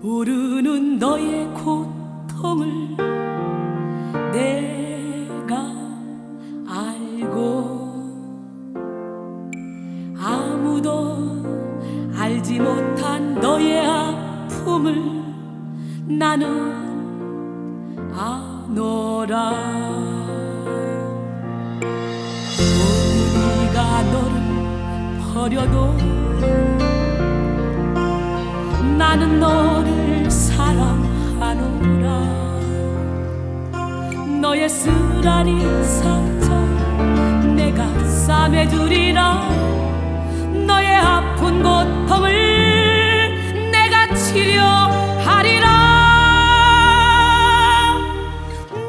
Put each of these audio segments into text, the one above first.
모르는 너의 고통을 내가 알고 아무도 알지 못한 너의 아픔을 나는 아노라. 모두 네가 너를 버려도 나는 너를 사랑하노라. 너의 쓰라린 상처 내가 싸매주리라. 너의 아픈 고통을 내가 치료하리라.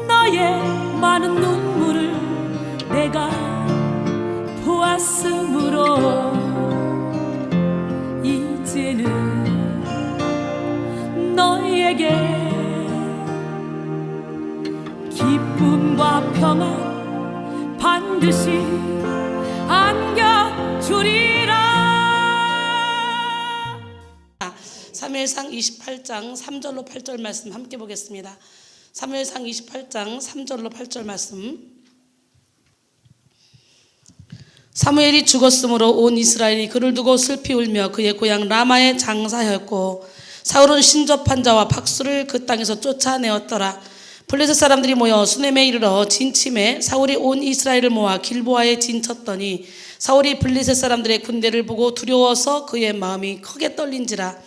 너의 많은 눈물을 내가 보았으므로 이제는 너에게 기쁨과 평안 반드시 안겨주리라. 사무엘상 28장 3절로 8절 말씀 함께 보겠습니다. 사무엘상 28장 3절로 8절 말씀. 사무엘이 죽었으므로 온 이스라엘이 그를 두고 슬피 울며 그의 고향 라마에 장사하였고 사울은 신접한 자와 박수를 그 땅에서 쫓아내었더라. 블레셋 사람들이 모여 수넴에 이르러 진침해 사울이 온 이스라엘을 모아 길보아에 진쳤더니 사울이 블레셋 사람들의 군대를 보고 두려워서 그의 마음이 크게 떨린지라.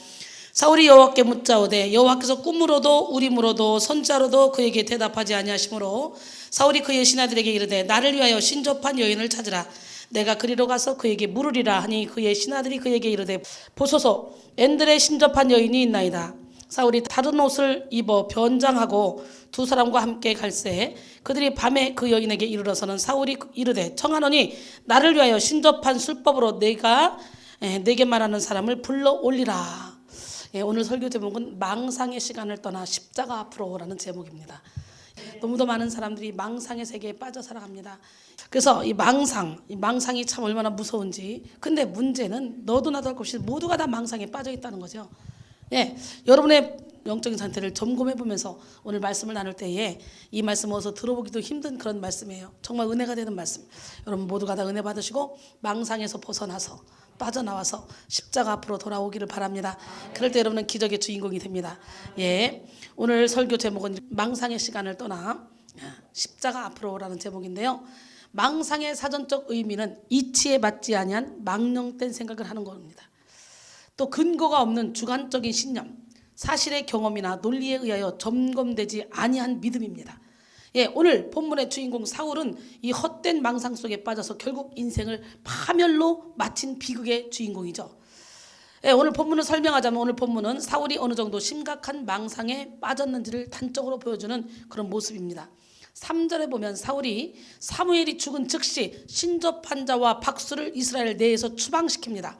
사울이 여호와께 묻자오되 여호와께서 꿈으로도 우림으로도 선지자로도 그에게 대답하지 아니하시므로 사울이 그의 신하들에게 이르되 나를 위하여 신접한 여인을 찾으라. 내가 그리로 가서 그에게 물으리라 하니 그의 신하들이 그에게 이르되 보소서 엔들에 신접한 여인이 있나이다. 사울이 다른 옷을 입어 변장하고 두 사람과 함께 갈새 그들이 밤에 그 여인에게 이르러서는 사울이 이르되 청하노니 나를 위하여 신접한 술법으로 내게 말하는 사람을 불러 올리라. 오늘 설교 제목은 망상의 시간을 떠나 십자가 앞으로라는 제목입니다. 너무도 많은 사람들이 망상의 세계에 빠져 살아갑니다. 그래서 이 망상이 참 얼마나 무서운지. 근데 문제는 너도 나도 할 것 없이 모두가 다 망상에 빠져 있다는 거죠. 여러분의 영적인 상태를 점검해 보면서 오늘 말씀을 나눌 때에 이 말씀 어서 들어보기도 힘든 그런 말씀이에요. 정말 은혜가 되는 말씀. 여러분 모두가 다 은혜 받으시고 망상에서 벗어나서 빠져나와서 십자가 앞으로 돌아오기를 바랍니다. 그럴 때 여러분은 기적의 주인공이 됩니다. 오늘 설교 제목은 망상의 시간을 떠나 십자가 앞으로라는 제목인데요. 망상의 사전적 의미는 이치에 맞지 아니한 망령된 생각을 하는 겁니다. 또 근거가 없는 주관적인 신념, 사실의 경험이나 논리에 의하여 점검되지 아니한 믿음입니다. 오늘 본문의 주인공 사울은 이 헛된 망상 속에 빠져서 결국 인생을 파멸로 마친 비극의 주인공이죠. 오늘 본문을 설명하자면 오늘 본문은 사울이 어느 정도 심각한 망상에 빠졌는지를 단적으로 보여주는 그런 모습입니다. 3절에 보면 사무엘이 죽은 즉시 신접한 자와 박수를 이스라엘 내에서 추방시킵니다.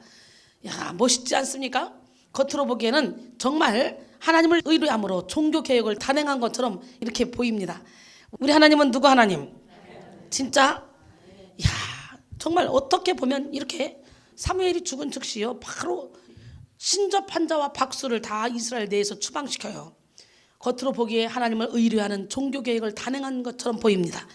멋있지 않습니까? 겉으로 보기에는 정말 하나님을 의뢰함으로 종교개혁을 단행한 것처럼 이렇게 보입니다. 우리 하나님은 누구 하나님? 진짜? 정말 어떻게 보면 이렇게 사무엘이 죽은 즉시요 바로 신접한 자와 박수를 다 이스라엘 내에서 추방시켜요. 겉으로 보기에 하나님을 의뢰하는 종교개혁을 단행한 것처럼 보입니다.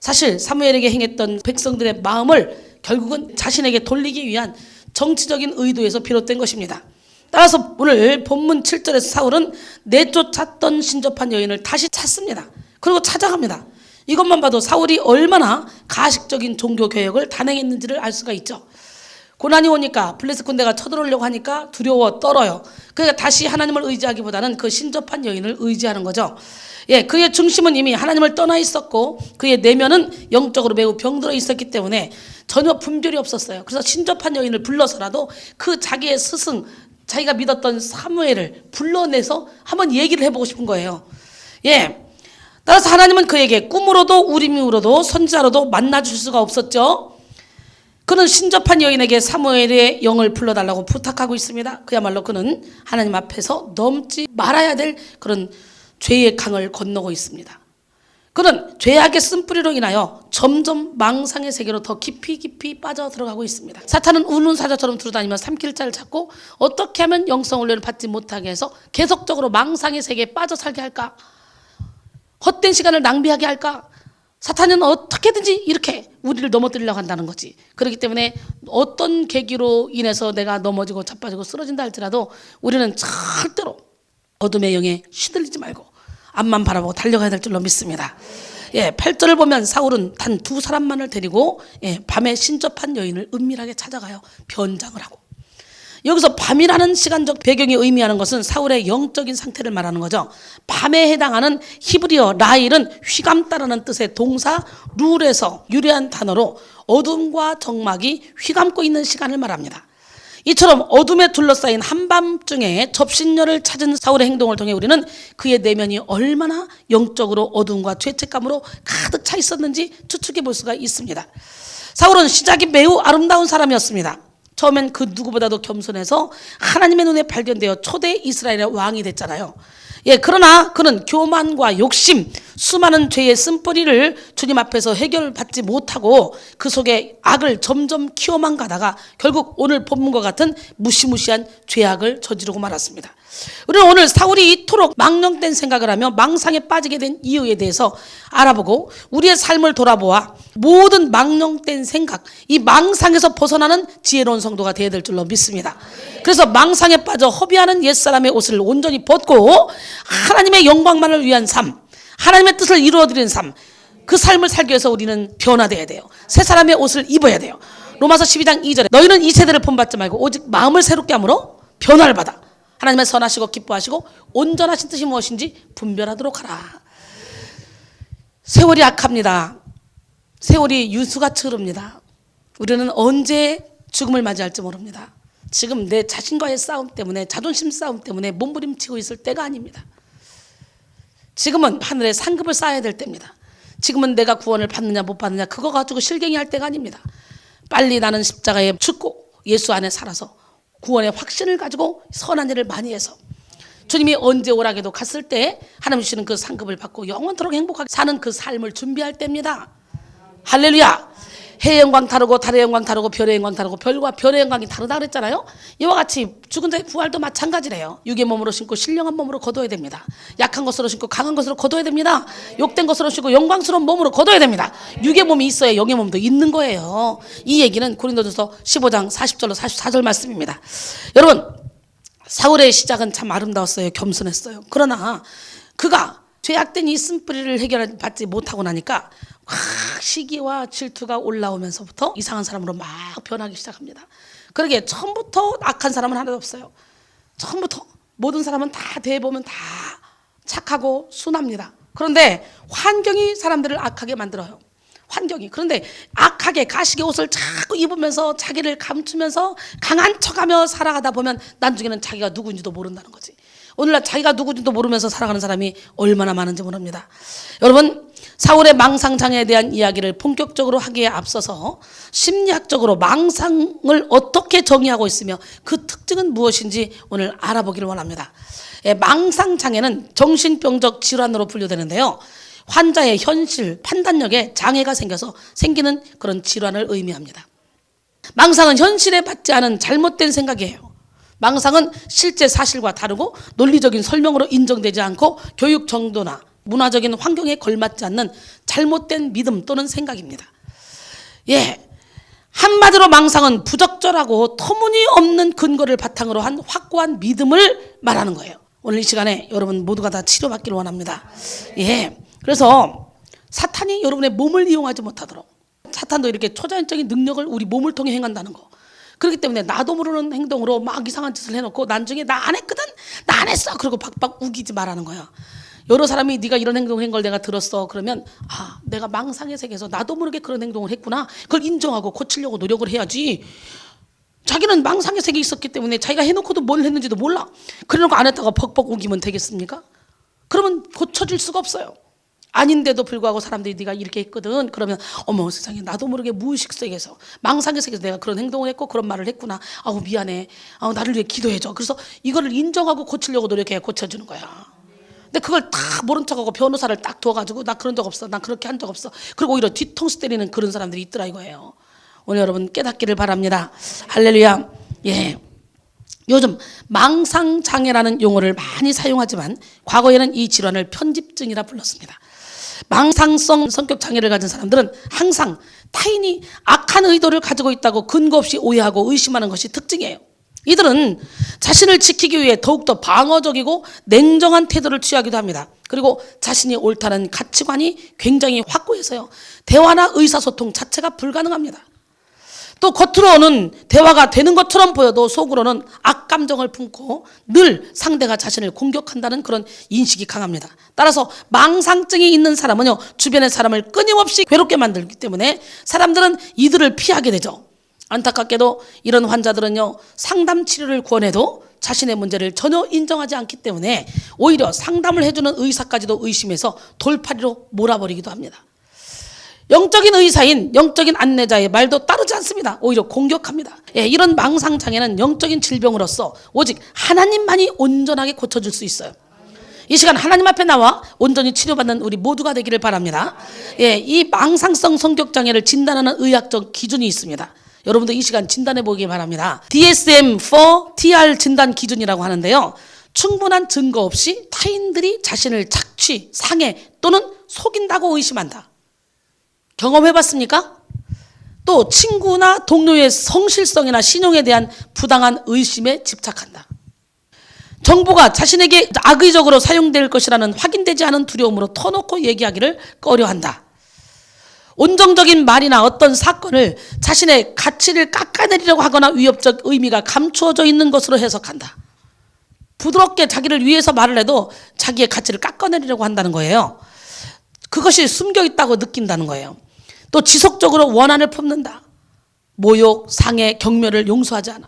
사실 사무엘에게 행했던 백성들의 마음을 결국은 자신에게 돌리기 위한 정치적인 의도에서 비롯된 것입니다. 따라서 오늘 본문 7절에서 사울은 내쫓았던 신접한 여인을 다시 찾습니다. 그리고 찾아갑니다. 이것만 봐도 사울이 얼마나 가식적인 종교개혁을 단행했는지를 알 수가 있죠. 고난이 오니까 블레셋 군대가 쳐들어오려고 하니까 두려워 떨어요. 그러니까 다시 하나님을 의지하기보다는 그 신접한 여인을 의지하는 거죠. 그의 중심은 이미 하나님을 떠나 있었고 그의 내면은 영적으로 매우 병들어 있었기 때문에 전혀 분별이 없었어요. 그래서 신접한 여인을 불러서라도 그 자기의 스승, 자기가 믿었던 사무엘을 불러내서 한번 얘기를 해보고 싶은 거예요. 따라서 하나님은 그에게 꿈으로도 우림으로도 선지자로도 만나줄 수가 없었죠. 그는 신접한 여인에게 사무엘의 영을 불러달라고 부탁하고 있습니다. 그야말로 그는 하나님 앞에서 넘지 말아야 될 그런 죄의 강을 건너고 있습니다. 그는 죄악의 쓴뿌리로 인하여 점점 망상의 세계로 더 깊이 빠져 들어가고 있습니다. 사탄은 우는 사자처럼 두루다니며 삼킬자를 찾고 어떻게 하면 영성 훈련을 받지 못하게 해서 계속적으로 망상의 세계에 빠져 살게 할까? 헛된 시간을 낭비하게 할까? 사탄은 어떻게든지 이렇게 우리를 넘어뜨리려고 한다는 거지. 그렇기 때문에 어떤 계기로 인해서 내가 넘어지고 자빠지고 쓰러진다 할지라도 우리는 절대로 어둠의 영에 시들리지 말고 앞만 바라보고 달려가야 될 줄로 믿습니다. 8절을 보면 사울은 단 2사람만을 데리고 밤에 신접한 여인을 은밀하게 찾아가요. 변장을 하고. 여기서 밤이라는 시간적 배경이 의미하는 것은 사울의 영적인 상태를 말하는 거죠. 밤에 해당하는 히브리어 라일은 휘감다라는 뜻의 동사 룰에서 유래한 단어로 어둠과 적막이 휘감고 있는 시간을 말합니다. 이처럼 어둠에 둘러싸인 한밤중에 접신녀를 찾은 사울의 행동을 통해 우리는 그의 내면이 얼마나 영적으로 어둠과 죄책감으로 가득 차 있었는지 추측해 볼 수가 있습니다. 사울은 시작이 매우 아름다운 사람이었습니다. 처음엔 그 누구보다도 겸손해서 하나님의 눈에 발견되어 초대 이스라엘의 왕이 됐잖아요. 그러나 그는 교만과 욕심, 수많은 죄의 쓴뿌리를 주님 앞에서 해결받지 못하고 그 속에 악을 점점 키워만 가다가 결국 오늘 본문과 같은 무시무시한 죄악을 저지르고 말았습니다. 우리는 오늘 사울이 이토록 망령된 생각을 하며 망상에 빠지게 된 이유에 대해서 알아보고 우리의 삶을 돌아보아 모든 망령된 생각, 이 망상에서 벗어나는 지혜로운 성도가 되어야 될 줄로 믿습니다. 그래서 망상에 빠져 허비하는 옛사람의 옷을 온전히 벗고 하나님의 영광만을 위한 삶, 하나님의 뜻을 이루어드리는 삶, 그 삶을 살기 위해서 우리는 변화되어야 돼요. 새 사람의 옷을 입어야 돼요. 로마서 12장 2절에 너희는 이 세대를 본받지 말고 오직 마음을 새롭게 함으로 변화를 받아 하나님의 선하시고 기뻐하시고 온전하신 뜻이 무엇인지 분별하도록 하라. 세월이 악합니다. 세월이 유수같이 흐릅니다. 우리는 언제 죽음을 맞이할지 모릅니다. 지금 내 자신과의 싸움 때문에, 자존심 싸움 때문에 몸부림치고 있을 때가 아닙니다. 지금은 하늘에 상급을 쌓아야 될 때입니다. 지금은 내가 구원을 받느냐 못 받느냐 그거 가지고 실갱이 할 때가 아닙니다. 빨리 나는 십자가에 죽고 예수 안에 살아서 구원의 확신을 가지고 선한 일을 많이 해서 주님이 언제 오라게도 갔을 때 하나님 주시는 그 상급을 받고 영원토록 행복하게 사는 그 삶을 준비할 때입니다. 할렐루야. 해의 영광 다르고 달의 영광 다르고 별의 영광 다르고 별과 별의 영광이 다르다 그랬잖아요. 이와 같이 죽은 자의 부활도 마찬가지래요. 육의 몸으로 신고 신령한 몸으로 거둬야 됩니다. 약한 것으로 신고 강한 것으로 거둬야 됩니다. 욕된 것으로 신고 영광스러운 몸으로 거둬야 됩니다. 육의 몸이 있어야 영의 몸도 있는 거예요. 이 얘기는 고린도전서 15장 40절로 44절 말씀입니다. 여러분, 사울의 시작은 참 아름다웠어요. 겸손했어요. 그러나 그가 죄악된 이 쓴뿌리를 해결받지 못하고 나니까 확 시기와 질투가 올라오면서부터 이상한 사람으로 막 변하기 시작합니다. 그러게 처음부터 악한 사람은 하나도 없어요. 처음부터 모든 사람은 다 대해보면 다 착하고 순합니다. 그런데 환경이 사람들을 악하게 만들어요. 환경이. 그런데 악하게 가시게 옷을 자꾸 입으면서 자기를 감추면서 강한 척하며 살아가다 보면 나중에는 자기가 누구인지도 모른다는 거지. 오늘날 자기가 누구인지도 모르면서 살아가는 사람이 얼마나 많은지 모릅니다. 여러분, 사울의 망상장애에 대한 이야기를 본격적으로 하기에 앞서서 심리학적으로 망상을 어떻게 정의하고 있으며 그 특징은 무엇인지 오늘 알아보기를 원합니다. 망상장애는 정신병적 질환으로 분류되는데요. 환자의 현실, 판단력에 장애가 생겨서 생기는 그런 질환을 의미합니다. 망상은 현실에 맞지 않은 잘못된 생각이에요. 망상은 실제 사실과 다르고 논리적인 설명으로 인정되지 않고 교육 정도나 문화적인 환경에 걸맞지 않는 잘못된 믿음 또는 생각입니다. 한마디로 망상은 부적절하고 터무니없는 근거를 바탕으로 한 확고한 믿음을 말하는 거예요. 오늘 이 시간에 여러분 모두가 다 치료받기를 원합니다. 그래서 사탄이 여러분의 몸을 이용하지 못하도록, 사탄도 이렇게 초자연적인 능력을 우리 몸을 통해 행한다는 거. 그렇기 때문에 나도 모르는 행동으로 막 이상한 짓을 해놓고 나중에 나 안 했거든, 나 안 했어, 그리고 박박 우기지 말라는 거야. 여러 사람이 네가 이런 행동을 한 걸 내가 들었어. 그러면 내가 망상의 세계에서 나도 모르게 그런 행동을 했구나. 그걸 인정하고 고치려고 노력을 해야지. 자기는 망상의 세계에 있었기 때문에 자기가 해놓고도 뭘 했는지도 몰라. 그래놓고 안 했다가 벅벅 우기면 되겠습니까? 그러면 고쳐질 수가 없어요. 아닌데도 불구하고 사람들이 네가 이렇게 했거든. 그러면 어머 세상에, 나도 모르게 무의식 세계에서, 망상의 세계에서 내가 그런 행동을 했고 그런 말을 했구나. 미안해. 나를 위해 기도해줘. 그래서 이거를 인정하고 고치려고 노력해야 고쳐주는 거야. 근데 그걸 다 모른 척하고 변호사를 딱 두어가지고 나 그런 적 없어, 나 그렇게 한 적 없어. 그리고 오히려 뒤통수 때리는 그런 사람들이 있더라 이거예요. 오늘 여러분 깨닫기를 바랍니다. 할렐루야. 예. 요즘 망상장애라는 용어를 많이 사용하지만 과거에는 이 질환을 편집증이라 불렀습니다. 망상성 성격 장애를 가진 사람들은 항상 타인이 악한 의도를 가지고 있다고 근거 없이 오해하고 의심하는 것이 특징이에요. 이들은 자신을 지키기 위해 더욱더 방어적이고 냉정한 태도를 취하기도 합니다. 그리고 자신이 옳다는 가치관이 굉장히 확고해서요, 대화나 의사소통 자체가 불가능합니다. 또 겉으로는 대화가 되는 것처럼 보여도 속으로는 악감정을 품고 늘 상대가 자신을 공격한다는 그런 인식이 강합니다. 따라서 망상증이 있는 사람은요, 주변의 사람을 끊임없이 괴롭게 만들기 때문에 사람들은 이들을 피하게 되죠. 안타깝게도 이런 환자들은요, 상담 치료를 권해도 자신의 문제를 전혀 인정하지 않기 때문에 오히려 상담을 해주는 의사까지도 의심해서 돌팔이로 몰아버리기도 합니다. 영적인 의사인 영적인 안내자의 말도 따르지 않습니다. 오히려 공격합니다. 예, 이런 망상장애는 영적인 질병으로서 오직 하나님만이 온전하게 고쳐줄 수 있어요. 이 시간 하나님 앞에 나와 온전히 치료받는 우리 모두가 되기를 바랍니다. 예, 이 망상성 성격장애를 진단하는 의학적 기준이 있습니다. 여러분도 이 시간 진단해 보기 바랍니다. DSM-4TR 진단 기준이라고 하는데요, 충분한 증거 없이 타인들이 자신을 착취, 상해 또는 속인다고 의심한다. 경험해봤습니까? 또 친구나 동료의 성실성이나 신용에 대한 부당한 의심에 집착한다. 정보가 자신에게 악의적으로 사용될 것이라는 확인되지 않은 두려움으로 터놓고 얘기하기를 꺼려한다. 온정적인 말이나 어떤 사건을 자신의 가치를 깎아내리려고 하거나 위협적 의미가 감추어져 있는 것으로 해석한다. 부드럽게 자기를 위해서 말을 해도 자기의 가치를 깎아내리려고 한다는 거예요. 그것이 숨겨 있다고 느낀다는 거예요. 또 지속적으로 원한을 품는다. 모욕, 상해, 경멸을 용서하지 않아.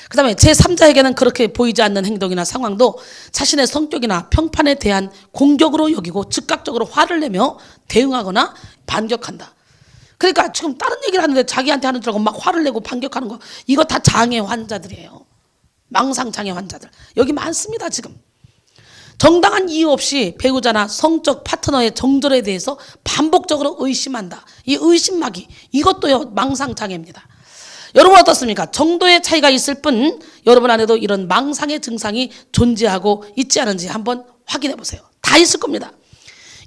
그 다음에 제3자에게는 그렇게 보이지 않는 행동이나 상황도 자신의 성격이나 평판에 대한 공격으로 여기고 즉각적으로 화를 내며 대응하거나 반격한다. 그러니까 지금 다른 얘기를 하는데 자기한테 하는 줄 알고 막 화를 내고 반격하는 거, 이거 다 장애 환자들이에요. 망상장애 환자들. 여기 많습니다 지금. 정당한 이유 없이 배우자나 성적 파트너의 정절에 대해서 반복적으로 의심한다. 이 의심마귀, 이것도요 망상장애입니다. 여러분 어떻습니까? 정도의 차이가 있을 뿐 여러분 안에도 이런 망상의 증상이 존재하고 있지 않은지 한번 확인해 보세요. 다 있을 겁니다.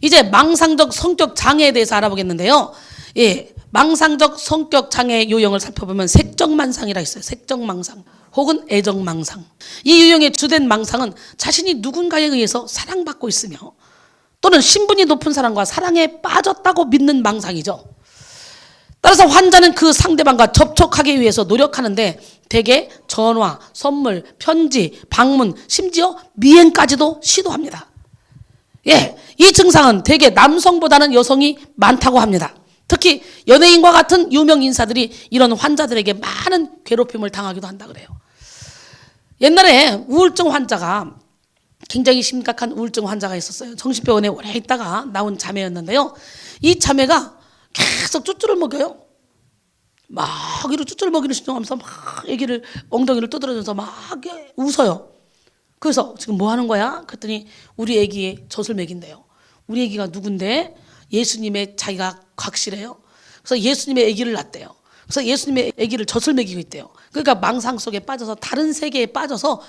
이제 망상적 성격 장애에 대해서 알아보겠는데요. 예, 망상적 성격 장애 요령을 살펴보면 색정망상이라 있어요. 색정망상 혹은 애정망상. 이 유형의 주된 망상은 자신이 누군가에 의해서 사랑받고 있으며 또는 신분이 높은 사람과 사랑에 빠졌다고 믿는 망상이죠. 따라서 환자는 그 상대방과 접촉하기 위해서 노력하는데 대개 전화, 선물, 편지, 방문, 심지어 미행까지도 시도합니다. 예, 이 증상은 대개 남성보다는 여성이 많다고 합니다. 특히 연예인과 같은 유명 인사들이 이런 환자들에게 많은 괴롭힘을 당하기도 한다 그래요. 옛날에 우울증 환자가, 굉장히 심각한 우울증 환자가 있었어요. 정신병원에 오래 있다가 나온 자매였는데요. 이 자매가 계속 쭈쭈를 먹여요. 막 이렇게 쭈쭈를 먹이는 신용하면서 막 애기를 엉덩이를 두드려주면서 막 웃어요. 그래서 지금 뭐 하는 거야? 그랬더니 우리 애기의 젖을 먹인대요. 우리 애기가 누군데? 예수님의 자기가 각시래요. 그래서 예수님의 아기를 낳대요. 그래서 예수님의 아기를 젖을 먹이고 있대요. 그러니까 망상 속에 빠져서 다른 세계에 빠져서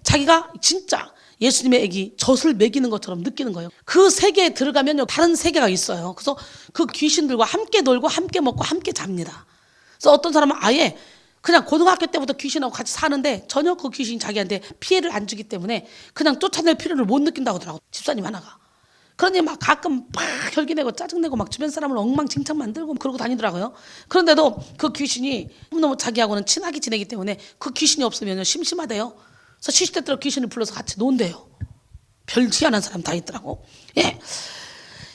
자기가 진짜 예수님의 아기 젖을 먹이는 것처럼 느끼는 거예요. 그 세계에 들어가면요 다른 세계가 있어요. 그래서 그 귀신들과 함께 놀고 함께 먹고 함께 잡니다. 그래서 어떤 사람은 아예 그냥 고등학교 때부터 귀신하고 같이 사는데 전혀 그 귀신이 자기한테 피해를 안 주기 때문에 그냥 쫓아낼 필요를 못 느낀다고 하더라고, 집사님 하나가. 그러니 막 가끔 막 혈기내고 짜증내고 막 주변 사람을 엉망진창 만들고 그러고 다니더라고요. 그런데도 그 귀신이 너무 자기하고는 친하게 지내기 때문에 그 귀신이 없으면 심심하대요. 그래서 시시때때로 귀신을 불러서 같이 논대요. 별 희한한 사람 다 있더라고. 예.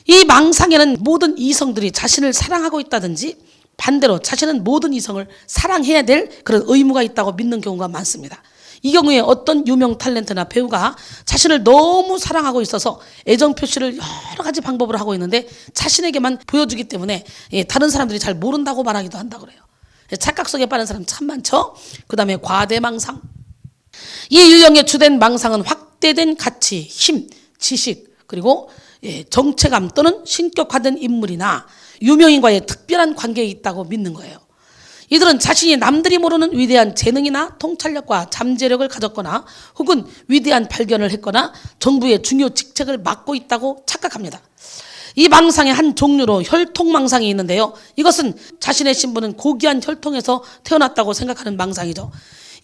이 망상에는 모든 이성들이 자신을 사랑하고 있다든지 반대로 자신은 모든 이성을 사랑해야 될 그런 의무가 있다고 믿는 경우가 많습니다. 이 경우에 어떤 유명 탤런트나 배우가 자신을 너무 사랑하고 있어서 애정 표시를 여러 가지 방법으로 하고 있는데 자신에게만 보여주기 때문에 다른 사람들이 잘 모른다고 말하기도 한다 그래요. 착각 속에 빠진 사람 참 많죠. 그 다음에 과대망상. 이 유형의 주된 망상은 확대된 가치, 힘, 지식 그리고 정체감 또는 신격화된 인물이나 유명인과의 특별한 관계에 있다고 믿는 거예요. 이들은 자신이 남들이 모르는 위대한 재능이나 통찰력과 잠재력을 가졌거나 혹은 위대한 발견을 했거나 정부의 중요 직책을 맡고 있다고 착각합니다. 이 망상의 한 종류로 혈통망상이 있는데요. 이것은 자신의 신분은 고귀한 혈통에서 태어났다고 생각하는 망상이죠.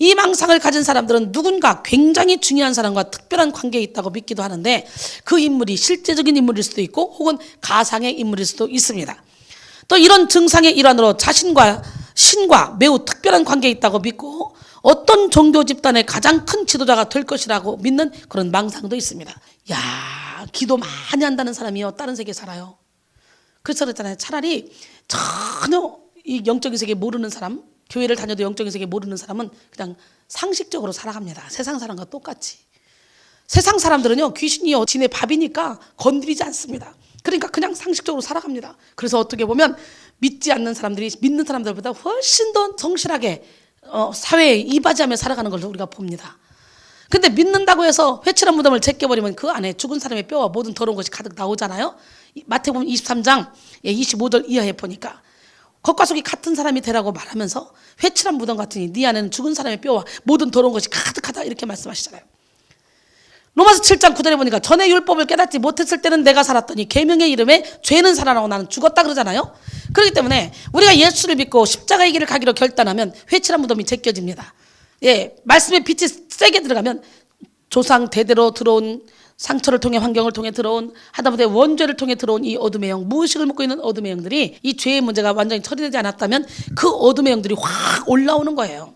이 망상을 가진 사람들은 누군가 굉장히 중요한 사람과 특별한 관계에 있다고 믿기도 하는데 그 인물이 실제적인 인물일 수도 있고 혹은 가상의 인물일 수도 있습니다. 또 이런 증상의 일환으로 자신과 신과 매우 특별한 관계에 있다고 믿고 어떤 종교 집단의 가장 큰 지도자가 될 것이라고 믿는 그런 망상도 있습니다. 야, 기도 많이 한다는 사람이요 다른 세계에 살아요. 그래서 그랬잖아요. 차라리 전혀 이 영적인 세계 모르는 사람, 교회를 다녀도 영적인 세계 모르는 사람은 그냥 상식적으로 살아갑니다. 세상 사람과 똑같이. 세상 사람들은요 귀신이요 지네 밥이니까 건드리지 않습니다. 그러니까 그냥 상식적으로 살아갑니다. 그래서 어떻게 보면 믿지 않는 사람들이 믿는 사람들보다 훨씬 더 성실하게 사회에 이바지하며 살아가는 걸 우리가 봅니다. 근데 믿는다고 해서 회칠한 무덤을 제껴버리면 그 안에 죽은 사람의 뼈와 모든 더러운 것이 가득 나오잖아요. 마태복음 23장 25절 이하에 보니까 겉과 속이 같은 사람이 되라고 말하면서 회칠한 무덤 같으니 네 안에는 죽은 사람의 뼈와 모든 더러운 것이 가득하다 이렇게 말씀하시잖아요. 로마서 7장 9절에 보니까 전에 율법을 깨닫지 못했을 때는 내가 살았더니 계명의 이름에 죄는 살아나고 나는 죽었다 그러잖아요. 그렇기 때문에 우리가 예수를 믿고 십자가의 길을 가기로 결단하면 회칠한 무덤이 제껴집니다. 말씀의 빛이 세게 들어가면 조상 대대로 들어온 상처를 통해 환경을 통해 들어온 하다못해 원죄를 통해 들어온 이 어둠의 영, 무의식을 묻고 있는 어둠의 영들이 이 죄의 문제가 완전히 처리되지 않았다면 그 어둠의 영들이 확 올라오는 거예요.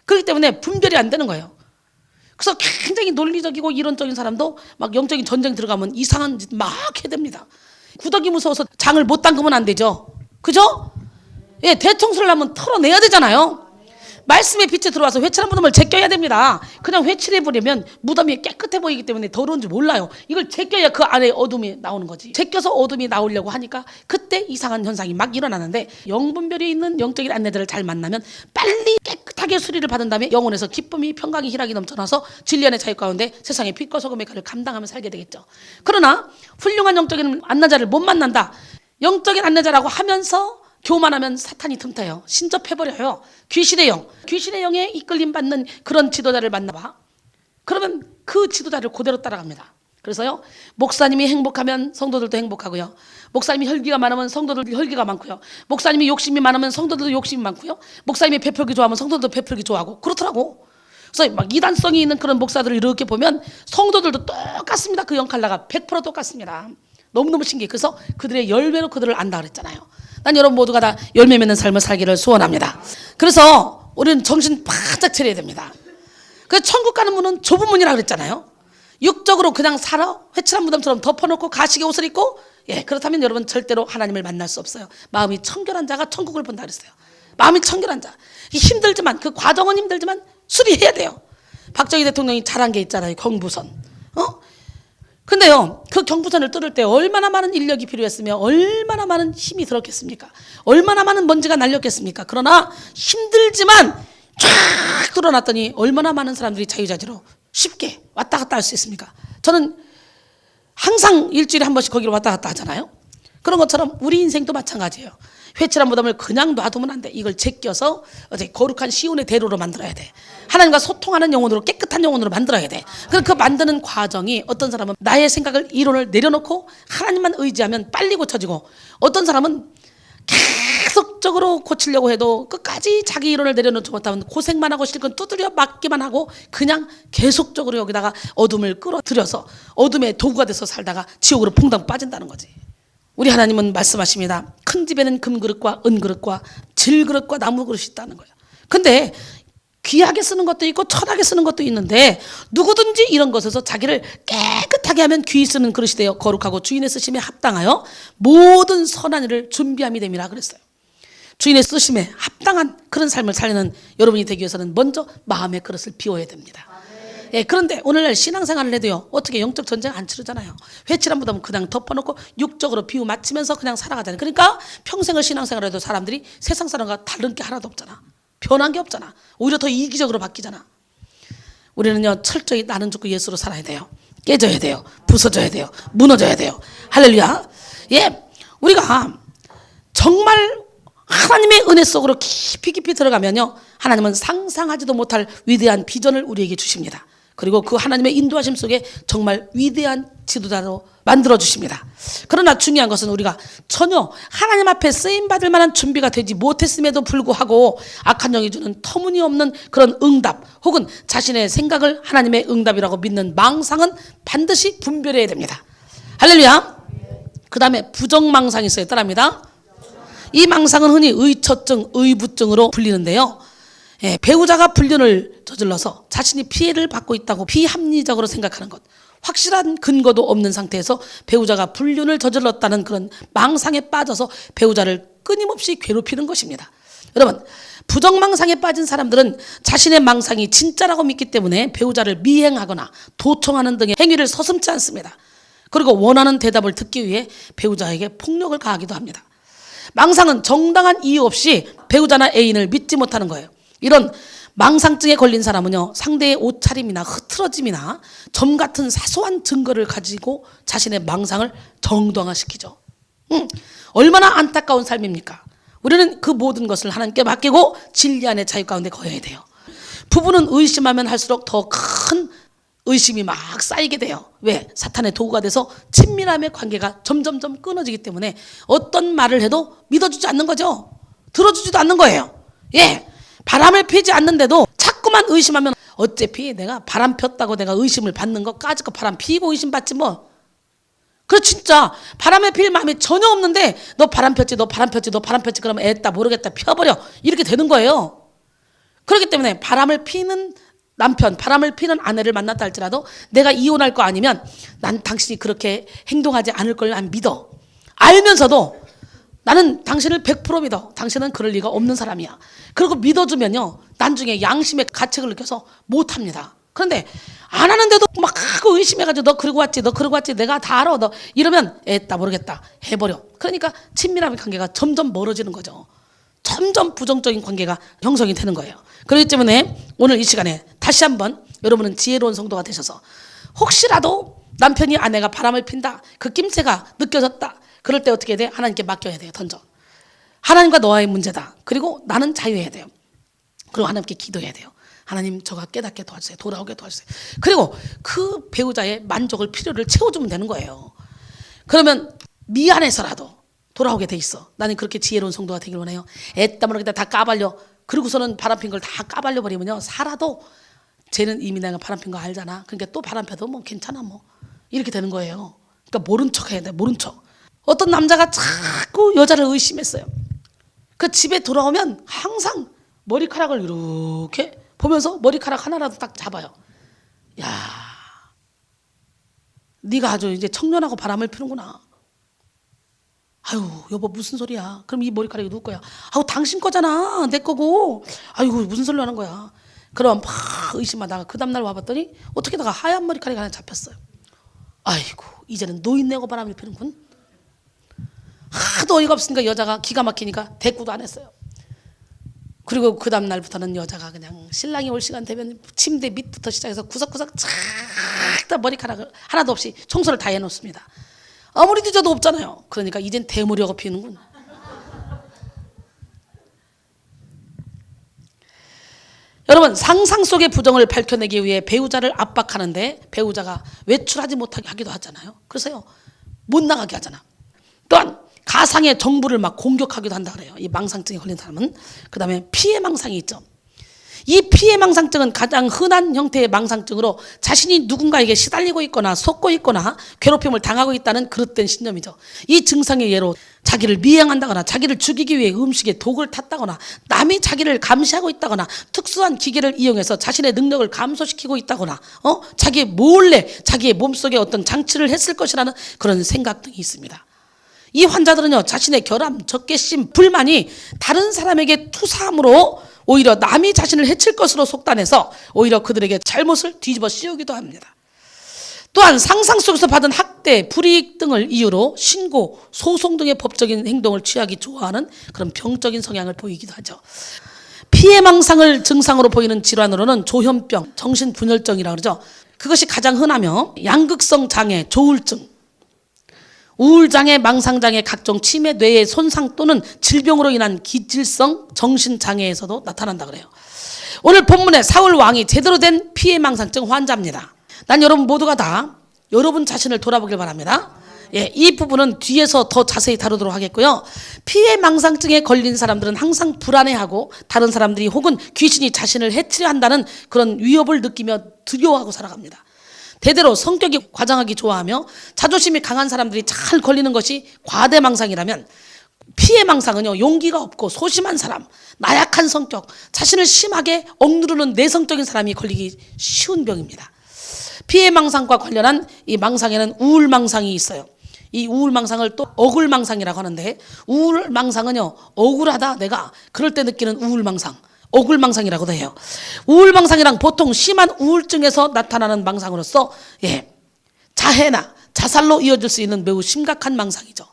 그렇기 때문에 분별이 안 되는 거예요. 그래서 굉장히 논리적이고 이론적인 사람도 막 영적인 전쟁 들어가면 이상한 짓 막 해야 됩니다. 구더기 무서워서 장을 못 담그면 안 되죠. 그죠? 대청소를 하면 털어내야 되잖아요. 말씀의 빛에 들어와서 회칠한 무덤을 제껴야 됩니다. 그냥 회칠해버리면 무덤이 깨끗해 보이기 때문에 더러운 줄 몰라요. 이걸 제껴야 그 안에 어둠이 나오는 거지. 제껴서 어둠이 나오려고 하니까 그때 이상한 현상이 막 일어나는데 영분별이 있는 영적인 안내자를 잘 만나면 빨리 깨끗하게 수리를 받은 다음에 영혼에서 기쁨이 평강이 희락이 넘쳐나서 진리 안의 자유 가운데 세상의 빛과 소금의 칼을 감당하며 살게 되겠죠. 그러나 훌륭한 영적인 안내자를 못 만난다. 영적인 안내자라고 하면서 교만하면 사탄이 틈타요. 신접해버려요. 귀신의 영에 이끌림 받는 그런 지도자를 만나봐. 그러면 그 지도자를 그대로 따라갑니다. 그래서요 목사님이 행복하면 성도들도 행복하고요, 목사님이 혈기가 많으면 성도들도 혈기가 많고요, 목사님이 욕심이 많으면 성도들도 욕심이 많고요, 목사님이 베풀기 좋아하면 성도들도 베풀기 좋아하고 그렇더라고. 그래서 막 이단성이 있는 그런 목사들을 이렇게 보면 성도들도 똑같습니다. 그 영칼라가 100% 똑같습니다. 너무너무 신기해. 그래서 그들의 열매로 그들을 안다 그랬잖아요. 난 여러분 모두가 다 열매 맺는 삶을 살기를 소원합니다. 그래서 우리는 정신 바짝 차려야 됩니다. 그래서 천국 가는 문은 좁은 문이라고 그랬잖아요. 육적으로 그냥 살아 회칠한 무덤처럼 덮어놓고 가시게 옷을 입고 그렇다면 여러분 절대로 하나님을 만날 수 없어요. 마음이 청결한 자가 천국을 본다 그랬어요. 마음이 청결한 자. 힘들지만 그 과정은 힘들지만 수리해야 돼요. 박정희 대통령이 잘한 게 있잖아요. 경부선. 근데요 그 경부선을 뚫을 때 얼마나 많은 인력이 필요했으며 얼마나 많은 힘이 들었겠습니까? 얼마나 많은 먼지가 날렸겠습니까? 그러나 힘들지만 쫙 뚫어놨더니 얼마나 많은 사람들이 자유자재로 쉽게 왔다 갔다 할 수 있습니까? 저는 항상 일주일에 한 번씩 거기로 왔다 갔다 하잖아요. 그런 것처럼 우리 인생도 마찬가지예요. 회칠한 무덤을 그냥 놔두면 안 돼. 이걸 제껴서 거룩한 시온의 대로로 만들어야 돼. 하나님과 소통하는 영혼으로, 깨끗한 영혼으로 만들어야 돼. 그 만드는 과정이 어떤 사람은 나의 생각을, 이론을 내려놓고 하나님만 의지하면 빨리 고쳐지고, 어떤 사람은 계속적으로 고치려고 해도 끝까지 자기 이론을 내려놓지 못하면 고생만 하고 실컷 두드려 맞기만 하고 그냥 계속적으로 여기다가 어둠을 끌어들여서 어둠의 도구가 돼서 살다가 지옥으로 퐁당 빠진다는 거지. 우리 하나님은 말씀하십니다. 큰 집에는 금그릇과 은그릇과 질그릇과 나무그릇이 있다는 거예요. 근데 귀하게 쓰는 것도 있고 천하게 쓰는 것도 있는데 누구든지 이런 것에서 자기를 깨끗하게 하면 귀히 쓰는 그릇이 되어 거룩하고 주인의 쓰심에 합당하여 모든 선한 일을 준비함이 됨이라 그랬어요. 주인의 쓰심에 합당한 그런 삶을 살리는 여러분이 되기 위해서는 먼저 마음의 그릇을 비워야 됩니다. 그런데 오늘날 신앙생활을 해도요 어떻게 영적 전쟁 안 치르잖아요. 회칠한 무덤은 그냥 덮어놓고 육적으로 비유 맞추면서 그냥 살아가잖아요. 그러니까 평생을 신앙생활을 해도 사람들이 세상 사람과 다른 게 하나도 없잖아. 변한 게 없잖아. 오히려 더 이기적으로 바뀌잖아. 우리는요 철저히 나는 죽고 예수로 살아야 돼요. 깨져야 돼요. 부서져야 돼요. 무너져야 돼요. 할렐루야. 예, 우리가 정말 하나님의 은혜 속으로 깊이 들어가면요, 하나님은 상상하지도 못할 위대한 비전을 우리에게 주십니다. 그리고 그 하나님의 인도하심 속에 정말 위대한 지도자로 만들어 주십니다. 그러나 중요한 것은 우리가 전혀 하나님 앞에 쓰임받을 만한 준비가 되지 못했음에도 불구하고 악한 영이 주는 터무니없는 그런 응답, 혹은 자신의 생각을 하나님의 응답이라고 믿는 망상은 반드시 분별해야 됩니다. 할렐루야. 그 다음에 부정망상이 있어요. 따라합니다. 이 망상은 흔히 의처증, 의부증으로 불리는데요, 예, 배우자가 불륜을 저질러서 자신이 피해를 받고 있다고 비합리적으로 생각하는 것, 확실한 근거도 없는 상태에서 배우자가 불륜을 저질렀다는 그런 망상에 빠져서 배우자를 끊임없이 괴롭히는 것입니다. 여러분, 부정망상에 빠진 사람들은 자신의 망상이 진짜라고 믿기 때문에 배우자를 미행하거나 도청하는 등의 행위를 서슴지 않습니다. 그리고 원하는 대답을 듣기 위해 배우자에게 폭력을 가하기도 합니다. 망상은 정당한 이유 없이 배우자나 애인을 믿지 못하는 거예요. 이런 망상증에 걸린 사람은요, 상대의 옷차림이나 흐트러짐이나 점 같은 사소한 증거를 가지고 자신의 망상을 정당화시키죠. 얼마나 안타까운 삶입니까? 우리는 그 모든 것을 하나님께 맡기고 진리 안의 자유 가운데 거해야 돼요. 부부는 의심하면 할수록 더 큰 의심이 막 쌓이게 돼요. 왜? 사탄의 도구가 돼서 친밀함의 관계가 점점점 끊어지기 때문에 어떤 말을 해도 믿어주지 않는 거죠. 들어주지도 않는 거예요. 예, 바람을 피지 않는데도 자꾸만 의심하면, 어차피 내가 바람 폈다고 내가 의심을 받는 거, 까짓거 바람 피고 의심 받지 뭐. 그래, 진짜 바람에 필 마음이 전혀 없는데 너 바람 폈지, 너 바람 폈지, 너 바람 폈지, 그러면 애다 모르겠다 펴버려, 이렇게 되는 거예요. 그렇기 때문에 바람을 피는 남편, 바람을 피는 아내를 만났다 할지라도 내가 이혼할 거 아니면 난 당신이 그렇게 행동하지 않을 걸 난 믿어. 알면서도 나는 당신을 100% 믿어. 당신은 그럴 리가 없는 사람이야. 그리고 믿어주면요, 나중에 양심의 가책을 느껴서 못합니다. 그런데 안 하는데도 막 의심해가지고 너 그러고 왔지, 너 그러고 왔지, 내가 다 알아, 너 이러면 애다 모르겠다 해버려. 그러니까 친밀함의 관계가 점점 멀어지는 거죠. 점점 부정적인 관계가 형성이 되는 거예요. 그렇기 때문에 오늘 이 시간에 다시 한번 여러분은 지혜로운 성도가 되셔서, 혹시라도 남편이 아내가 바람을 핀다, 그 낌새가 느껴졌다, 그럴 때 어떻게 해야 돼? 하나님께 맡겨야 돼요. 던져. 하나님과 너와의 문제다. 그리고 나는 자유해야 돼요. 그리고 하나님께 기도해야 돼요. 하나님, 저가 깨닫게 도와주세요. 돌아오게 도와주세요. 그리고 그 배우자의 만족을, 필요를 채워주면 되는 거예요. 그러면 미안해서라도 돌아오게 돼 있어. 나는 그렇게 지혜로운 성도가 되길 원해요. 애땀을 다 까발려. 그리고서는 바람핀 걸 다 까발려 버리면요, 살아도 쟤는 이미 내가 바람핀 거 알잖아. 그러니까 또 바람펴도 뭐 괜찮아 뭐, 이렇게 되는 거예요. 그러니까 모른 척 해야 돼. 모른 척. 어떤 남자가 자꾸 여자를 의심했어요. 그 집에 돌아오면 항상 머리카락을 이렇게 보면서 머리카락 하나라도 딱 잡아요. 야, 네가 아주 이제 청년하고 바람을 피는구나. 아유, 여보 무슨 소리야? 그럼 이 머리카락이 누구 거야? 아유, 당신 거잖아. 내 거고. 아이고, 무슨 소리를 하는 거야? 그럼 막 의심하다가 그 다음날 와봤더니 어떻게다가 하얀 머리카락이 하나 잡혔어요. 아이고, 이제는 노인네고 바람을 피는군. 하도 어이가 없으니까 여자가 기가 막히니까 대꾸도 안 했어요. 그리고 그 다음날부터는 여자가 그냥 신랑이 올 시간 되면 침대 밑부터 시작해서 구석구석 쫙 다 머리카락을 하나도 없이 청소를 다 해놓습니다. 아무리 뒤져도 없잖아요. 그러니까 이젠 대무료가 피는군. 여러분, 상상 속의 부정을 밝혀내기 위해 배우자를 압박하는데 배우자가 외출하지 못하게 하기도 하잖아요. 그래서요, 못 나가게 하잖아. 또한 가상의 정부를 막 공격하기도 한다 그래요. 이 망상증에 걸린 사람은. 그 다음에 피해 망상이 있죠. 이 피해 망상증은 가장 흔한 형태의 망상증으로 자신이 누군가에게 시달리고 있거나 속고 있거나 괴롭힘을 당하고 있다는 그릇된 신념이죠. 이 증상의 예로 자기를 미행한다거나 자기를 죽이기 위해 음식에 독을 탔다거나 남이 자기를 감시하고 있다거나 특수한 기계를 이용해서 자신의 능력을 감소시키고 있다거나 자기 몰래 자기의 몸속에 어떤 장치를 했을 것이라는 그런 생각 등이 있습니다. 이 환자들은요, 자신의 결함, 적개심, 불만이 다른 사람에게 투사함으로 오히려 남이 자신을 해칠 것으로 속단해서 오히려 그들에게 잘못을 뒤집어 씌우기도 합니다. 또한 상상 속에서 받은 학대, 불이익 등을 이유로 신고, 소송 등의 법적인 행동을 취하기 좋아하는 그런 병적인 성향을 보이기도 하죠. 피해망상을 증상으로 보이는 질환으로는 조현병, 정신분열증이라고 그러죠. 그것이 가장 흔하며 양극성 장애, 조울증, 우울장애, 망상장애, 각종 치매, 뇌의 손상 또는 질병으로 인한 기질성 정신장애에서도 나타난다 그래요. 오늘 본문에 사울 왕이 제대로 된 피해망상증 환자입니다. 난 여러분 모두가 다 여러분 자신을 돌아보길 바랍니다. 예, 이 부분은 뒤에서 더 자세히 다루도록 하겠고요. 피해망상증에 걸린 사람들은 항상 불안해하고 다른 사람들이 혹은 귀신이 자신을 해치려 한다는 그런 위협을 느끼며 두려워하고 살아갑니다. 대대로 성격이 과장하기 좋아하며 자존심이 강한 사람들이 잘 걸리는 것이 과대망상이라면, 피해망상은요, 용기가 없고 소심한 사람, 나약한 성격, 자신을 심하게 억누르는 내성적인 사람이 걸리기 쉬운 병입니다. 피해망상과 관련한 이 망상에는 우울망상이 있어요. 이 우울망상을 또 억울망상이라고 하는데, 우울망상은요, 억울하다 내가 그럴 때 느끼는 우울망상, 억울망상이라고도 해요. 우울망상이랑 보통 심한 우울증에서 나타나는 망상으로서 자해나 자살로 이어질 수 있는 매우 심각한 망상이죠.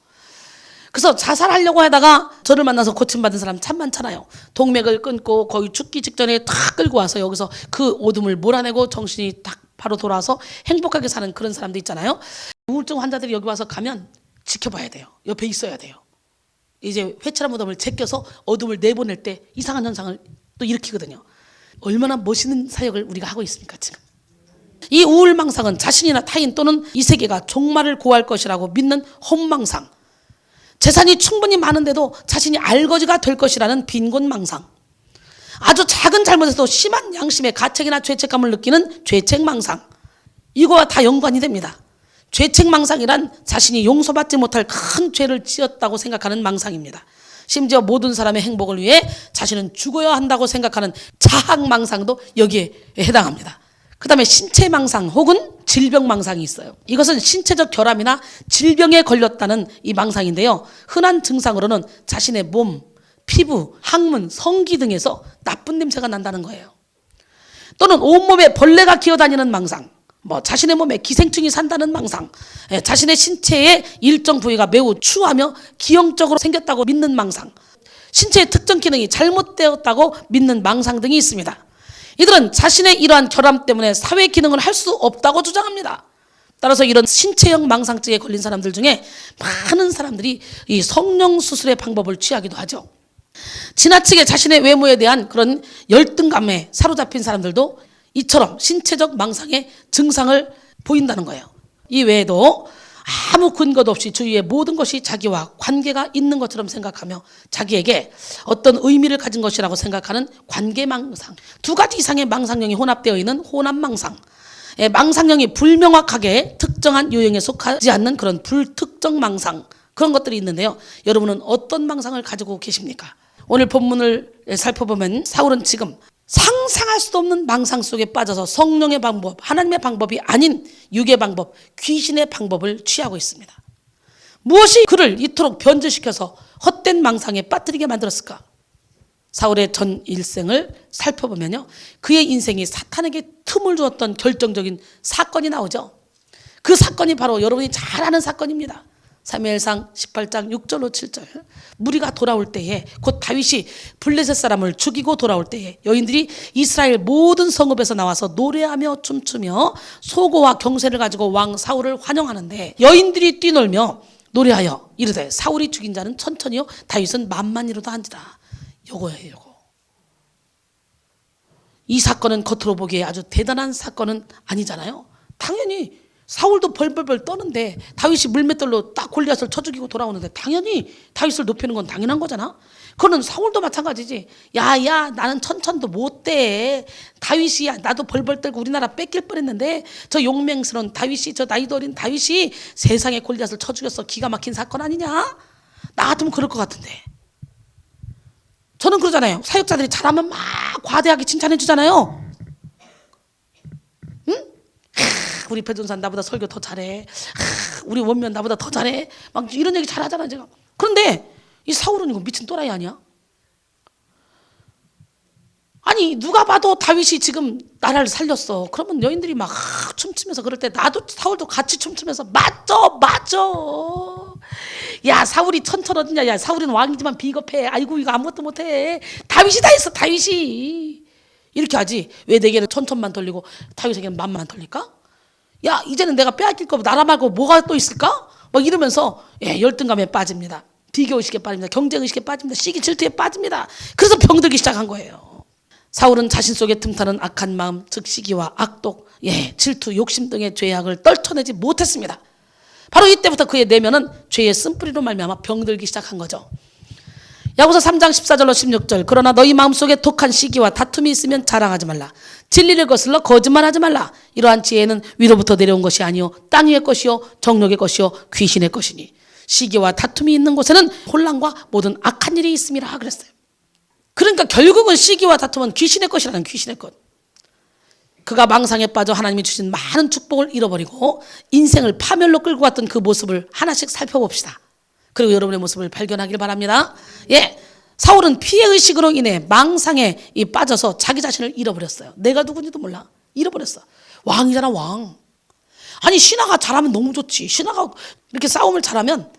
그래서 자살하려고 하다가 저를 만나서 고침받은 사람 참 많잖아요. 동맥을 끊고 거의 죽기 직전에 탁 끌고 와서 여기서 그 어둠을 몰아내고 정신이 딱 바로 돌아와서 행복하게 사는 그런 사람도 있잖아요. 우울증 환자들이 여기 와서 가면 지켜봐야 돼요. 옆에 있어야 돼요. 이제 회칠한 무덤을 제껴서 어둠을 내보낼 때 이상한 현상을 또 일으키거든요. 얼마나 멋있는 사역을 우리가 하고 있습니까 지금. 이 우울망상은 자신이나 타인 또는 이 세계가 종말을 고할 것이라고 믿는 헛망상, 재산이 충분히 많은데도 자신이 알거지가 될 것이라는 빈곤망상, 아주 작은 잘못에도 심한 양심의 가책이나 죄책감을 느끼는 죄책망상, 이거와 다 연관이 됩니다. 죄책망상이란 자신이 용서받지 못할 큰 죄를 지었다고 생각하는 망상입니다. 심지어 모든 사람의 행복을 위해 자신은 죽어야 한다고 생각하는 자학망상도 여기에 해당합니다. 그 다음에 신체망상 혹은 질병망상이 있어요. 이것은 신체적 결함이나 질병에 걸렸다는 이 망상인데요, 흔한 증상으로는 자신의 몸, 피부, 항문, 성기 등에서 나쁜 냄새가 난다는 거예요. 또는 온몸에 벌레가 기어다니는 망상, 자신의 몸에 기생충이 산다는 망상, 자신의 신체의 일정 부위가 매우 추하며 기형적으로 생겼다고 믿는 망상, 신체의 특정 기능이 잘못되었다고 믿는 망상 등이 있습니다. 이들은 자신의 이러한 결함 때문에 사회 기능을 할 수 없다고 주장합니다. 따라서 이런 신체형 망상증에 걸린 사람들 중에 많은 사람들이 이 성령 수술의 방법을 취하기도 하죠. 지나치게 자신의 외모에 대한 그런 열등감에 사로잡힌 사람들도 이처럼 신체적 망상의 증상을 보인다는 거예요. 이 외에도 아무 근거도 없이 주위의 모든 것이 자기와 관계가 있는 것처럼 생각하며 자기에게 어떤 의미를 가진 것이라고 생각하는 관계망상, 두 가지 이상의 망상형이 혼합되어 있는 혼합망상, 망상형이 불명확하게 특정한 유형에 속하지 않는 그런 불특정 망상, 그런 것들이 있는데요. 여러분은 어떤 망상을 가지고 계십니까? 오늘 본문을 살펴보면 사울은 지금 상상할 수도 없는 망상 속에 빠져서 성령의 방법, 하나님의 방법이 아닌 육의 방법, 귀신의 방법을 취하고 있습니다. 무엇이 그를 이토록 변질시켜서 헛된 망상에 빠뜨리게 만들었을까? 사울의 전 일생을 살펴보면요, 그의 인생이 사탄에게 틈을 주었던 결정적인 사건이 나오죠. 그 사건이 바로 여러분이 잘 아는 사건입니다. 사무엘상 18장 6절로 7절. 무리가 돌아올 때에, 곧 다윗이 블레셋 사람을 죽이고 돌아올 때에 여인들이 이스라엘 모든 성읍에서 나와서 노래하며 춤추며 소고와 경쇠를 가지고 왕 사울을 환영하는데, 여인들이 뛰놀며 노래하여 이르되 사울이 죽인 자는 천천히요 다윗은 만만이로도 한지라. 요거예요, 요거. 이 사건은 겉으로 보기에 아주 대단한 사건은 아니잖아요. 당연히 사울도 벌벌벌 떠는데 다윗이 물맷돌로 딱 골리앗을 쳐 죽이고 돌아오는데 당연히 다윗을 높이는 건 당연한 거잖아. 그거는 사울도 마찬가지지. 야야, 나는 천천도 못돼. 다윗이야, 나도 벌벌 떨고 우리나라 뺏길 뻔했는데 저 용맹스러운 다윗이, 저 나이도 어린 다윗이 세상에 골리앗을 쳐 죽였어. 기가 막힌 사건 아니냐? 나 같으면 그럴 것 같은데. 저는 그러잖아요. 사역자들이 잘하면 막 과대하게 칭찬해 주잖아요. 응? 우리 배준산 나보다 설교 더 잘해. 우리 원면 나보다 더 잘해. 막 이런 얘기 잘하잖아 제가. 그런데 이 사울은 이거 미친 또라이 아니야? 아니 누가 봐도 다윗이 지금 나라를 살렸어. 그러면 여인들이 막 춤추면서 그럴 때 나도 사울도 같이 춤추면서 맞죠, 맞죠. 야, 사울이 천천 어딨냐? 야, 사울은 왕이지만 비겁해. 아이고 이거 아무것도 못해. 다윗이 다 했어, 다윗이. 이렇게 하지. 왜 내게는 천천만 돌리고 다윗에게는 만만 돌릴까? 야, 이제는 내가 빼앗길 거 나라 말고 뭐가 또 있을까? 막 이러면서 열등감에 빠집니다. 비교의식에 빠집니다. 경쟁의식에 빠집니다. 시기 질투에 빠집니다. 그래서 병들기 시작한 거예요. 사울은 자신 속에 틈타는 악한 마음, 즉 시기와 악독, 질투, 욕심 등의 죄악을 떨쳐내지 못했습니다. 바로 이때부터 그의 내면은 죄의 쓴뿌리로 말미암아 병들기 시작한 거죠. 야고보서 3장 14절로 16절. 그러나 너희 마음속에 독한 시기와 다툼이 있으면 자랑하지 말라. 진리를 거슬러 거짓말하지 말라. 이러한 지혜는 위로부터 내려온 것이 아니요 땅 위의 것이요 정욕의 것이요 귀신의 것이니 시기와 다툼이 있는 곳에는 혼란과 모든 악한 일이 있음이라 그랬어요. 그러니까 결국은 시기와 다툼은 귀신의 것이라는 귀신의 것. 그가 망상에 빠져 하나님이 주신 많은 축복을 잃어버리고 인생을 파멸로 끌고 갔던 그 모습을 하나씩 살펴봅시다. 그리고 여러분의 모습을 발견하길 바랍니다. 사울은 피해의식으로 인해 망상에 빠져서 자기 자신을 잃어버렸어요. 내가 누군지도 몰라. 잃어버렸어. 왕이잖아, 왕. 아니, 신하가 잘하면 너무 좋지. 신하가 이렇게 싸움을 잘하면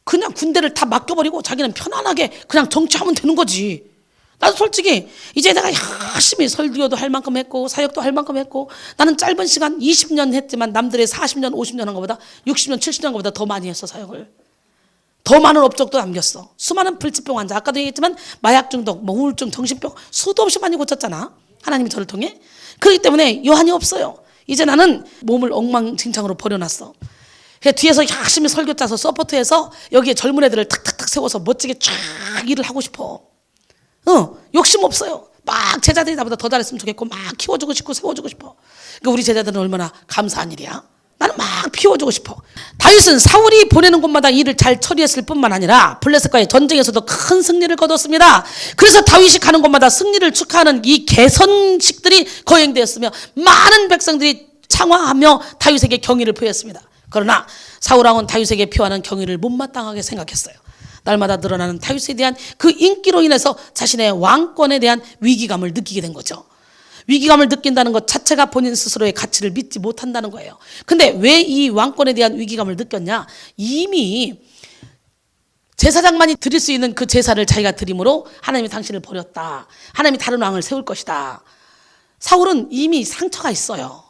그냥 군대를 다 맡겨버리고 자기는 편안하게 그냥 정치하면 되는 거지. 나도 솔직히 이제 내가 열심히 설교도 할 만큼 했고 사역도 할 만큼 했고 나는 짧은 시간 20년 했지만 남들의 40년 50년 한 것보다 60년 70년 한 것보다 더 많이 했어. 사역을 더 많은 업적도 남겼어. 수많은 불치병 환자, 아까도 얘기했지만 마약 중독, 우울증, 정신병 수도 없이 많이 고쳤잖아. 하나님이 저를 통해. 그렇기 때문에 여한이 없어요. 이제 나는 몸을 엉망진창으로 버려놨어. 뒤에서 열심히 설교 짜서 서포트해서 여기에 젊은 애들을 탁탁탁 세워서 멋지게 쫙 일을 하고 싶어. 욕심 없어요. 막 제자들이 나보다 더 잘했으면 좋겠고 막 키워주고 싶고 세워주고 싶어. 그러니까 우리 제자들은 얼마나 감사한 일이야. 나는 막 피워주고 싶어. 다윗은 사울이 보내는 곳마다 일을 잘 처리했을 뿐만 아니라 블레셋과의 전쟁에서도 큰 승리를 거뒀습니다. 그래서 다윗이 가는 곳마다 승리를 축하하는 이 개선식들이 거행되었으며 많은 백성들이 창화하며 다윗에게 경의를 표했습니다. 그러나 사울왕은 다윗에게 표하는 경의를 못마땅하게 생각했어요. 날마다 늘어나는 다윗에 대한 그 인기로 인해서 자신의 왕권에 대한 위기감을 느끼게 된 거죠. 위기감을 느낀다는 것 자체가 본인 스스로의 가치를 믿지 못한다는 거예요. 근데 왜 이 왕권에 대한 위기감을 느꼈냐? 이미 제사장만이 드릴 수 있는 그 제사를 자기가 드림으로 하나님이 당신을 버렸다. 하나님이 다른 왕을 세울 것이다. 사울은 이미 상처가 있어요.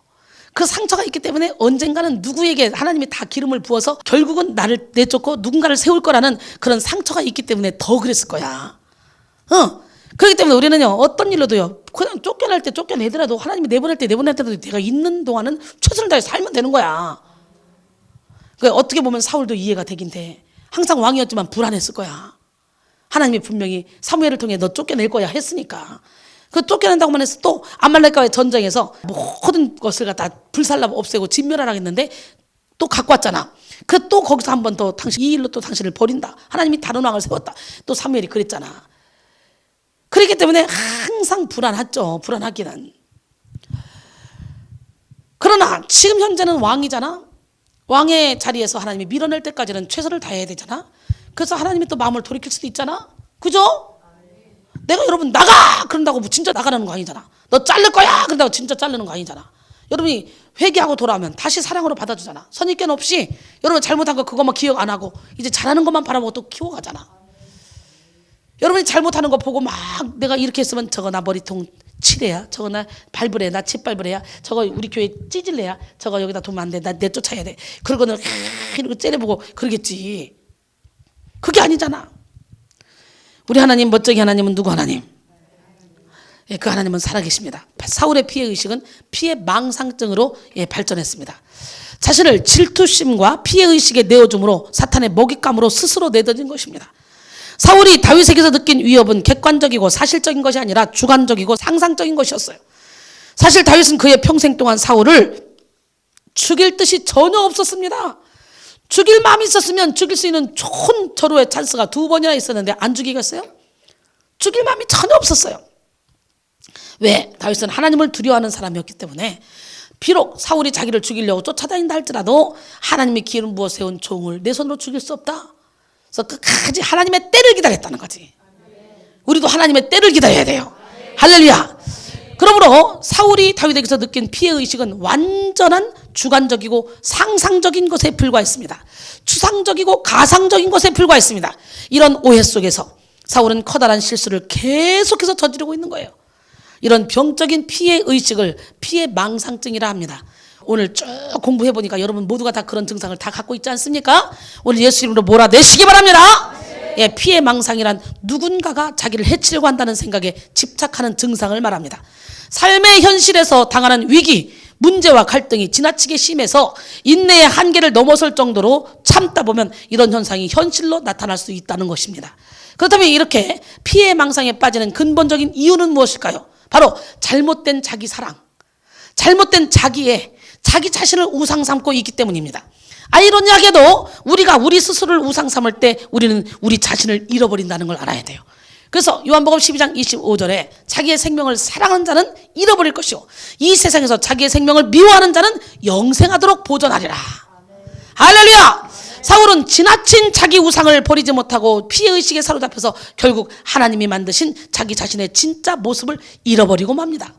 그 상처가 있기 때문에 언젠가는 누구에게 하나님이 다 기름을 부어서 결국은 나를 내쫓고 누군가를 세울 거라는 그런 상처가 있기 때문에 더 그랬을 거야. 그렇기 때문에 우리는요, 어떤 일로도요, 그냥 쫓겨날 때 쫓겨내더라도 하나님이 내보낼 때 내보낼 때도 내가 있는 동안은 최선을 다해 살면 되는 거야. 그러니까 어떻게 보면 사울도 이해가 되긴 돼. 항상 왕이었지만 불안했을 거야. 하나님이 분명히 사무엘을 통해 너 쫓겨낼 거야 했으니까. 그 쫓겨낸다고만 해서 또 아말렉과의 전쟁에서 모든 것을 갖다 불살라 없애고 진멸하라 했는데 또 갖고 왔잖아. 그 또 거기서 한 번 더 당신 이 일로 또 당신을 버린다. 하나님이 다른 왕을 세웠다. 또 사무엘이 그랬잖아. 그렇기 때문에 항상 불안하죠. 불안하기는. 그러나 지금 현재는 왕이잖아. 왕의 자리에서 하나님이 밀어낼 때까지는 최선을 다해야 되잖아. 그래서 하나님이 또 마음을 돌이킬 수도 있잖아. 그죠? 내가 여러분 나가! 그런다고 진짜 나가는 거 아니잖아. 너 자를 거야! 그런다고 진짜 자르는 거 아니잖아. 여러분이 회개하고 돌아오면 다시 사랑으로 받아주잖아. 선입견 없이 여러분 잘못한 거 그것만 기억 안 하고 이제 잘하는 것만 바라보고 또 키워가잖아. 여러분이 잘못하는 거 보고 막 내가 이렇게 했으면 저거 나 머리통 칠해야, 저거 나 밟으래야, 나 짓밟으래야, 저거 우리 교회 찌질래야, 저거 여기다 두면 안 돼, 나 내쫓아야 돼. 그러고는 이러고 째려보고 그러겠지. 그게 아니잖아. 우리 하나님, 멋쟁이 하나님은 누구 하나님? 그 하나님은 살아계십니다. 사울의 피해의식은 피해 망상증으로 발전했습니다. 자신을 질투심과 피해의식에 내어줌으로 사탄의 먹잇감으로 스스로 내던진 것입니다. 사울이 다윗에게서 느낀 위협은 객관적이고 사실적인 것이 아니라 주관적이고 상상적인 것이었어요. 사실 다윗은 그의 평생 동안 사울을 죽일 뜻이 전혀 없었습니다. 죽일 마음이 있었으면 죽일 수 있는 좋은 절호의 찬스가 2번이나 있었는데 안 죽이겠어요? 죽일 마음이 전혀 없었어요. 왜? 다윗은 하나님을 두려워하는 사람이었기 때문에 비록 사울이 자기를 죽이려고 쫓아다닌다 할지라도 하나님이 기름 부어 세운 종을 내 손으로 죽일 수 없다. 그래서 끝까지 하나님의 때를 기다렸다는 거지. 우리도 하나님의 때를 기다려야 돼요. 할렐루야. 그러므로 사울이 다윗에게서 느낀 피해의식은 완전한 주관적이고 상상적인 것에 불과했습니다. 추상적이고 가상적인 것에 불과했습니다. 이런 오해 속에서 사울은 커다란 실수를 계속해서 저지르고 있는 거예요. 이런 병적인 피해의식을 피해망상증이라 합니다. 오늘 쭉 공부해보니까 여러분 모두가 다 그런 증상을 다 갖고 있지 않습니까? 오늘 예수 이름으로 몰아내시기 바랍니다. 예, 피해 망상이란 누군가가 자기를 해치려고 한다는 생각에 집착하는 증상을 말합니다. 삶의 현실에서 당하는 위기, 문제와 갈등이 지나치게 심해서 인내의 한계를 넘어설 정도로 참다 보면 이런 현상이 현실로 나타날 수 있다는 것입니다. 그렇다면 이렇게 피해 망상에 빠지는 근본적인 이유는 무엇일까요? 바로 잘못된 자기 사랑, 잘못된 자기 자신을 우상 삼고 있기 때문입니다. 아이러니하게도 우리가 우리 스스로를 우상 삼을 때 우리는 우리 자신을 잃어버린다는 걸 알아야 돼요. 그래서 요한복음 12장 25절에 자기의 생명을 사랑하는 자는 잃어버릴 것이요 이 세상에서 자기의 생명을 미워하는 자는 영생하도록 보존하리라. 할렐루야. 사울은 지나친 자기 우상을 버리지 못하고 피해의식에 사로잡혀서 결국 하나님이 만드신 자기 자신의 진짜 모습을 잃어버리고 맙니다.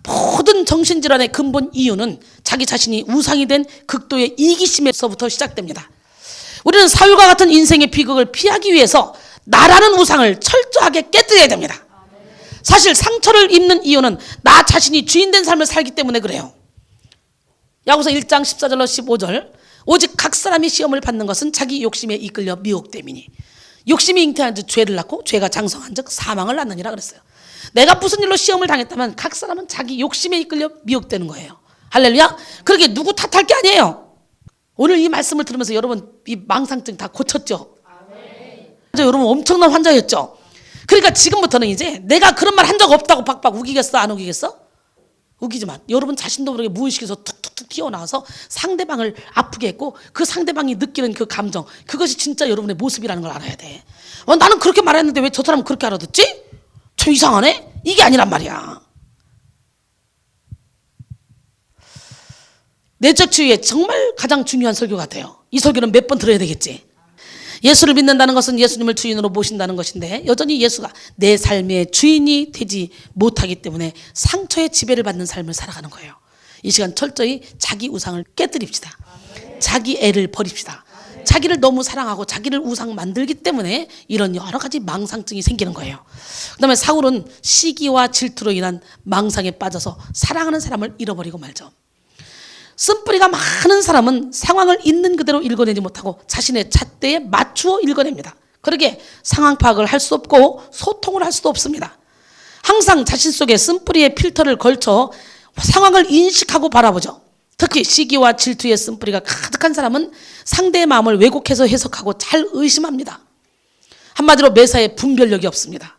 모든 정신질환의 근본 이유는 자기 자신이 우상이 된 극도의 이기심에서부터 시작됩니다. 우리는 사울과 같은 인생의 비극을 피하기 위해서 나라는 우상을 철저하게 깨뜨려야 됩니다. 사실 상처를 입는 이유는 나 자신이 주인된 삶을 살기 때문에 그래요. 야고보서 1장 14절로 15절 오직 각 사람이 시험을 받는 것은 자기 욕심에 이끌려 미혹됨이니 욕심이 잉태한 즉 죄를 낳고 죄가 장성한 즉 사망을 낳느니라 그랬어요. 내가 무슨 일로 시험을 당했다면 각 사람은 자기 욕심에 이끌려 미혹되는 거예요. 할렐루야. 그러게 누구 탓할 게 아니에요. 오늘 이 말씀을 들으면서 여러분 이 망상증 다 고쳤죠? 여러분 엄청난 환자였죠? 그러니까 지금부터는 이제 내가 그런 말 한 적 없다고 박박 우기겠어? 안 우기겠어? 우기지만 여러분 자신도 모르게 무의식에서 툭툭툭 튀어나와서 상대방을 아프게 했고 그 상대방이 느끼는 그 감정 그것이 진짜 여러분의 모습이라는 걸 알아야 돼. 나는 그렇게 말했는데 왜 저 사람은 그렇게 알아듣지? 저 이상하네? 이게 아니란 말이야. 내적 치유의 정말 가장 중요한 설교 같아요. 이 설교는 몇 번 들어야 되겠지. 예수를 믿는다는 것은 예수님을 주인으로 모신다는 것인데 여전히 예수가 내 삶의 주인이 되지 못하기 때문에 상처의 지배를 받는 삶을 살아가는 거예요. 이 시간 철저히 자기 우상을 깨뜨립시다. 자기 애를 버립시다. 자기를 너무 사랑하고 자기를 우상 만들기 때문에 이런 여러 가지 망상증이 생기는 거예요. 그 다음에 사울은 시기와 질투로 인한 망상에 빠져서 사랑하는 사람을 잃어버리고 말죠. 쓴뿌리가 많은 사람은 상황을 있는 그대로 읽어내지 못하고 자신의 잣대에 맞추어 읽어냅니다. 그러게 상황 파악을 할 수 없고 소통을 할 수도 없습니다. 항상 자신 속에 쓴뿌리의 필터를 걸쳐 상황을 인식하고 바라보죠. 특히 시기와 질투의 쓴뿌리가 가득한 사람은 상대의 마음을 왜곡해서 해석하고 잘 의심합니다. 한마디로 매사에 분별력이 없습니다.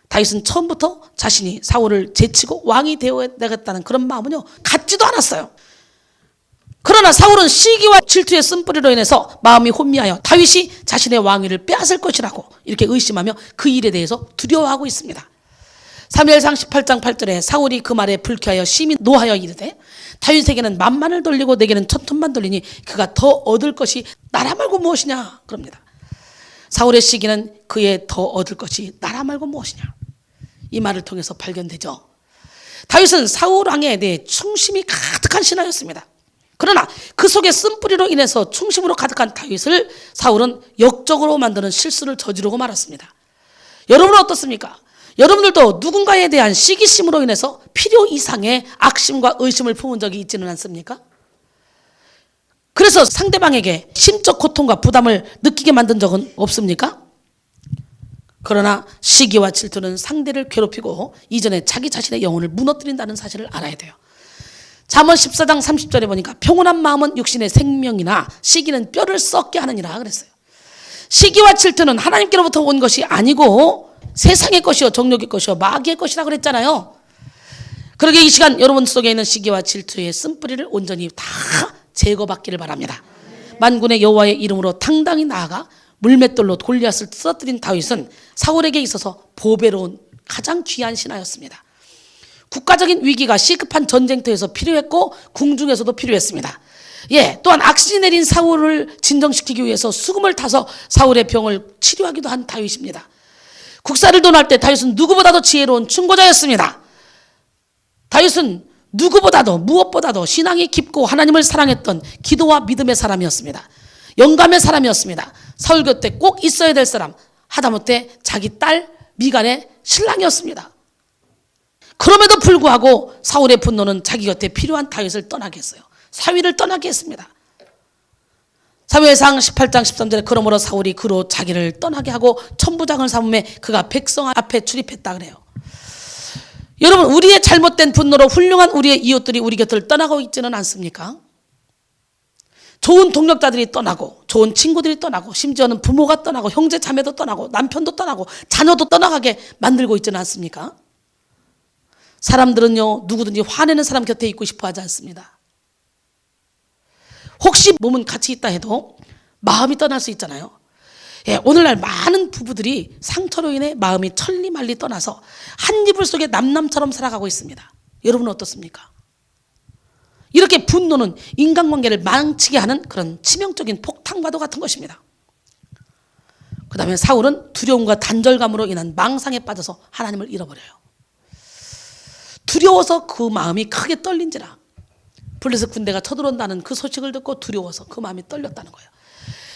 다윗은 처음부터 자신이 사울을 제치고 왕이 되어야겠다는 그런 마음은요 갖지도 않았어요. 그러나 사울은 시기와 질투의 쓴뿌리로 인해서 마음이 혼미하여 다윗이 자신의 왕위를 빼앗을 것이라고 이렇게 의심하며 그 일에 대해서 두려워하고 있습니다. 사무엘상 18장 8절에 사울이 그 말에 불쾌하여 심히 노하여 이르되 다윗에게는 만만을 돌리고 내게는 천천만 돌리니 그가 더 얻을 것이 나라 말고 무엇이냐 그럽니다. 사울의 시기는 그의 더 얻을 것이 나라 말고 무엇이냐 이 말을 통해서 발견되죠. 다윗은 사울 왕에 대해 충심이 가득한 신하였습니다. 그러나 그 속에 쓴뿌리로 인해서 충심으로 가득한 다윗을 사울은 역적으로 만드는 실수를 저지르고 말았습니다. 여러분은 어떻습니까? 여러분들도 누군가에 대한 시기심으로 인해서 필요 이상의 악심과 의심을 품은 적이 있지는 않습니까? 그래서 상대방에게 심적 고통과 부담을 느끼게 만든 적은 없습니까? 그러나 시기와 질투는 상대를 괴롭히고 이전에 자기 자신의 영혼을 무너뜨린다는 사실을 알아야 돼요. 잠언 14장 30절에 보니까 평온한 마음은 육신의 생명이나 시기는 뼈를 썩게 하느니라 그랬어요. 시기와 질투는 하나님께로부터 온 것이 아니고 세상의 것이요 정욕의 것이요 마귀의 것이라 그랬잖아요. 그러게 이 시간 여러분 속에 있는 시기와 질투의 쓴뿌리를 온전히 다 제거받기를 바랍니다. 만군의 여호와의 이름으로 당당히 나아가 물맷돌로 골리앗을 쓰러뜨린 다윗은 사울에게 있어서 보배로운 가장 귀한 신하였습니다. 국가적인 위기가 시급한 전쟁터에서 필요했고 궁중에서도 필요했습니다. 또한 악신이 내린 사울을 진정시키기 위해서 수금을 타서 사울의 병을 치료하기도 한 다윗입니다. 국사를 논할 때 다윗은 누구보다도 지혜로운 충고자였습니다. 다윗은 누구보다도 무엇보다도 신앙이 깊고 하나님을 사랑했던 기도와 믿음의 사람이었습니다. 영감의 사람이었습니다. 사울 곁에 꼭 있어야 될 사람, 하다못해 자기 딸 미간의 신랑이었습니다. 그럼에도 불구하고 사울의 분노는 자기 곁에 필요한 다윗을 떠나게 했어요. 사위를 떠나게 했습니다. 사무엘상 18장 13절에 그러므로 사울이 그로 자기를 떠나게 하고 천부장을 삼음에 그가 백성 앞에 출입했다 그래요. 여러분, 우리의 잘못된 분노로 훌륭한 우리의 이웃들이 우리 곁을 떠나고 있지는 않습니까? 좋은 동력자들이 떠나고 좋은 친구들이 떠나고 심지어는 부모가 떠나고 형제 자매도 떠나고 남편도 떠나고 자녀도 떠나가게 만들고 있지는 않습니까? 사람들은요, 누구든지 화내는 사람 곁에 있고 싶어 하지 않습니다. 혹시 몸은 같이 있다 해도 마음이 떠날 수 있잖아요. 예, 오늘날 많은 부부들이 상처로 인해 마음이 천리말리 떠나서 한 이불 속에 남남처럼 살아가고 있습니다. 여러분은 어떻습니까? 이렇게 분노는 인간관계를 망치게 하는 그런 치명적인 폭탄과도 같은 것입니다. 그 다음에 사울은 두려움과 단절감으로 인한 망상에 빠져서 하나님을 잃어버려요. 두려워서 그 마음이 크게 떨린지라. 블레셋 군대가 쳐들어온다는 그 소식을 듣고 두려워서 그 마음이 떨렸다는 거예요.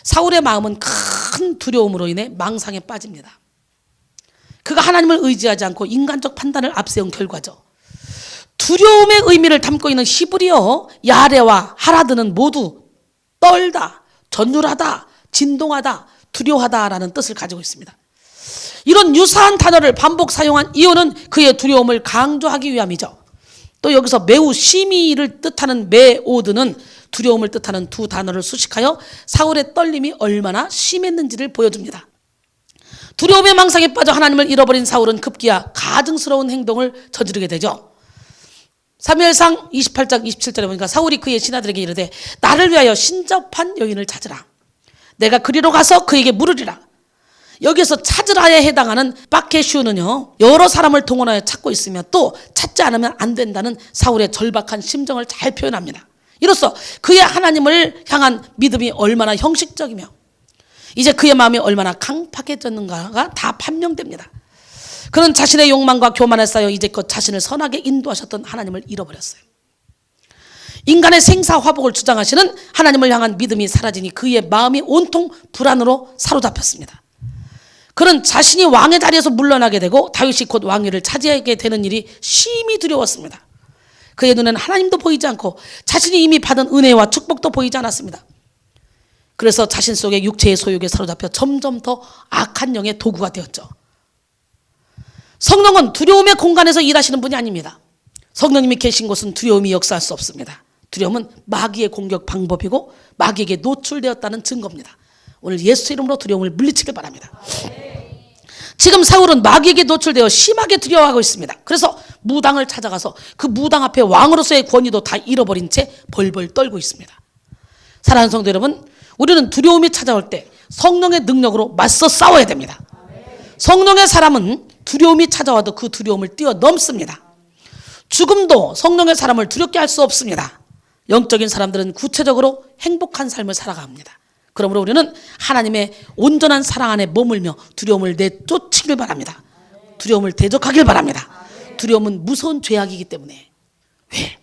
사울의 마음은 큰 두려움으로 인해 망상에 빠집니다. 그가 하나님을 의지하지 않고 인간적 판단을 앞세운 결과죠. 두려움의 의미를 담고 있는 히브리어 야레와 하라드는 모두 떨다, 전율하다, 진동하다, 두려워하다라는 뜻을 가지고 있습니다. 이런 유사한 단어를 반복 사용한 이유는 그의 두려움을 강조하기 위함이죠. 또 여기서 매우 심히를 뜻하는 메오드는 두려움을 뜻하는 두 단어를 수식하여 사울의 떨림이 얼마나 심했는지를 보여줍니다. 두려움의 망상에 빠져 하나님을 잃어버린 사울은 급기야 가증스러운 행동을 저지르게 되죠. 사무엘상 28장 27절에 보니까 사울이 그의 신하들에게 이르되 나를 위하여 신접한 여인을 찾으라. 내가 그리로 가서 그에게 물으리라. 여기서 찾으라에 해당하는 바케슈는요, 여러 사람을 동원하여 찾고 있으며 또 찾지 않으면 안 된다는 사울의 절박한 심정을 잘 표현합니다. 이로써 그의 하나님을 향한 믿음이 얼마나 형식적이며 이제 그의 마음이 얼마나 강팍해졌는가가 다 판명됩니다. 그는 자신의 욕망과 교만에 쌓여 이제껏 자신을 선하게 인도하셨던 하나님을 잃어버렸어요. 인간의 생사화복을 주장하시는 하나님을 향한 믿음이 사라지니 그의 마음이 온통 불안으로 사로잡혔습니다. 그는 자신이 왕의 자리에서 물러나게 되고 다윗이 곧 왕위를 차지하게 되는 일이 심히 두려웠습니다. 그의 눈에는 하나님도 보이지 않고 자신이 이미 받은 은혜와 축복도 보이지 않았습니다. 그래서 자신 속의 육체의 소욕에 사로잡혀 점점 더 악한 영의 도구가 되었죠. 성령은 두려움의 공간에서 일하시는 분이 아닙니다. 성령님이 계신 곳은 두려움이 역사할 수 없습니다. 두려움은 마귀의 공격 방법이고 마귀에게 노출되었다는 증거입니다. 오늘 예수 이름으로 두려움을 물리치길 바랍니다. 지금 사울은 마귀에게 노출되어 심하게 두려워하고 있습니다. 그래서 무당을 찾아가서 그 무당 앞에 왕으로서의 권위도 다 잃어버린 채 벌벌 떨고 있습니다. 사랑하는 성도 여러분, 우리는 두려움이 찾아올 때 성령의 능력으로 맞서 싸워야 됩니다. 성령의 사람은 두려움이 찾아와도 그 두려움을 뛰어넘습니다. 죽음도 성령의 사람을 두렵게 할 수 없습니다. 영적인 사람들은 구체적으로 행복한 삶을 살아갑니다. 그러므로 우리는 하나님의 온전한 사랑 안에 머물며 두려움을 내쫓기를 바랍니다. 두려움을 대적하길 바랍니다. 두려움은 무서운 죄악이기 때문에. 왜?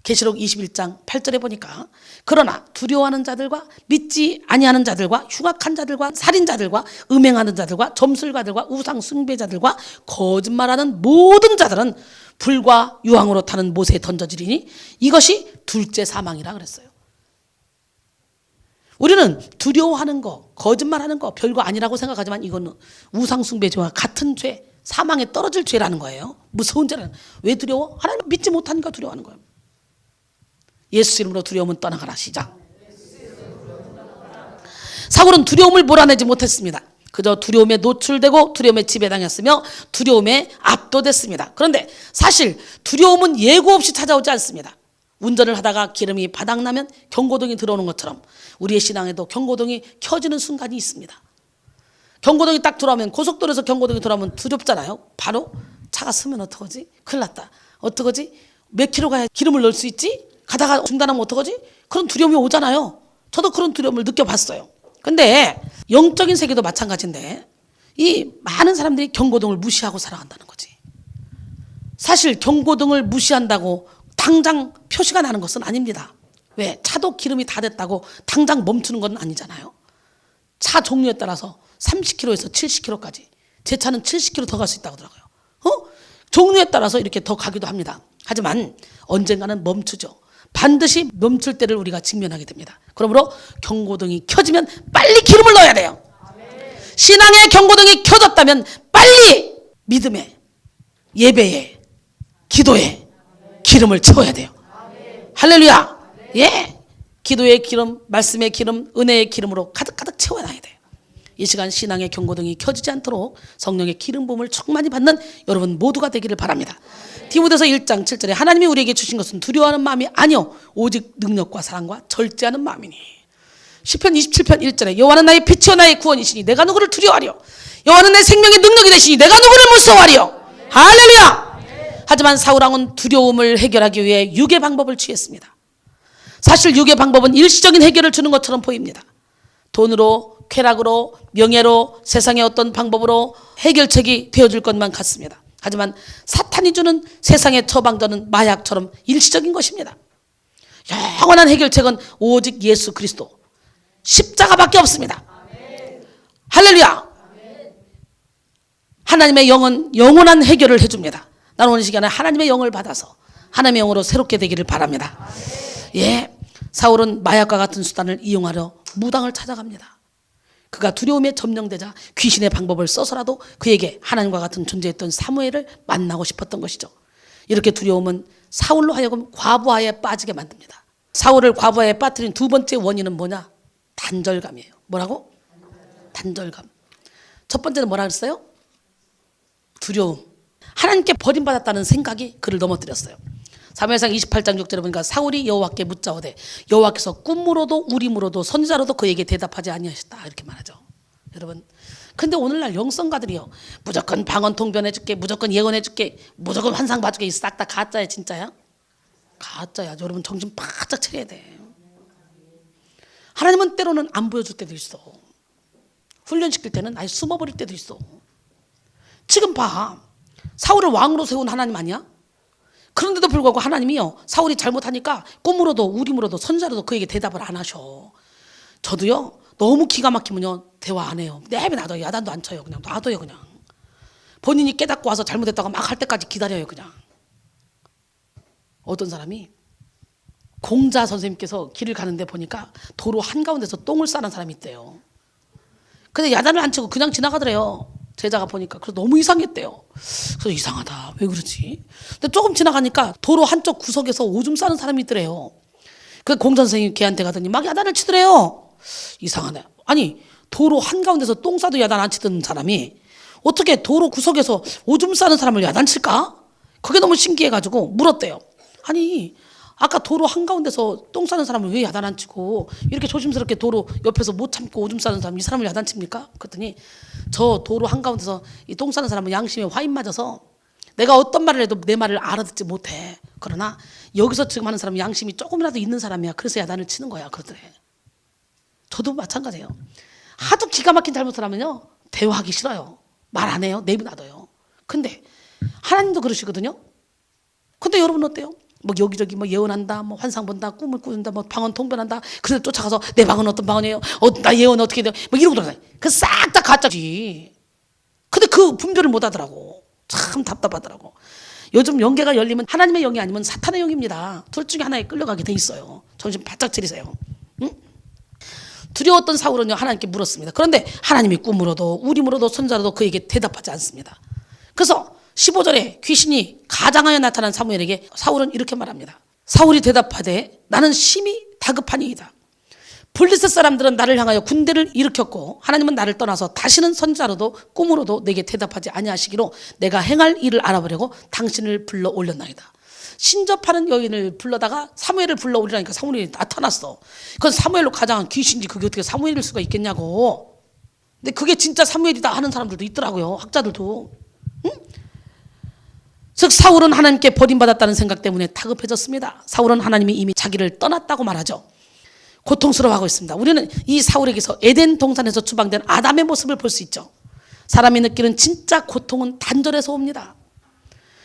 계시록 21장 8절에 보니까 그러나 두려워하는 자들과 믿지 아니하는 자들과 흉악한 자들과 살인자들과 음행하는 자들과 점술가들과 우상 숭배자들과 거짓말하는 모든 자들은 불과 유황으로 타는 못에 던져지리니 이것이 둘째 사망이라 그랬어요. 우리는 두려워하는 거, 거짓말하는 거 별거 아니라고 생각하지만 이거는 우상 숭배죄와 같은 죄, 사망에 떨어질 죄라는 거예요. 무서운 죄라는 거예요. 왜 두려워? 하나님 믿지 못하니까 두려워하는 거예요. 예수 이름으로 두려움은 떠나가라. 시작. 사울은 두려움을 몰아내지 못했습니다. 그저 두려움에 노출되고 두려움에 지배당했으며 두려움에 압도됐습니다. 그런데 사실 두려움은 예고 없이 찾아오지 않습니다. 운전을 하다가 기름이 바닥나면 경고등이 들어오는 것처럼 우리의 신앙에도 경고등이 켜지는 순간이 있습니다. 경고등이 딱 들어오면, 고속도로에서 경고등이 들어오면 두렵잖아요. 바로 차가 서면 어떡하지? 큰일 났다. 어떡하지? 몇 킬로 가야 기름을 넣을 수 있지? 가다가 중단하면 어떡하지? 그런 두려움이 오잖아요. 저도 그런 두려움을 느껴봤어요. 근데 영적인 세계도 마찬가지인데 이 많은 사람들이 경고등을 무시하고 살아간다는 거지. 사실 경고등을 무시한다고 당장 표시가 나는 것은 아닙니다. 왜? 차도 기름이 다 됐다고 당장 멈추는 건 아니잖아요. 차 종류에 따라서 30km에서 70km까지, 제 차는 70km 더 갈 수 있다고 하더라고요. 종류에 따라서 이렇게 더 가기도 합니다. 하지만 언젠가는 멈추죠. 반드시 멈출 때를 우리가 직면하게 됩니다. 그러므로 경고등이 켜지면 빨리 기름을 넣어야 돼요. 신앙의 경고등이 켜졌다면 빨리 믿음에, 예배에, 기도에 기름을 채워야 돼요. 할렐루야. 예. 기도의 기름, 말씀의 기름, 은혜의 기름으로 가득가득 채워놔야 돼요. 이 시간 신앙의 경고등이 켜지지 않도록 성령의 기름 부음을 충만히 받는 여러분 모두가 되기를 바랍니다. 디모데서 1장 7절에 하나님이 우리에게 주신 것은 두려워하는 마음이 아니요 오직 능력과 사랑과 절제하는 마음이니. 시편 27편 1절에 여호와는 나의 빛이요 나의 구원이시니 내가 누구를 두려워하리요. 여호와는 내 생명의 능력이 되시니 내가 누구를 무서워하리요. 할렐루야. 하지만 사울왕은 두려움을 해결하기 위해 육의 방법을 취했습니다. 사실 육의 방법은 일시적인 해결을 주는 것처럼 보입니다. 돈으로, 쾌락으로, 명예로, 세상의 어떤 방법으로 해결책이 되어줄 것만 같습니다. 하지만 사탄이 주는 세상의 처방전은 마약처럼 일시적인 것입니다. 영원한 해결책은 오직 예수 그리스도 십자가밖에 없습니다. 할렐루야. 하나님의 영은 영원한 해결을 해줍니다. 나는 오늘 시간에 하나님의 영을 받아서 하나님의 영으로 새롭게 되기를 바랍니다. 예, 사울은 마약과 같은 수단을 이용하려 무당을 찾아갑니다. 그가 두려움에 점령되자 귀신의 방법을 써서라도 그에게 하나님과 같은 존재였던 사무엘을 만나고 싶었던 것이죠. 이렇게 두려움은 사울로 하여금 과부하에 빠지게 만듭니다. 사울을 과부하에 빠뜨린 두 번째 원인은 뭐냐? 단절감이에요. 뭐라고? 단절감. 첫 번째는 뭐라 그랬어요? 두려움. 하나님께 버림받았다는 생각이 그를 넘어뜨렸어요. 사무엘상 28장 6절에 보니까 사울이 여호와께 묻자오되 여호와께서 꿈으로도 우림으로도 선지자로도 그에게 대답하지 아니하셨다 이렇게 말하죠. 여러분, 근데 오늘날 영성가들이요 무조건 방언 통변해줄게, 무조건 예언해줄게, 무조건 환상 봐줄게, 싹 다 가짜야. 진짜야? 가짜야. 여러분 정신 바짝 차려야 돼. 하나님은 때로는 안 보여줄 때도 있어. 훈련시킬 때는 아예 숨어버릴 때도 있어. 지금 봐, 사울을 왕으로 세운 하나님 아니야? 그런데도 불구하고 하나님이요 사울이 잘못하니까 꿈으로도 우림으로도 선지자로도 그에게 대답을 안 하셔. 저도요 너무 기가 막히면요 대화 안 해요. 내비 놔둬요. 야단도 안 쳐요. 그냥 놔둬요. 그냥 본인이 깨닫고 와서 잘못했다고 막 할 때까지 기다려요. 그냥. 어떤 사람이 공자 선생님께서 길을 가는데 보니까 도로 한가운데서 똥을 싸는 사람이 있대요. 근데 야단을 안 치고 그냥 지나가더래요. 제자가 보니까. 그래서 너무 이상했대요. 그래서 이상하다. 왜 그러지? 근데 조금 지나가니까 도로 한쪽 구석에서 오줌 싸는 사람이 있더래요. 그 공자 선생님이 걔한테 가더니 막 야단을 치더래요. 이상하네. 아니 도로 한가운데서 똥 싸도 야단 안 치던 사람이 어떻게 도로 구석에서 오줌 싸는 사람을 야단 칠까? 그게 너무 신기해가지고 물었대요. 아니 아까 도로 한가운데서 똥 싸는 사람을 왜 야단 안 치고 이렇게 조심스럽게 도로 옆에서 못 참고 오줌 싸는 사람 이 사람을 야단 칩니까? 그랬더니 저 도로 한가운데서 이 똥 싸는 사람은 양심에 화인 맞아서 내가 어떤 말을 해도 내 말을 알아듣지 못해. 그러나 여기서 지금 하는 사람은 양심이 조금이라도 있는 사람이야. 그래서 야단을 치는 거야. 그러더래. 저도 마찬가지예요. 하도 기가 막힌 잘못을 하면요 대화하기 싫어요. 말 안 해요. 내비놔둬요. 근데 하나님도 그러시거든요. 근데 여러분 어때요? 뭐 여기저기 뭐 예언한다, 뭐 환상 본다, 꿈을 꾸는다, 뭐 방언 통변한다. 그래서 쫓아가서 내 방언 어떤 방언이에요? 나 예언 어떻게 돼요? 뭐 이러고 돌아다니. 그 싹 다 가짜지. 근데 그 분별을 못 하더라고. 참 답답하더라고. 요즘 영계가 열리면 하나님의 영이 아니면 사탄의 영입니다. 둘 중에 하나에 끌려가게 돼 있어요. 정신 바짝 차리세요. 응? 두려웠던 사울은요 하나님께 물었습니다. 그런데 하나님이 꿈으로도 우림으로도 선자로도 그에게 대답하지 않습니다. 그래서 15절에 귀신이 가장하여 나타난 사무엘에게 사울은 이렇게 말합니다. 사울이 대답하되 나는 심히 다급하니이다. 블레셋 사람들은 나를 향하여 군대를 일으켰고 하나님은 나를 떠나서 다시는 선지자로도 꿈으로도 내게 대답하지 아니하시기로 내가 행할 일을 알아보려고 당신을 불러 올렸나이다. 신접하는 여인을 불러다가 사무엘을 불러 오리라니까 사무엘이 나타났어. 그건 사무엘로 가장한 귀신인지 그게 어떻게 사무엘일 수가 있겠냐고. 근데 그게 진짜 사무엘이다 하는 사람들도 있더라고요. 학자들도. 응? 즉 사울은 하나님께 버림받았다는 생각 때문에 다급해졌습니다. 사울은 하나님이 이미 자기를 떠났다고 말하죠. 고통스러워하고 있습니다. 우리는 이 사울에게서 에덴 동산에서 추방된 아담의 모습을 볼 수 있죠. 사람이 느끼는 진짜 고통은 단절에서 옵니다.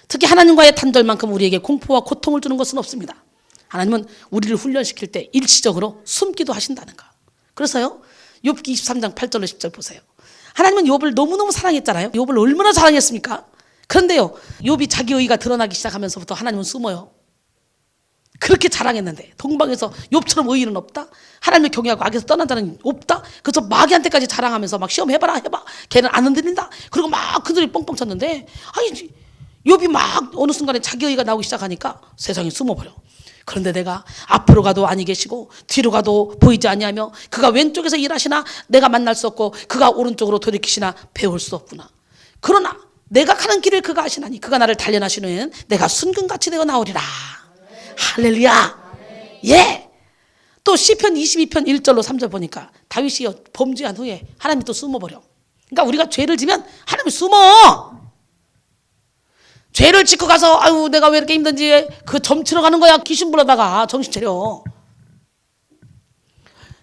특히 하나님과의 단절만큼 우리에게 공포와 고통을 주는 것은 없습니다. 하나님은 우리를 훈련시킬 때 일시적으로 숨기도 하신다는 거. 그래서요 욥기 23장 8절로 10절 보세요. 하나님은 욥을 너무너무 사랑했잖아요. 욥을 얼마나 사랑했습니까? 그런데요, 욥이 자기 의의가 드러나기 시작하면서부터 하나님은 숨어요. 그렇게 자랑했는데 동방에서 욥처럼 의의는 없다, 하나님을 경외하고 악에서 떠난 자는 없다. 그래서 마귀한테까지 자랑하면서 막 시험해봐라 해봐, 걔는 안 흔들린다. 그리고 막 그들이 뻥뻥 쳤는데, 아니 욥이 막 어느 순간에 자기 의의가 나오기 시작하니까 세상에 숨어버려. 그런데 내가 앞으로 가도 아니 계시고 뒤로 가도 보이지 아니하며 그가 왼쪽에서 일하시나 내가 만날 수 없고 그가 오른쪽으로 돌이키시나 배울 수 없구나. 그러나 내가 가는 길을 그가 아시나니 그가 나를 단련하신 후에는 내가 순금같이 되어 나오리라. 할렐루야. 예. 또 시편 22편 1절로 3절 보니까 다윗이 범죄한 후에 하나님이 또 숨어버려. 그러니까 우리가 죄를 지면 하나님이 숨어. 죄를 짓고 가서 아유 내가 왜 이렇게 힘든지 그 점치러 가는 거야. 귀신 불러다가 정신 차려.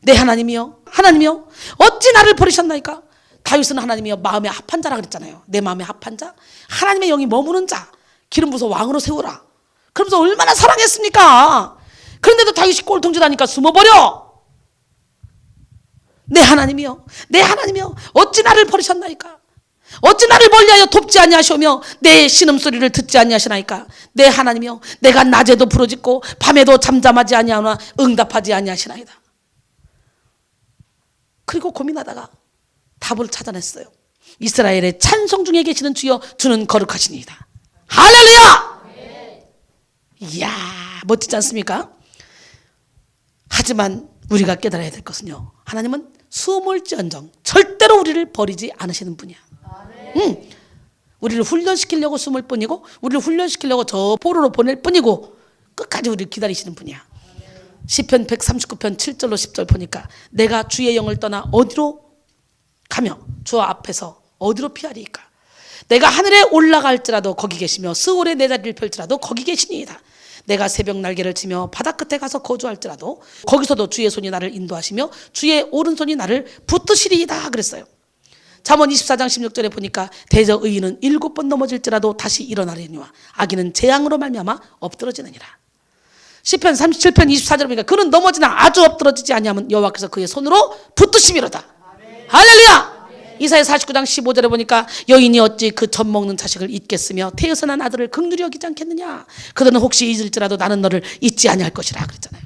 내 하나님이여, 하나님이여 어찌 나를 버리셨나이까. 다윗은 하나님이여 마음에 합한 자라 그랬잖아요. 내 마음에 합한 자, 하나님의 영이 머무는 자 기름 부어서 왕으로 세우라. 그러면서 얼마나 사랑했습니까. 그런데도 다윗이 꼴통짓하니까 숨어버려. 내 하나님이여, 내 하나님이여 어찌 나를 버리셨나이까. 어찌 나를 멀리하여 돕지 아니하시오며 내 신음소리를 듣지 아니하시나이까. 내 하나님이여 내가 낮에도 부르짖고 밤에도 잠잠하지 아니하나 응답하지 아니하시나이다. 그리고 고민하다가 답을 찾아냈어요. 이스라엘의 찬송 중에 계시는 주여 주는 거룩하시니이다. 할렐루야. 이야 멋지지 않습니까? 하지만 우리가 깨달아야 될 것은요, 하나님은 숨을지언정 절대로 우리를 버리지 않으시는 분이야. 우리를 훈련시키려고 숨을 뿐이고 우리를 훈련시키려고 저 포로로 보낼 뿐이고 끝까지 우리를 기다리시는 분이야. 시편 139편 7절로 10절 보니까 내가 주의 영을 떠나 어디로 가며 주 앞에서 어디로 피하리이까. 내가 하늘에 올라갈지라도 거기 계시며 스올에 내 자리를 펼지라도 거기 계시니이다. 내가 새벽 날개를 치며 바다 끝에 가서 거주할지라도 거기서도 주의 손이 나를 인도하시며 주의 오른손이 나를 붙드시리이다 그랬어요. 잠언 24장 16절에 보니까 대저 의인은 7번 넘어질지라도 다시 일어나려니와 악인은 재앙으로 말미암아 엎드러지느니라. 시편 37편 24절에 보니까 그는 넘어지나 아주 엎드러지지 아니하면 여호와께서 그의 손으로 붙드심이로다. 할렐루야. 이사야 49장 15절에 보니까 여인이 어찌 그 젖 먹는 자식을 잊겠으며 태어서 난 아들을 긍휼히 여기지 않겠느냐. 그들은 혹시 잊을지라도 나는 너를 잊지 아니할 것이라 그랬잖아요.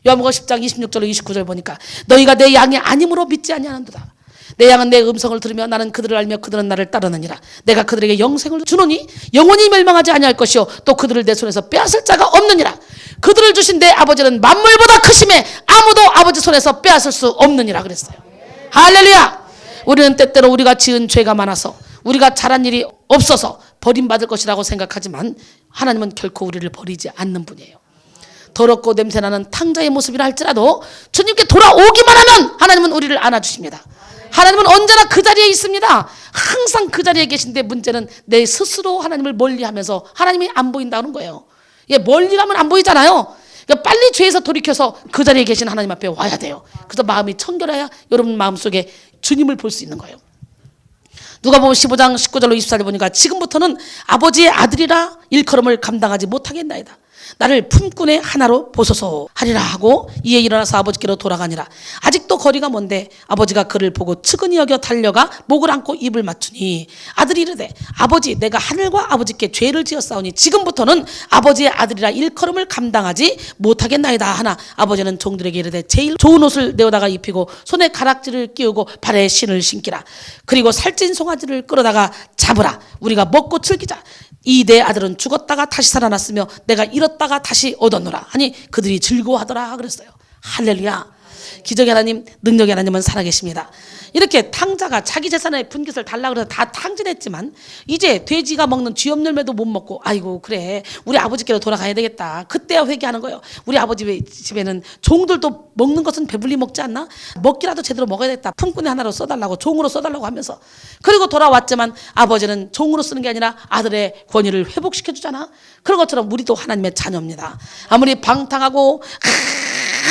요한복음 10장 26절로 29절 보니까 너희가 내 양이 아님으로 믿지 아니하는도다. 내 양은 내 음성을 들으며 나는 그들을 알며 그들은 나를 따르느니라. 내가 그들에게 영생을 주노니 영원히 멸망하지 아니할 것이요 또 그들을 내 손에서 빼앗을 자가 없느니라. 그들을 주신 내 아버지는 만물보다 크심에 아무도 아버지 손에서 빼앗을 수 없느니라 그랬어요. 할렐루야. 우리는 때때로 우리가 지은 죄가 많아서 우리가 잘한 일이 없어서 버림받을 것이라고 생각하지만 하나님은 결코 우리를 버리지 않는 분이에요. 더럽고 냄새나는 탕자의 모습이라 할지라도 주님께 돌아오기만 하면 하나님은 우리를 안아주십니다. 하나님은 언제나 그 자리에 있습니다. 항상 그 자리에 계신데 문제는 내 스스로 하나님을 멀리하면서 하나님이 안 보인다는 거예요. 예, 멀리 가면 안 보이잖아요. 그러니까 빨리 죄에서 돌이켜서 그 자리에 계신 하나님 앞에 와야 돼요. 그래서 마음이 청결해야 여러분 마음속에 주님을 볼 수 있는 거예요. 누가복음 15장 19절로 24절 보니까 지금부터는 아버지의 아들이라 일컬음을 감당하지 못하겠나이다. 나를 품꾼의 하나로 보소서 하리라 하고 이에 일어나서 아버지께로 돌아가니라. 아직도 거리가 먼데 아버지가 그를 보고 측은히 여겨 달려가 목을 안고 입을 맞추니 아들이 이르되 아버지 내가 하늘과 아버지께 죄를 지었사오니 지금부터는 아버지의 아들이라 일컬음을 감당하지 못하겠나이다 하나 아버지는 종들에게 이르되 제일 좋은 옷을 내어다가 입히고 손에 가락지를 끼우고 발에 신을 신기라. 그리고 살찐 송아지를 끌어다가 잡으라. 우리가 먹고 즐기자. 이 내 아들은 죽었다가 다시 살아났으며 내가 잃었다가 다시 얻었노라 하니 그들이 즐거워하더라 그랬어요. 할렐루야. 기적의 하나님, 능력의 하나님은 살아계십니다. 이렇게 탕자가 자기 재산의 분깃을 달라고 해서 다 탕진했지만 이제 돼지가 먹는 쥐염 열매도 못 먹고 아이고 그래 우리 아버지께로 돌아가야 되겠다. 그때야 회개하는 거예요. 우리 아버지 집에는 종들도 먹는 것은 배불리 먹지 않나? 먹기라도 제대로 먹어야겠다. 품꾼의 하나로 써달라고 종으로 써달라고 하면서 그리고 돌아왔지만 아버지는 종으로 쓰는 게 아니라 아들의 권위를 회복시켜주잖아. 그런 것처럼 우리도 하나님의 자녀입니다. 아무리 방탕하고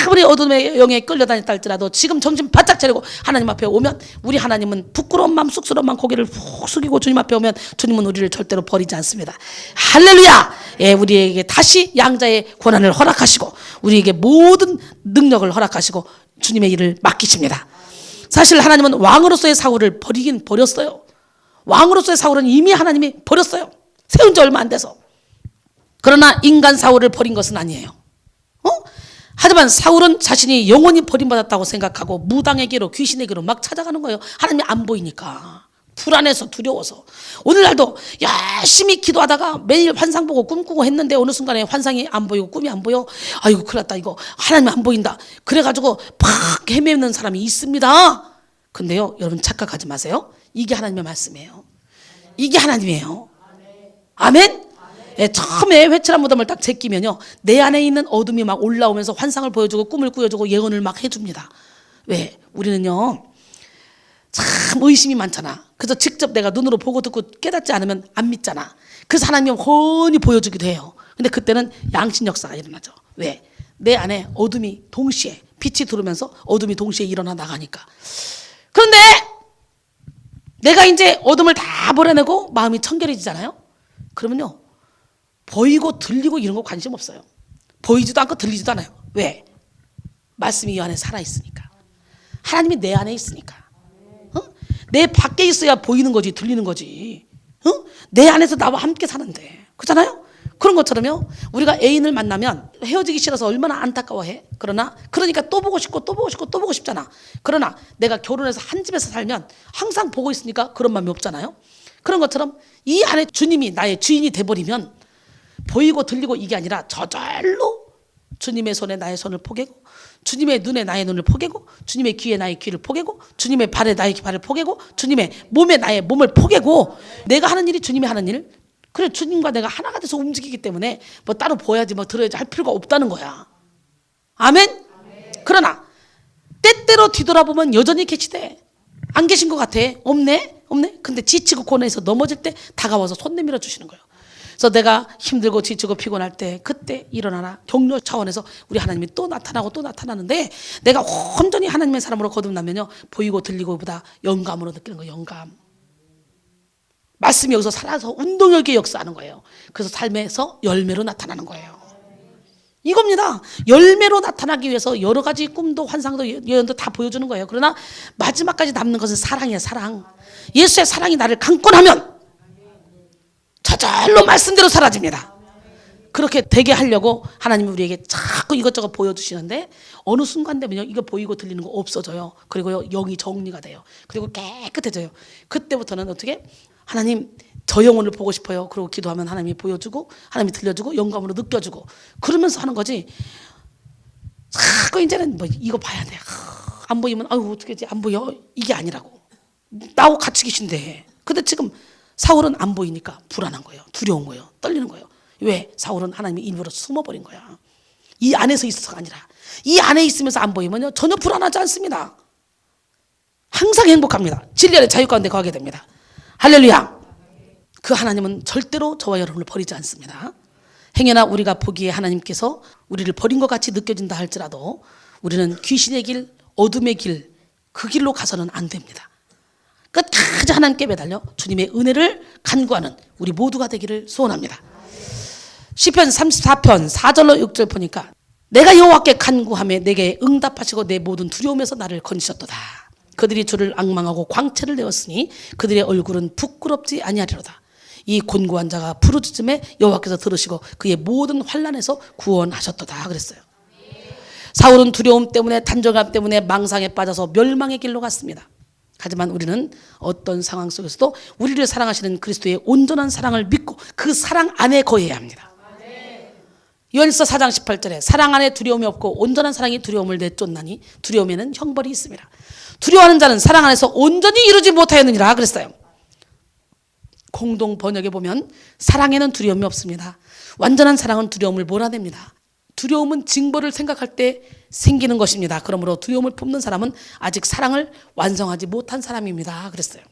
아무리 어둠의 영에 끌려다녔다 할지라도 지금 정신 바짝 차리고 하나님 앞에 오면 우리 하나님은 부끄러운 마음 쑥스러운 마음 고개를 푹 숙이고 주님 앞에 오면 주님은 우리를 절대로 버리지 않습니다. 할렐루야. 예, 우리에게 다시 양자의 권한을 허락하시고 우리에게 모든 능력을 허락하시고 주님의 일을 맡기십니다. 사실 하나님은 왕으로서의 사고를 버리긴 버렸어요. 왕으로서의 사울은 이미 하나님이 버렸어요. 세운 지 얼마 안 돼서. 그러나 인간 사울을 버린 것은 아니에요. 하지만 사울은 자신이 영원히 버림받았다고 생각하고 무당의 길로 귀신의 길로 막 찾아가는 거예요. 하나님이 안 보이니까. 불안해서 두려워서. 오늘날도 열심히 기도하다가 매일 환상 보고 꿈꾸고 했는데 어느 순간에 환상이 안 보이고 꿈이 안 보여. 아이고 큰일 났다, 이거 하나님 안 보인다. 그래가지고 팍 헤매는 사람이 있습니다. 근데요, 여러분 착각하지 마세요. 이게 하나님의 말씀이에요. 이게 하나님이에요. 아멘? 예, 처음에 회칠한 무덤을 딱 제끼면요, 내 안에 있는 어둠이 막 올라오면서 환상을 보여주고 꿈을 꾸여주고 예언을 막 해줍니다. 왜? 우리는요 참 의심이 많잖아. 그래서 직접 내가 눈으로 보고 듣고 깨닫지 않으면 안 믿잖아. 그래서 하나님이 훤히 보여주기도 해요. 근데 그때는 양심 역사가 일어나죠. 왜? 내 안에 어둠이 동시에, 빛이 들어오면서 어둠이 동시에 일어나 나가니까. 그런데 내가 이제 어둠을 다 버려내고 마음이 청결해지잖아요. 그러면요, 보이고 들리고 이런 거 관심 없어요. 보이지도 않고 들리지도 않아요. 왜? 말씀이 이 안에 살아있으니까. 하나님이 내 안에 있으니까. 내 밖에 있어야 보이는 거지, 들리는 거지. 내 안에서 나와 함께 사는데. 그렇잖아요? 그런 것처럼요, 우리가 애인을 만나면 헤어지기 싫어서 얼마나 안타까워해. 그러니까 또 보고 싶고 또 보고 싶고 또 보고 싶잖아. 그러나 내가 결혼해서 한 집에서 살면 항상 보고 있으니까 그런 마음이 없잖아요. 그런 것처럼 이 안에 주님이 나의 주인이 돼버리면 보이고 들리고 이게 아니라 저절로 주님의 손에 나의 손을 포개고, 주님의 눈에 나의 눈을 포개고, 주님의 귀에 나의 귀를 포개고, 주님의 발에 나의 발을 포개고, 주님의 몸에 나의 몸을 포개고, 내가 하는 일이 주님이 하는 일. 그래, 주님과 내가 하나가 돼서 움직이기 때문에 뭐 따로 보여야지 뭐 들어야지 할 필요가 없다는 거야. 아멘? 그러나 때때로 뒤돌아보면 여전히 계시대. 안 계신 것 같아. 없네? 근데 지치고 고뇌해서 넘어질 때 다가와서 손 내밀어 주시는 거예요. 그래서 내가 힘들고 지치고 피곤할 때 그때 일어나라. 격려 차원에서 우리 하나님이 또 나타나고 또 나타나는데, 내가 온전히 하나님의 사람으로 거듭나면요, 보이고 들리고보다 영감으로 느끼는 거예요. 영감. 말씀이 여기서 살아서 운동력의 역사하는 거예요. 그래서 삶에서 열매로 나타나는 거예요. 이겁니다. 열매로 나타나기 위해서 여러 가지 꿈도 환상도 예언도 다 보여주는 거예요. 그러나 마지막까지 남는 것은 사랑이에요. 사랑. 예수의 사랑이 나를 강권하면 저절로 말씀대로 사라집니다. 그렇게 되게 하려고 하나님이 우리에게 자꾸 이것저것 보여주시는데, 어느 순간 되면요, 이거 보이고 들리는 거 없어져요. 그리고요, 영이 정리가 돼요. 그리고 깨끗해져요. 그때부터는 어떻게? 하나님, 저 영혼을 보고 싶어요. 그리고 기도하면 하나님이 보여주고, 하나님이 들려주고, 영감으로 느껴주고, 그러면서 하는 거지. 자꾸 이제는 뭐 이거 봐야 돼. 안 보이면 아유 어떻게 하지? 안 보여. 이게 아니라고. 나하고 같이 계신데. 근데 지금 사울은 안 보이니까 불안한 거예요. 두려운 거예요. 떨리는 거예요. 왜? 사울은 하나님이 일부러 숨어버린 거야. 이 안에서 있어서가 아니라, 이 안에 있으면서 안 보이면요, 전혀 불안하지 않습니다. 항상 행복합니다. 진리의 자유 가운데 거하게 됩니다. 할렐루야. 그 하나님은 절대로 저와 여러분을 버리지 않습니다. 행여나 우리가 보기에 하나님께서 우리를 버린 것 같이 느껴진다 할지라도 우리는 귀신의 길, 어둠의 길, 그 길로 가서는 안 됩니다. 끝까지 하나님께 매달려 주님의 은혜를 간구하는 우리 모두가 되기를 소원합니다. 시편 34편 4절로 6절 보니까, 내가 여호와께 간구하며 내게 응답하시고 내 모든 두려움에서 나를 건지셨도다. 그들이 주를 앙망하고 광채를 내었으니 그들의 얼굴은 부끄럽지 아니하리로다. 이 곤고한 자가 부르짖음에 여호와께서 들으시고 그의 모든 환난에서 구원하셨도다 그랬어요. 사울은 두려움 때문에, 단절감 때문에 망상에 빠져서 멸망의 길로 갔습니다. 하지만 우리는 어떤 상황 속에서도 우리를 사랑하시는 그리스도의 온전한 사랑을 믿고 그 사랑 안에 거해야 합니다. 요한일서 4장 18절에 사랑 안에 두려움이 없고 온전한 사랑이 두려움을 내쫓나니 두려움에는 형벌이 있습니다. 두려워하는 자는 사랑 안에서 온전히 이루지 못하였느니라 그랬어요. 공동 번역에 보면 사랑에는 두려움이 없습니다. 완전한 사랑은 두려움을 몰아냅니다. 두려움은 징벌을 생각할 때 생기는 것입니다. 그러므로 두려움을 품는 사람은 아직 사랑을 완성하지 못한 사람입니다. 그랬어요.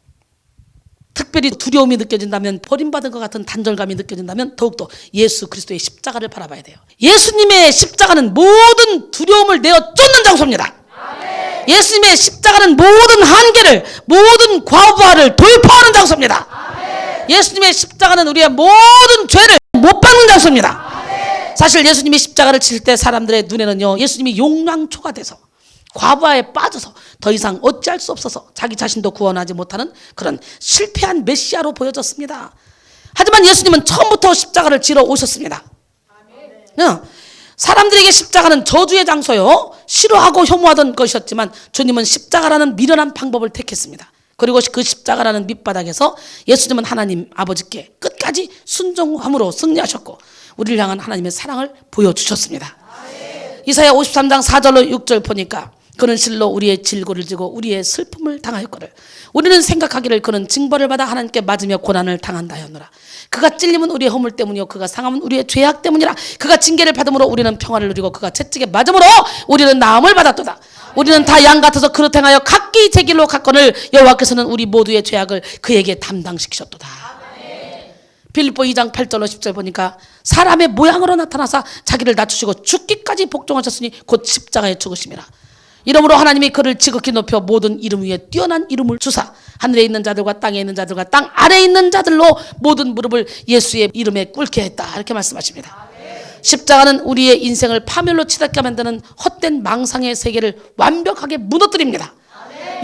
특별히 두려움이 느껴진다면, 버림받은 것 같은 단절감이 느껴진다면 더욱더 예수 그리스도의 십자가를 바라봐야 돼요. 예수님의 십자가는 모든 두려움을 내어 쫓는 장소입니다. 아멘. 예수님의 십자가는 모든 한계를, 모든 과부하를 돌파하는 장소입니다. 아멘. 예수님의 십자가는 우리의 모든 죄를 못 받는 장소입니다. 아멘. 사실 예수님이 십자가를 칠 때 사람들의 눈에는요, 예수님이 용량초가 돼서 과부하에 빠져서 더 이상 어찌할 수 없어서 자기 자신도 구원하지 못하는 그런 실패한 메시아로 보여졌습니다. 하지만 예수님은 처음부터 십자가를 지러 오셨습니다. 사람들에게 십자가는 저주의 장소요, 싫어하고 혐오하던 것이었지만 주님은 십자가라는 미련한 방법을 택했습니다. 그리고 그 십자가라는 밑바닥에서 예수님은 하나님 아버지께 끝까지 순종함으로 승리하셨고 우리를 향한 하나님의 사랑을 보여주셨습니다. 이사야 53장 4절로 6절 보니까 그는 실로 우리의 질고를 지고 우리의 슬픔을 당하였거늘 우리는 생각하기를 그는 징벌을 받아 하나님께 맞으며 고난을 당한다 하였노라. 그가 찔림은 우리의 허물 때문이요 그가 상함은 우리의 죄악 때문이라. 그가 징계를 받음으로 우리는 평화를 누리고 그가 채찍에 맞음으로 우리는 나음을 받았도다. 우리는 다 양 같아서 그릇 행하여 각기 제 길로 갔거늘 여호와께서는 우리 모두의 죄악을 그에게 담당시키셨도다. 빌립보 2장 8절로 10절 보니까 사람의 모양으로 나타나사 자기를 낮추시고 죽기까지 복종하셨으니 곧 십자가에 죽으심이라. 이러므로 하나님이 그를 지극히 높여 모든 이름 위에 뛰어난 이름을 주사 하늘에 있는 자들과 땅에 있는 자들과 땅 아래에 있는 자들로 모든 무릎을 예수의 이름에 꿇게 했다. 이렇게 말씀하십니다. 십자가는 우리의 인생을 파멸로 치닫게 만드는 헛된 망상의 세계를 완벽하게 무너뜨립니다.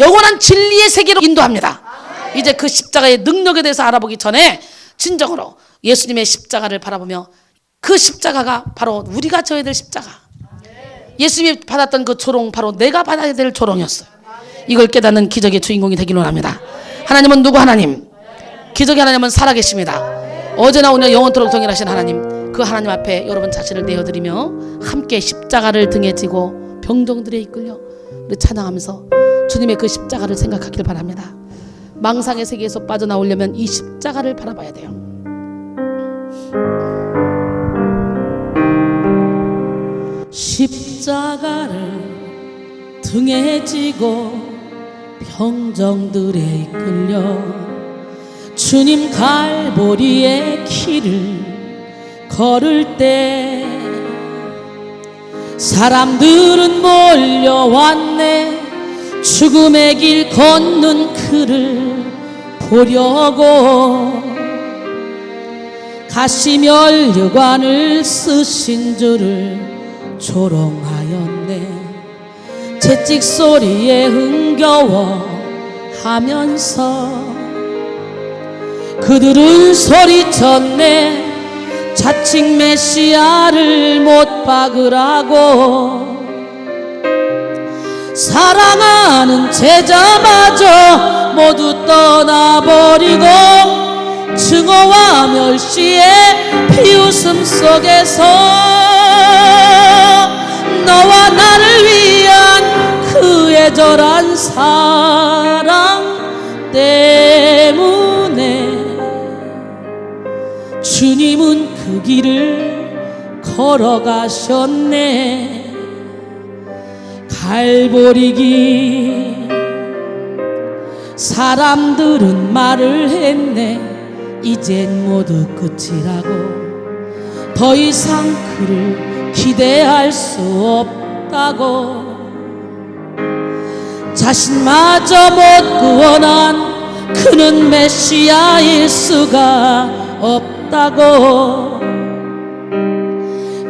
영원한 진리의 세계로 인도합니다. 이제 그 십자가의 능력에 대해서 알아보기 전에 진정으로 예수님의 십자가를 바라보며 그 십자가가 바로 우리가 져야 될 십자가, 예수님이 받았던 그 조롱 바로 내가 받아야 될 조롱이었어요. 이걸 깨닫는 기적의 주인공이 되기를 원합니다. 하나님은 누구 하나님? 기적의 하나님은 살아계십니다. 어제나 오늘 영원토록 동일하신 하나님, 그 하나님 앞에 여러분 자신을 내어드리며 함께 십자가를 등에 지고 병정들에 이끌려 우리 찬양하면서 주님의 그 십자가를 생각하길 바랍니다. 망상의 세계에서 빠져나오려면 이 십자가를 바라봐야 돼요. 십자가를 등에 지고 병정들에 이끌려 주님 갈보리의 길을 걸을 때 사람들은 몰려왔네. 죽음의 길 걷는 그를 보려고 가시면류관을 쓰신 줄을 조롱하였네. 채찍 소리에 흥겨워하면서 그들은 소리쳤네. 자칭 메시아를 못 박으라고. 사랑하는 제자마저 모두 떠나버리고 증오와 멸시의 비웃음 속에서 너와 나를 위한 그 애절한 사랑 때문에 주님은 그 길을 걸어가셨네. 갈보리길 사람들은 말을 했네. 이젠 모두 끝이라고. 더 이상 그를 기대할 수 없다고. 자신마저 못 구원한 그는 메시아일 수가 없다고.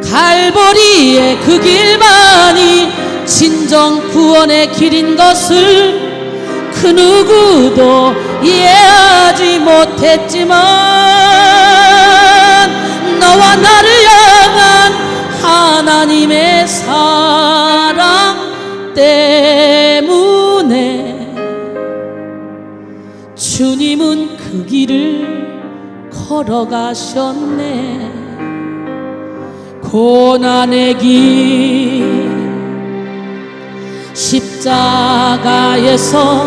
갈보리의 그 길만이 진정 구원의 길인 것을 그 누구도 이해하지 못했지만 너와 나를 향한 하나님의 사랑 때문에 주님은 그 길을 걸어가셨네. 고난의 길 십자가에서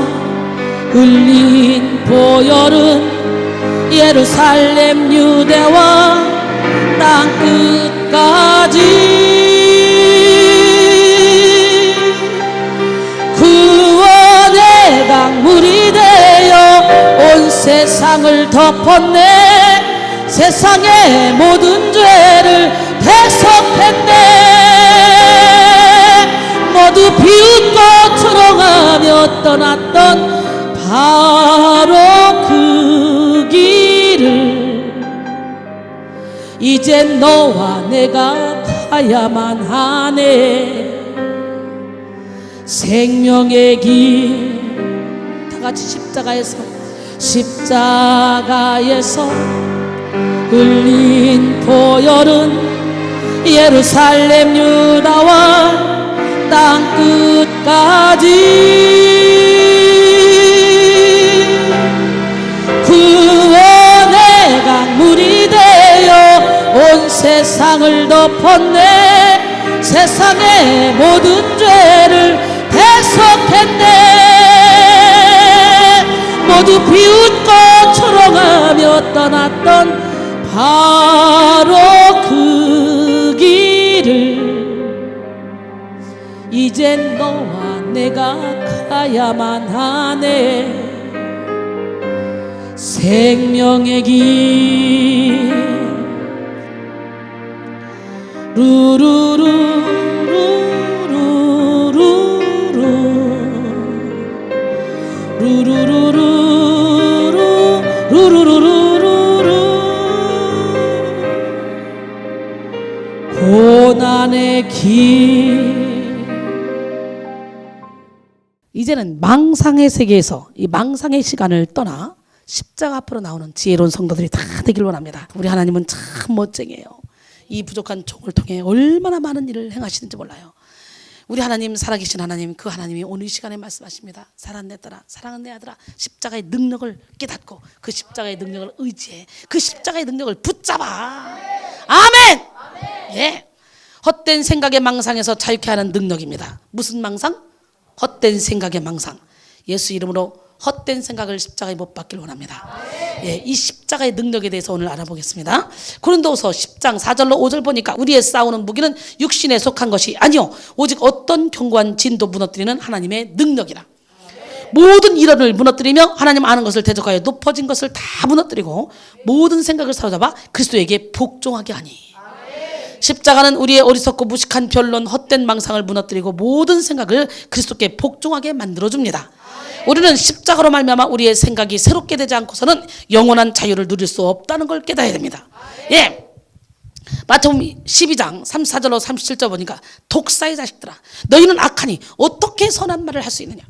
흘린 보혈은 예루살렘 유대와 땅 끝까지 구원의 강물이 되어 온 세상을 덮었네. 세상의 모든 죄를 대속했네. 모두 비웃고 조롱하며 떠났던 바로 그 길을 이제 너와 내가 가야만 하네. 생명의 길 다같이 십자가에서 흘린 보혈은 예루살렘 유다와 땅 끝까지 구원의 강물이 되어 온 세상을 덮었네. 세상의 모든 죄를 대속했네. 모두 비웃고 초롱하며 떠났던 바로 그 길을 이젠 너와 내가 가야만 하네. 생명의 길 고난의 길. 이제는 망상의 세계에서 이 망상의 시간을 떠나 십자가 앞으로 나오는 지혜로운 성도들이 다 되길 원합니다. 우리 하나님은 참 멋쟁이에요. 이 부족한 종을 통해 얼마나 많은 일을 행하시는지 몰라요. 우리 하나님, 살아계신 하나님, 그 하나님이 오늘 이 시간에 말씀하십니다. 사랑하는 내 딸아, 사랑하는 내 아들아, 십자가의 능력을 깨닫고 그 십자가의 능력을 의지해. 그 십자가의 능력을 붙잡아. 아멘. 예. 헛된 생각의 망상에서 자유케 하는 능력입니다. 무슨 망상? 헛된 생각의 망상. 예수 이름으로 헛된 생각을 십자가에 못 박길 원합니다. 예, 이 십자가의 능력에 대해서 오늘 알아보겠습니다. 고린도후서 10장 4절로 5절 보니까 우리의 싸우는 무기는 육신에 속한 것이 아니요 오직 어떤 견고한 진도 무너뜨리는 하나님의 능력이라. 모든 이론을 무너뜨리며 하나님 아는 것을 대적하여 높아진 것을 다 무너뜨리고 모든 생각을 사로잡아 그리스도에게 복종하게 하니. 십자가는 우리의 어리석고 무식한 변론, 헛된 망상을 무너뜨리고 모든 생각을 그리스도께 복종하게 만들어줍니다. 우리는 십자가로 말미암아 우리의 생각이 새롭게 되지 않고서는 영원한 자유를 누릴 수 없다는 걸 깨달아야 됩니다. 예. 마태복음 12장 34절로 37절 보니까 독사의 자식들아 너희는 악하니 어떻게 선한 말을 할 수 있느냐.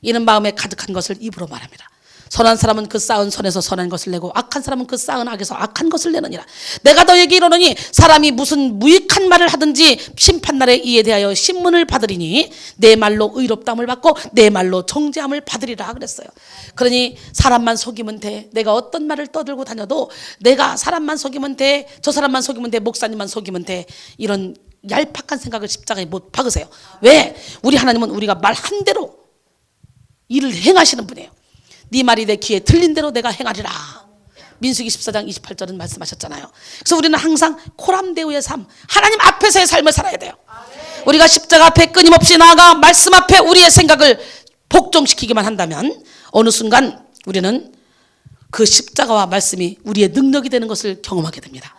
이는 마음에 가득한 것을 입으로 말합니다. 선한 사람은 그 쌓은 선에서 선한 것을 내고 악한 사람은 그 쌓은 악에서 악한 것을 내느니라. 내가 너에게 이르노니 사람이 무슨 무익한 말을 하든지 심판날에 이에 대하여 신문을 받으리니 내 말로 의롭다함을 받고 내 말로 정죄함을 받으리라 그랬어요. 그러니 사람만 속이면 돼. 내가 어떤 말을 떠들고 다녀도 내가 사람만 속이면 돼. 저 사람만 속이면 돼. 목사님만 속이면 돼. 이런 얄팍한 생각을 십자가에 못 박으세요. 왜? 우리 하나님은 우리가 말한 대로 일을 행하시는 분이에요. 네 말이 내 귀에 들린 대로 내가 행하리라. 민수기 14장 28절은 말씀하셨잖아요. 그래서 우리는 항상 코람데우의 삶, 하나님 앞에서의 삶을 살아야 돼요. 우리가 십자가 앞에 끊임없이 나아가 말씀 앞에 우리의 생각을 복종시키기만 한다면 어느 순간 우리는 그 십자가와 말씀이 우리의 능력이 되는 것을 경험하게 됩니다.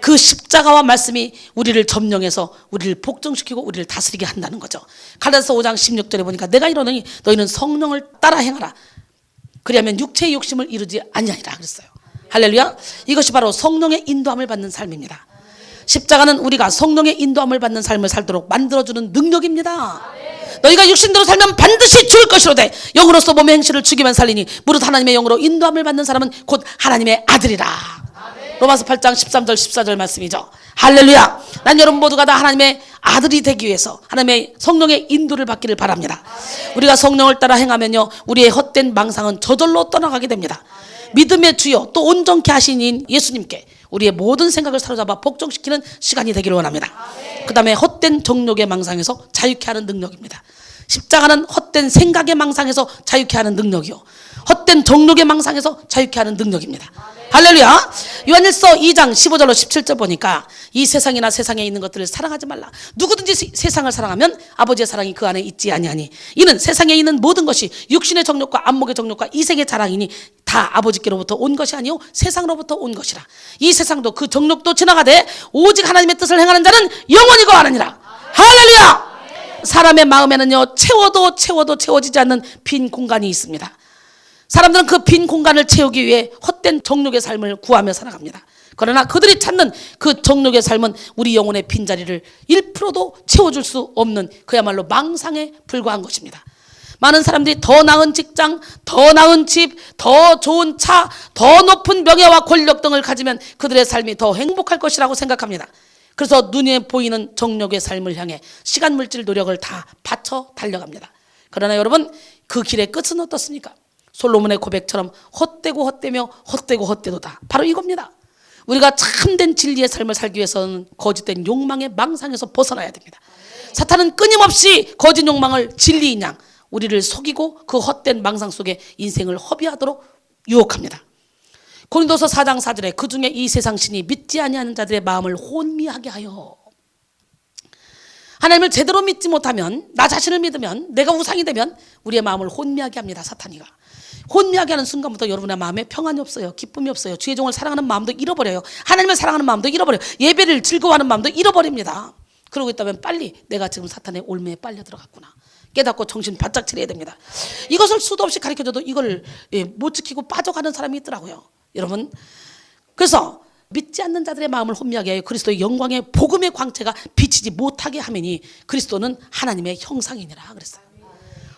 그 십자가와 말씀이 우리를 점령해서 우리를 복종시키고 우리를 다스리게 한다는 거죠. 갈라디아서 5장 16절에 보니까 내가 이러노니 너희는 성령을 따라 행하라. 그리하면 육체의 욕심을 이루지 아니하리라 그랬어요. 할렐루야. 이것이 바로 성령의 인도함을 받는 삶입니다. 십자가는 우리가 성령의 인도함을 받는 삶을 살도록 만들어주는 능력입니다. 너희가 육신대로 살면 반드시 죽을 것이로되 영으로서 몸의 행실을 죽이면 살리니 무릇 하나님의 영으로 인도함을 받는 사람은 곧 하나님의 아들이라. 로마서 8장 13절 14절 말씀이죠. 할렐루야. 난 여러분 모두가 다 하나님의 아들이 되기 위해서 하나님의 성령의 인도를 받기를 바랍니다. 우리가 성령을 따라 행하면요 우리의 헛된 망상은 저절로 떠나가게 됩니다. 믿음의 주여 또 온전케 하신 예수님께 우리의 모든 생각을 사로잡아 복종시키는 시간이 되기를 원합니다. 그 다음에 헛된 정욕의 망상에서 자유케 하는 능력입니다. 십자가는 헛된 생각의 망상에서 자유케 하는 능력이요 헛된 정욕의 망상에서 자유케 하는 능력입니다. 할렐루야. 요한일서 2장 15절로 17절 보니까 이 세상이나 세상에 있는 것들을 사랑하지 말라. 누구든지 세상을 사랑하면 아버지의 사랑이 그 안에 있지 아니하니 이는 세상에 있는 모든 것이 육신의 정욕과 안목의 정욕과 이색의 자랑이니 다 아버지께로부터 온 것이 아니요 세상으로부터 온 것이라. 이 세상도 그 정욕도 지나가되 오직 하나님의 뜻을 행하는 자는 영원히 거하느니라. 할렐루야. 사람의 마음에는요 채워도 채워지지 않는 빈 공간이 있습니다. 사람들은 그 빈 공간을 채우기 위해 헛된 정욕의 삶을 구하며 살아갑니다. 그러나 그들이 찾는 그 정욕의 삶은 우리 영혼의 빈자리를 1%도 채워줄 수 없는 그야말로 망상에 불과한 것입니다. 많은 사람들이 더 나은 직장, 더 나은 집, 더 좋은 차, 더 높은 명예와 권력 등을 가지면 그들의 삶이 더 행복할 것이라고 생각합니다. 그래서 눈에 보이는 정욕의 삶을 향해 시간, 물질, 노력을 다 바쳐 달려갑니다. 그러나 여러분, 그 길의 끝은 어떻습니까? 솔로몬의 고백처럼 헛되고 헛되며 헛되고 헛되도다. 바로 이겁니다. 우리가 참된 진리의 삶을 살기 위해서는 거짓된 욕망의 망상에서 벗어나야 됩니다. 사탄은 끊임없이 거짓 욕망을 진리인 양 우리를 속이고 그 헛된 망상 속에 인생을 허비하도록 유혹합니다. 고린도서 4장 4절에 그 중에 이 세상 신이 믿지 아니하는 자들의 마음을 혼미하게 하여. 하나님을 제대로 믿지 못하면, 나 자신을 믿으면, 내가 우상이 되면 우리의 마음을 혼미하게 합니다. 사탄이가 혼미하게 하는 순간부터 여러분의 마음에 평안이 없어요. 기쁨이 없어요. 주의 종을 사랑하는 마음도 잃어버려요. 하나님을 사랑하는 마음도 잃어버려요. 예배를 즐거워하는 마음도 잃어버립니다. 그러고 있다면 빨리 내가 지금 사탄의 올매에 빨려 들어갔구나 깨닫고 정신 바짝 차려야 됩니다. 이것을 수도 없이 가르쳐줘도 이걸 못 지키고 빠져가는 사람이 있더라고요. 여러분, 그래서 믿지 않는 자들의 마음을 혼미하게 하여 그리스도의 영광의 복음의 광채가 비치지 못하게 하매니 그리스도는 하나님의 형상이니라 그랬어요.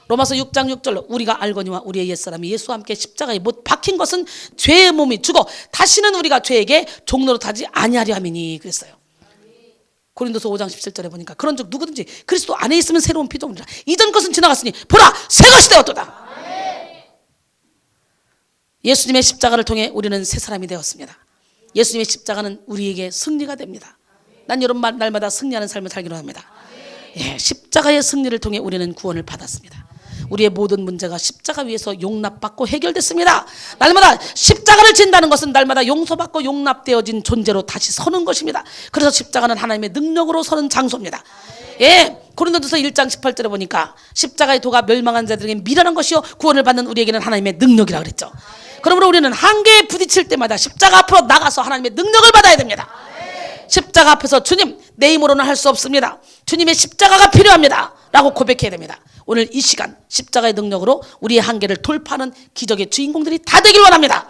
로마서 6장 6절로 우리가 알거니와 우리의 옛사람이 예수와 함께 십자가에 못 박힌 것은 죄의 몸이 죽어 다시는 우리가 죄에게 종노릇하지 아니하려 함이니 그랬어요. 고린도서 5장 17절에 보니까 그런즉 누구든지 그리스도 안에 있으면 새로운 피조물이라 이전 것은 지나갔으니 보라 새 것이 되었도다. 예수님의 십자가를 통해 우리는 새 사람이 되었습니다. 예수님의 십자가는 우리에게 승리가 됩니다. 난 여러분 날마다 승리하는 삶을 살기로 합니다. 십자가의 승리를 통해 우리는 구원을 받았습니다. 우리의 모든 문제가 십자가 위에서 용납받고 해결됐습니다. 날마다 십자가를 진다는 것은 날마다 용서받고 용납되어진 존재로 다시 서는 것입니다. 그래서 십자가는 하나님의 능력으로 서는 장소입니다. 고린도전서 1장 18절에 보니까 십자가의 도가 멸망한 자들에게 미련한 것이요 구원을 받는 우리에게는 하나님의 능력이라고 그랬죠. 그러므로 우리는 한계에 부딪힐 때마다 십자가 앞으로 나가서 하나님의 능력을 받아야 됩니다. 십자가 앞에서 주님 내 힘으로는 할 수 없습니다. 주님의 십자가가 필요합니다 라고 고백해야 됩니다. 오늘 이 시간 십자가의 능력으로 우리의 한계를 돌파하는 기적의 주인공들이 다 되길 원합니다.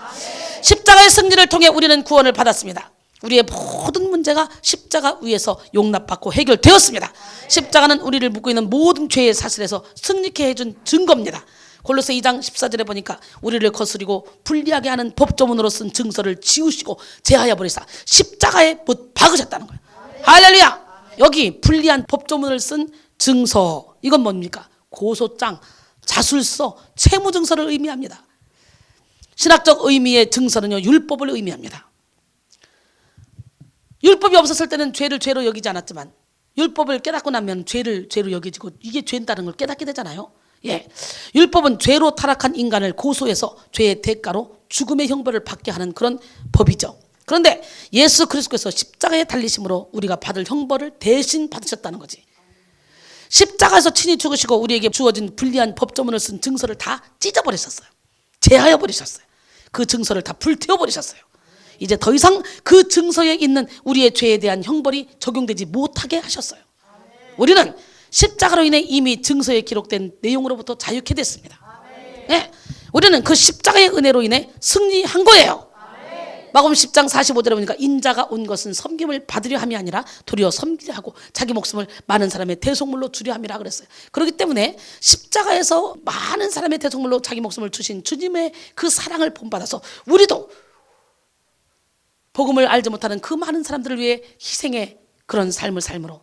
십자가의 승리를 통해 우리는 구원을 받았습니다. 우리의 모든 문제가 십자가 위에서 용납받고 해결되었습니다. 십자가는 우리를 묶고 있는 모든 죄의 사슬에서 승리케 해준 증거입니다. 골로새 2장 14절에 보니까 우리를 거스리고 불리하게 하는 법조문으로 쓴 증서를 지우시고 제하여 버리사 십자가에 못 박으셨다는 거예요. 할렐루야. 여기 불리한 법조문을 쓴 증서, 이건 뭡니까? 고소장, 자술서, 채무증서를 의미합니다. 신학적 의미의 증서는요 율법을 의미합니다. 율법이 없었을 때는 죄를 죄로 여기지 않았지만 율법을 깨닫고 나면 죄를 죄로 여겨지고 이게 죄다는 걸 깨닫게 되잖아요. 율법은 죄로 타락한 인간을 고소해서 죄의 대가로 죽음의 형벌을 받게 하는 그런 법이죠. 그런데 예수 그리스도께서 십자가에 달리심으로 우리가 받을 형벌을 대신 받으셨다는 거지. 십자가에서 친히 죽으시고 우리에게 주어진 불리한 법조문을 쓴 증서를 다 찢어버리셨어요. 제하여 버리셨어요. 그 증서를 다 불태워버리셨어요. 이제 더 이상 그 증서에 있는 우리의 죄에 대한 형벌이 적용되지 못하게 하셨어요. 우리는 십자가로 인해 이미 증서에 기록된 내용으로부터 자유케 됐습니다. 우리는 그 십자가의 은혜로 인해 승리한 거예요. 마가복음 10장 45절에 보니까 인자가 온 것은 섬김을 받으려 함이 아니라 도리어 섬기려 하고 자기 목숨을 많은 사람의 대속물로 주려 함이라 그랬어요. 그렇기 때문에 십자가에서 많은 사람의 대속물로 자기 목숨을 주신 주님의 그 사랑을 본받아서 우리도 복음을 알지 못하는 그 많은 사람들을 위해 희생의 그런 삶을 삶으로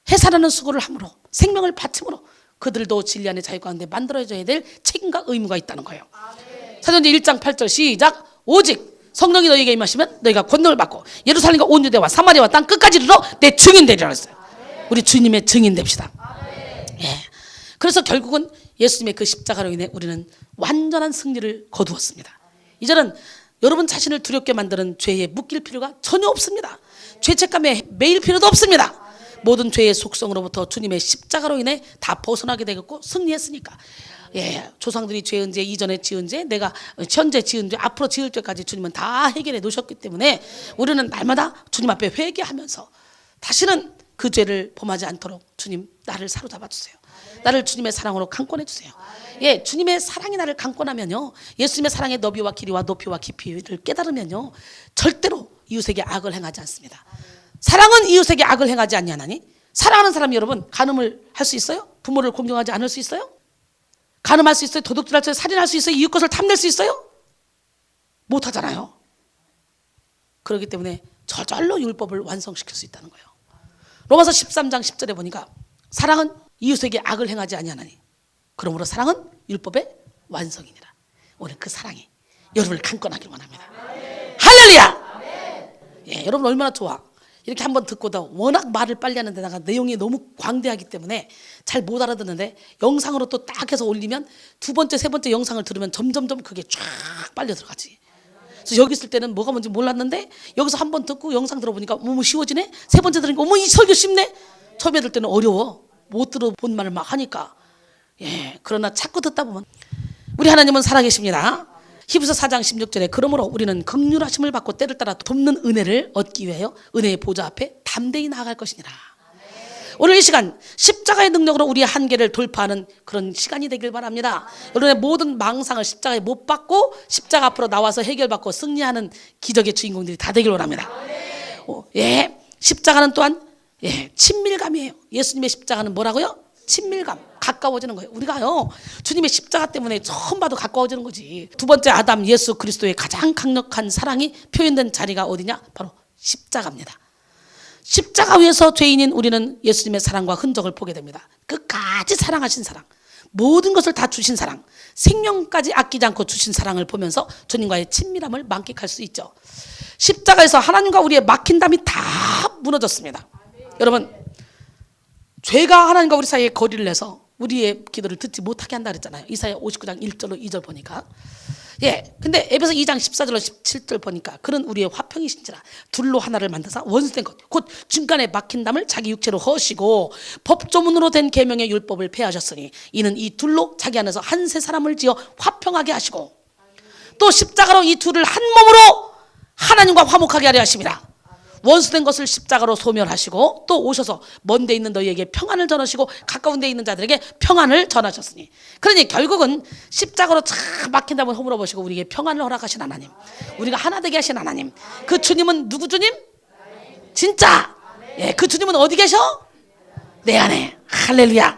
해산하는 수고를 함으로 생명을 바침으로 그들도 진리 안의 자유 가운데 만들어져야 될 책임과 의무가 있다는 거예요. 사도행전 1장 8절 시작. 오직 성령이 너희에게 임하시면 너희가 권능을 받고 예루살렘과 온 유대와 사마리아와 땅 끝까지 이르러 내 증인 되리라 했어요. 우리 주님의 증인 됩시다. 그래서 결국은 예수님의 그 십자가로 인해 우리는 완전한 승리를 거두었습니다. 이제는 여러분 자신을 두렵게 만드는 죄에 묶일 필요가 전혀 없습니다. 죄책감에 매일 필요도 없습니다. 모든 죄의 속성으로부터 주님의 십자가로 인해 다 벗어나게 되겠고 승리했으니까. 조상들이 죄은 죄, 이전에 지은 죄, 내가 현재 지은 죄, 앞으로 지을 죄까지 주님은 다 해결해 놓으셨기 때문에 우리는 날마다 주님 앞에 회개하면서 다시는 그 죄를 범하지 않도록 주님 나를 사로잡아 주세요. 나를 주님의 사랑으로 강권해 주세요. 예, 주님의 사랑이 나를 강권하면요, 예수님의 사랑의 너비와 길이와 높이와 깊이를 깨달으면요, 절대로 이웃에게 악을 행하지 않습니다. 사랑은 이웃에게 악을 행하지 않냐나니? 사랑하는 사람이 여러분 간음을 할 수 있어요? 부모를 공경하지 않을 수 있어요? 간음할 수 있어요? 도둑질할 수 있어요? 살인할 수 있어요? 이웃 것을 탐낼 수 있어요? 못하잖아요. 그렇기 때문에 저절로 율법을 완성시킬 수 있다는 거예요. 로마서 13장 10절에 보니까 사랑은 이웃에게 악을 행하지 아니하나니 그러므로 사랑은 율법의 완성이니라. 오늘 그 사랑이 여러분을 강권하길 원합니다. 할렐루야. 예, 여러분 얼마나 좋아. 이렇게 한번 듣고도 워낙 말을 빨리 하는 데다가 내용이 너무 광대하기 때문에 잘 못 알아듣는데 영상으로 또 딱 해서 올리면 두 번째 세 번째 영상을 들으면 점점점 그게 쫙 빨려 들어가지. 그래서 여기 있을 때는 뭐가 뭔지 몰랐는데 여기서 한 번 듣고 영상 들어보니까 어머 쉬워지네. 세 번째 들으니까 어머 이 설교 쉽네. 처음에 들 때는 어려워. 못 들어본 말을 막 하니까. 예, 그러나 자꾸 듣다 보면 우리 하나님은 살아계십니다. 히브리서 4장 16절에 그러므로 우리는 긍휼하심을 받고 때를 따라 돕는 은혜를 얻기 위하여 은혜의 보좌 앞에 담대히 나아갈 것이니라. 오늘 이 시간 십자가의 능력으로 우리의 한계를 돌파하는 그런 시간이 되길 바랍니다. 여러분의 모든 망상을 십자가에 못 박고 십자가 앞으로 나와서 해결받고 승리하는 기적의 주인공들이 다 되길 원합니다. 예, 십자가는 또한 예, 친밀감이에요. 예수님의 십자가는 뭐라고요? 친밀감, 가까워지는 거예요. 우리가요 주님의 십자가 때문에 처음 봐도 가까워지는 거지. 두 번째 아담 예수 그리스도의 가장 강력한 사랑이 표현된 자리가 어디냐? 바로 십자가입니다. 십자가 위에서 죄인인 우리는 예수님의 사랑과 흔적을 보게 됩니다. 끝까지 사랑하신 사랑, 모든 것을 다 주신 사랑, 생명까지 아끼지 않고 주신 사랑을 보면서 주님과의 친밀함을 만끽할 수 있죠. 십자가에서 하나님과 우리의 막힌 담이 다 무너졌습니다. 여러분, 죄가 하나님과 우리 사이에 거리를 내서 우리의 기도를 듣지 못하게 한다 그랬잖아요. 이사야 59장 1절로 2절 보니까. 예, 근데 에베소 2장 14절로 17절 보니까 그는 우리의 화평이신지라 둘로 하나를 만드사 원수된 것 곧 중간에 막힌 담을 자기 육체로 허시고 법조문으로 된 계명의 율법을 폐하셨으니 이는 이 둘로 자기 안에서 한 세 사람을 지어 화평하게 하시고 또 십자가로 이 둘을 한 몸으로 하나님과 화목하게 하려 하십니다. 원수된 것을 십자가로 소멸하시고 또 오셔서 먼 데 있는 너희에게 평안을 전하시고 가까운 데 있는 자들에게 평안을 전하셨으니 그러니 결국은 십자가로 참 막힌 담을 허물어 보시고 우리에게 평안을 허락하신 하나님, 우리가 하나 되게 하신 하나님, 그 주님은 누구 주님? 진짜 예, 그 주님은 어디 계셔? 내 안에. 할렐루야.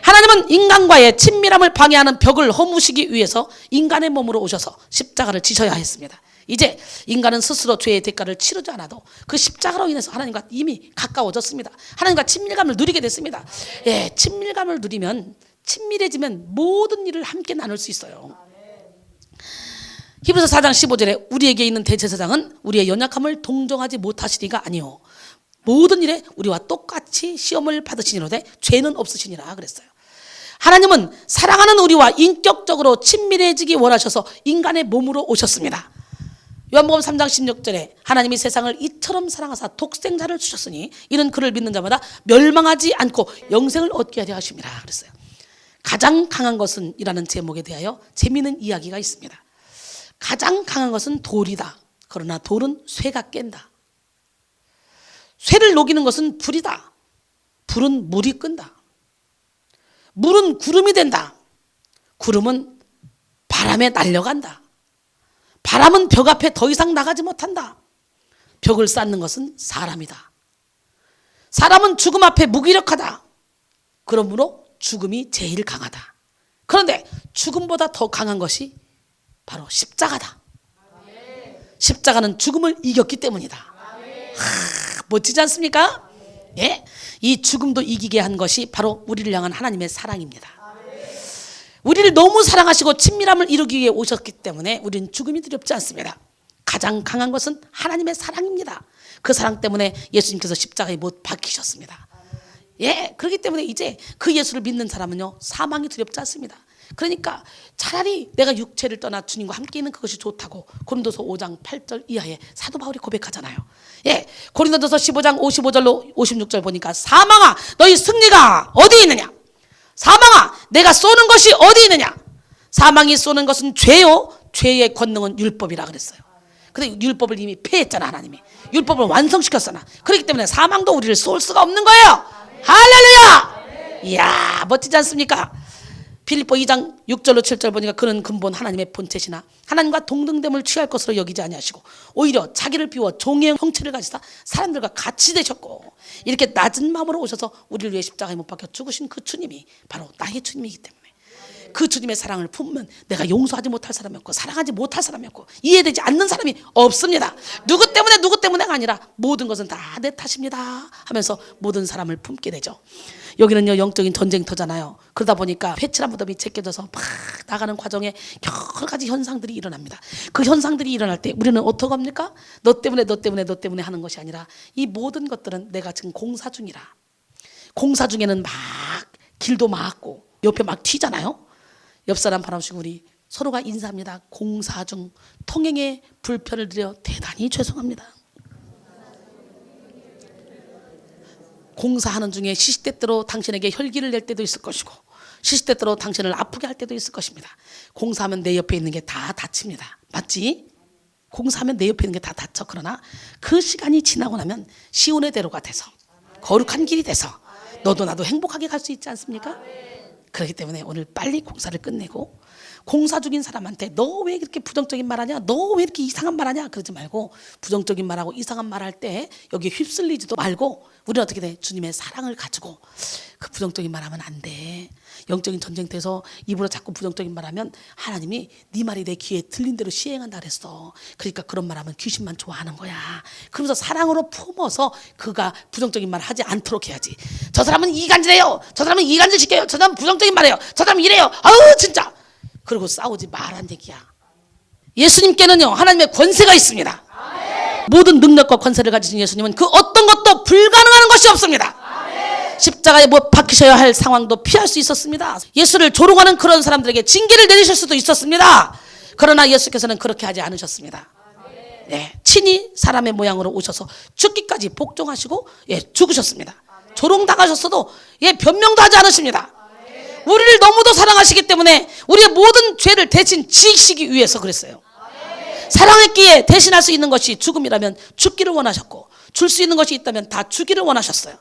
하나님은 인간과의 친밀함을 방해하는 벽을 허무시기 위해서 인간의 몸으로 오셔서 십자가를 지셔야 했습니다. 이제 인간은 스스로 죄의 대가를 치르지 않아도 그 십자가로 인해서 하나님과 이미 가까워졌습니다. 하나님과 친밀감을 누리게 됐습니다. 예, 친밀감을 누리면 친밀해지면 모든 일을 함께 나눌 수 있어요. 히브리서 4장 15절에 우리에게 있는 대제사장은 우리의 연약함을 동정하지 못하시리가 아니요 모든 일에 우리와 똑같이 시험을 받으시니로되 죄는 없으시니라 그랬어요. 하나님은 사랑하는 우리와 인격적으로 친밀해지기 원하셔서 인간의 몸으로 오셨습니다. 요한복음 3장 16절에 하나님이 세상을 이처럼 사랑하사 독생자를 주셨으니 이는 그를 믿는 자마다 멸망하지 않고 영생을 얻게 하려 하심이라 그랬어요. 가장 강한 것은 이라는 제목에 대하여 재미있는 이야기가 있습니다. 가장 강한 것은 돌이다. 그러나 돌은 쇠가 깬다. 쇠를 녹이는 것은 불이다. 불은 물이 끈다. 물은 구름이 된다. 구름은 바람에 날려간다. 바람은 벽 앞에 더 이상 나가지 못한다. 벽을 쌓는 것은 사람이다. 사람은 죽음 앞에 무기력하다. 그러므로 죽음이 제일 강하다. 그런데 죽음보다 더 강한 것이 바로 십자가다. 십자가는 죽음을 이겼기 때문이다. 멋지지 않습니까? 예, 이 죽음도 이기게 한 것이 바로 우리를 향한 하나님의 사랑입니다. 우리를 너무 사랑하시고 친밀함을 이루기 위해 오셨기 때문에 우리는 죽음이 두렵지 않습니다. 가장 강한 것은 하나님의 사랑입니다. 그 사랑 때문에 예수님께서 십자가에 못 박히셨습니다. 예, 그렇기 때문에 이제 그 예수를 믿는 사람은요 사망이 두렵지 않습니다. 그러니까 차라리 내가 육체를 떠나 주님과 함께 있는 그것이 좋다고 고린도서 5장 8절 이하에 사도 바울이 고백하잖아요. 예, 고린도서 15장 55절로 56절 보니까 사망아 너희 승리가 어디 있느냐? 사망아 내가 쏘는 것이 어디 있느냐? 사망이 쏘는 것은 죄요 죄의 권능은 율법이라 그랬어요. 근데 율법을 이미 폐했잖아. 하나님이 율법을 완성시켰잖아. 그렇기 때문에 사망도 우리를 쏠 수가 없는 거예요. 할렐루야. 이야, 멋지지 않습니까? 빌립보 2장 6절로 7절 보니까 그는 근본 하나님의 본체시나 하나님과 동등됨을 취할 것으로 여기지 아니하시고 오히려 자기를 비워 종의 형체를 가지사 사람들과 같이 되셨고 이렇게 낮은 마음으로 오셔서 우리를 위해 십자가에 못 박혀 죽으신 그 주님이 바로 나의 주님이기 때문에 그 주님의 사랑을 품으면 내가 용서하지 못할 사람이 없고 사랑하지 못할 사람이 없고 이해되지 않는 사람이 없습니다. 누구 때문에가 아니라 모든 것은 다 내 탓입니다 하면서 모든 사람을 품게 되죠. 여기는요 영적인 전쟁터잖아요. 그러다 보니까 회칠한 무덤이 제껴져서 막 나가는 과정에 여러 가지 현상들이 일어납니다. 그 현상들이 일어날 때 우리는 어떻게 합니까? 너 때문에 하는 것이 아니라 이 모든 것들은 내가 지금 공사 중이라. 공사 중에는 막 길도 막고 옆에 막 튀잖아요. 옆 사람 바라보시고 우리 서로가 인사합니다. 공사 중 통행에 불편을 드려 대단히 죄송합니다. 공사하는 중에 시시때때로 당신에게 혈기를 낼 때도 있을 것이고 시시때때로 당신을 아프게 할 때도 있을 것입니다. 공사하면 내 옆에 있는 게 다 다칩니다. 맞지? 공사하면 내 옆에 있는 게 다 다쳐. 그러나 그 시간이 지나고 나면 시온의 대로가 돼서 거룩한 길이 돼서 너도 나도 행복하게 갈 수 있지 않습니까? 그렇기 때문에 오늘 빨리 공사를 끝내고 공사 중인 사람한테 너 왜 이렇게 부정적인 말하냐, 너 왜 이렇게 이상한 말하냐 그러지 말고 부정적인 말하고 이상한 말할 때 여기 휩쓸리지도 말고 우리는 어떻게 돼? 주님의 사랑을 가지고 그 부정적인 말하면 안 돼. 영적인 전쟁터에서 입으로 자꾸 부정적인 말하면 하나님이 네 말이 내 귀에 들린 대로 시행한다 그랬어. 그러니까 그런 말하면 귀신만 좋아하는 거야. 그러면서 사랑으로 품어서 그가 부정적인 말 하지 않도록 해야지. 저 사람은 이간질해요, 저 사람은 이간질 시켜요, 저 사람은 부정적인 말해요, 저 사람은 이래요, 아우 진짜. 그리고 싸우지 말란 얘기야. 예수님께는요 하나님의 권세가 있습니다. 모든 능력과 권세를 가지신 예수님은 그 어떤 것도 불가능한 것이 없습니다. 십자가에 못 박히셔야 할 상황도 피할 수 있었습니다. 예수를 조롱하는 그런 사람들에게 징계를 내리실 수도 있었습니다. 그러나 예수께서는 그렇게 하지 않으셨습니다. 네, 친히 사람의 모양으로 오셔서 죽기까지 복종하시고 죽으셨습니다. 조롱당하셨어도 변명도 하지 않으십니다. 우리를 너무도 사랑하시기 때문에 우리의 모든 죄를 대신 지시기 위해서 그랬어요. 사랑했기에 대신할 수 있는 것이 죽음이라면 죽기를 원하셨고 줄 수 있는 것이 있다면 다 주기를 원하셨어요.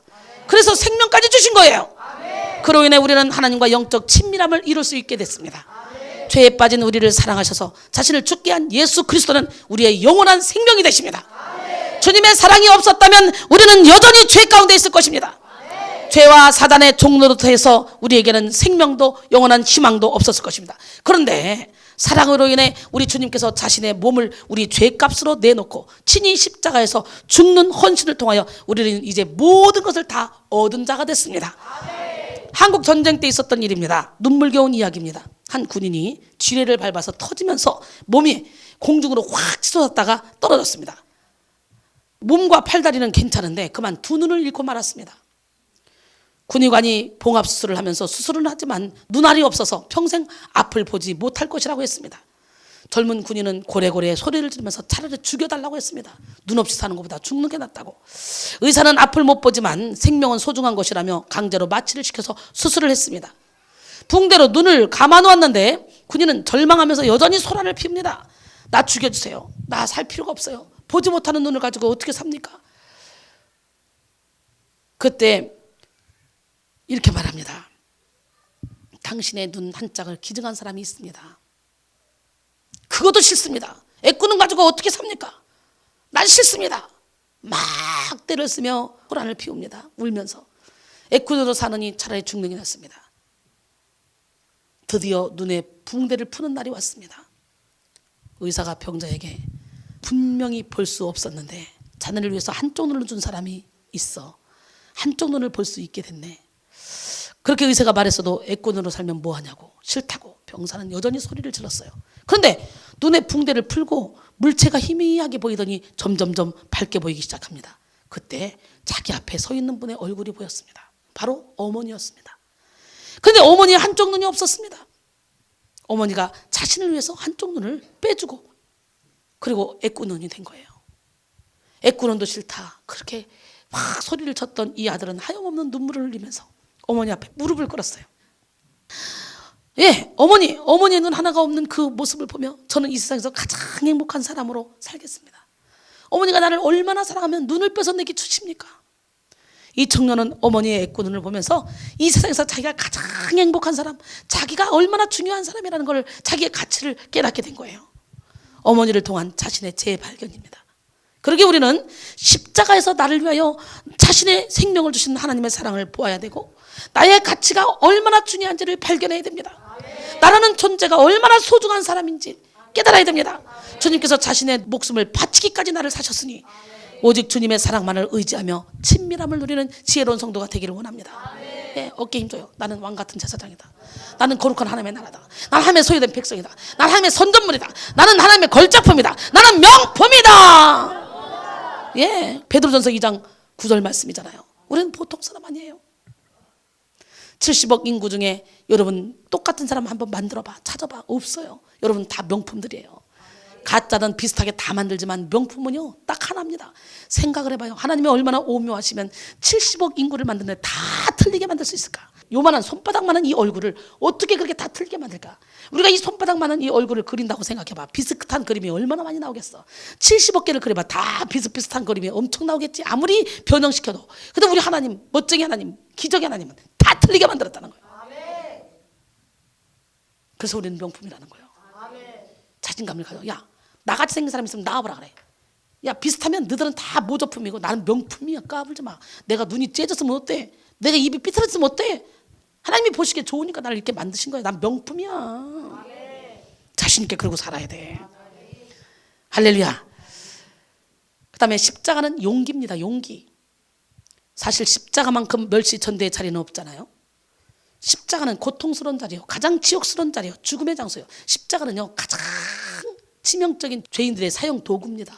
그래서 생명까지 주신 거예요. 그로 인해 우리는 하나님과 영적 친밀함을 이룰 수 있게 됐습니다. 죄에 빠진 우리를 사랑하셔서 자신을 죽게 한 예수 그리스도는 우리의 영원한 생명이 되십니다. 주님의 사랑이 없었다면 우리는 여전히 죄 가운데 있을 것입니다. 죄와 사단의 종노릇해서 우리에게는 생명도 영원한 희망도 없었을 것입니다. 그런데 사랑으로 인해 우리 주님께서 자신의 몸을 우리 죄값으로 내놓고 친히 십자가에서 죽는 헌신을 통하여 우리는 이제 모든 것을 다 얻은 자가 됐습니다. 한국 전쟁 때 있었던 일입니다. 눈물겨운 이야기입니다. 한 군인이 지뢰를 밟아서 터지면서 몸이 공중으로 확 치솟았다가 떨어졌습니다. 몸과 팔다리는 괜찮은데 그만 두 눈을 잃고 말았습니다. 군의관이 봉합수술을 하면서 수술은 하지만 눈알이 없어서 평생 앞을 보지 못할 것이라고 했습니다. 젊은 군인은 고래고래 소리를 지르면서 차라리 죽여달라고 했습니다. 눈 없이 사는 것보다 죽는 게 낫다고. 의사는 앞을 못 보지만 생명은 소중한 것이라며 강제로 마취를 시켜서 수술을 했습니다. 붕대로 눈을 감아놓았는데 군인은 절망하면서 여전히 소란을 피웁니다. 나 죽여주세요. 나 살 필요가 없어요. 보지 못하는 눈을 가지고 어떻게 삽니까? 그때 이렇게 말합니다. 당신의 눈 한 짝을 기증한 사람이 있습니다. 그것도 싫습니다. 애꾸는 가지고 어떻게 삽니까? 난 싫습니다. 막 때를 쓰며 호란을 피웁니다. 울면서. 애꾸너로 사느니 차라리 죽는 게 낫습니다. 드디어 눈에 붕대를 푸는 날이 왔습니다. 의사가 병자에게 분명히 볼 수 없었는데 자네를 위해서 한쪽 눈을 준 사람이 있어. 한쪽 눈을 볼 수 있게 됐네. 그렇게 의사가 말했어도 애꾼으로 살면 뭐하냐고, 싫다고 병사는 여전히 소리를 질렀어요. 그런데 눈에 붕대를 풀고 물체가 희미하게 보이더니 점점점 밝게 보이기 시작합니다. 그때 자기 앞에 서 있는 분의 얼굴이 보였습니다. 바로 어머니였습니다. 그런데 어머니의 한쪽 눈이 없었습니다. 어머니가 자신을 위해서 한쪽 눈을 빼주고 그리고 애꾼눈이 된 거예요. 애꾼눈도 싫다 그렇게 막 소리를 쳤던 이 아들은 하염없는 눈물을 흘리면서 어머니 앞에 무릎을 꿇었어요. 예, 어머니의 눈 하나가 없는 그 모습을 보며 저는 이 세상에서 가장 행복한 사람으로 살겠습니다. 어머니가 나를 얼마나 사랑하면 눈을 빼서 내게 주십니까? 이 청년은 어머니의 애꾸 눈을 보면서 이 세상에서 자기가 가장 행복한 사람, 자기가 얼마나 중요한 사람이라는 걸, 자기의 가치를 깨닫게 된 거예요. 어머니를 통한 자신의 재발견입니다. 그러게 우리는 십자가에서 나를 위하여 자신의 생명을 주신 하나님의 사랑을 보아야 되고, 나의 가치가 얼마나 중요한지를 발견해야 됩니다. 나라는 존재가 얼마나 소중한 사람인지 깨달아야 됩니다. 주님께서 자신의 목숨을 바치기까지 나를 사셨으니 오직 주님의 사랑만을 의지하며 친밀함을 누리는 지혜로운 성도가 되기를 원합니다. 예, 어깨 힘줘요. 나는 왕같은 제사장이다. 나는 거룩한 하나님의 나라다. 나는 하나님의 소유된 백성이다. 나는 하나님의 선전물이다. 나는 하나님의 걸작품이다. 나는 명품이다. 예, 베드로전서 2장 9절 말씀이잖아요. 우리는 보통 사람 아니에요. 70억 인구 중에 여러분 똑같은 사람 한번 만들어봐, 찾아봐. 없어요. 여러분 다 명품들이에요. 가짜는 비슷하게 다 만들지만 명품은요 딱 하나입니다. 생각을 해봐요. 하나님이 얼마나 오묘하시면 70억 인구를 만드는데 다 틀리게 만들 수 있을까? 요만한 손바닥만한 이 얼굴을 어떻게 그렇게 다 틀리게 만들까? 우리가 이 손바닥만한 이 얼굴을 그린다고 생각해봐. 비슷한 그림이 얼마나 많이 나오겠어. 70억 개를 그려봐. 다 비슷비슷한 그림이 엄청 나오겠지. 아무리 변형시켜도. 근데 우리 하나님, 멋쟁이 하나님, 기적의 하나님은 다 틀리게 만들었다는 거예요. 그래서 우리는 명품이라는 거예요. 자신감을 가져. 야, 나같이 생긴 사람 있으면 나와보라 그래. 야, 비슷하면 너희들은 다 모조품이고 나는 명품이야. 까불지 마. 내가 눈이 째졌으면 어때? 내가 입이 삐뚤어졌으면 어때? 하나님이 보시기에 좋으니까 나를 이렇게 만드신 거야. 난 명품이야. 자신 있게 그러고 살아야 돼. 할렐루야. 그 다음에 십자가는 용기입니다. 용기. 사실 십자가만큼 멸시천대의 자리는 없잖아요. 십자가는 고통스러운 자리요, 가장 지옥스러운 자리요, 죽음의 장소요. 십자가는요 가장 치명적인 죄인들의 사용 도구입니다.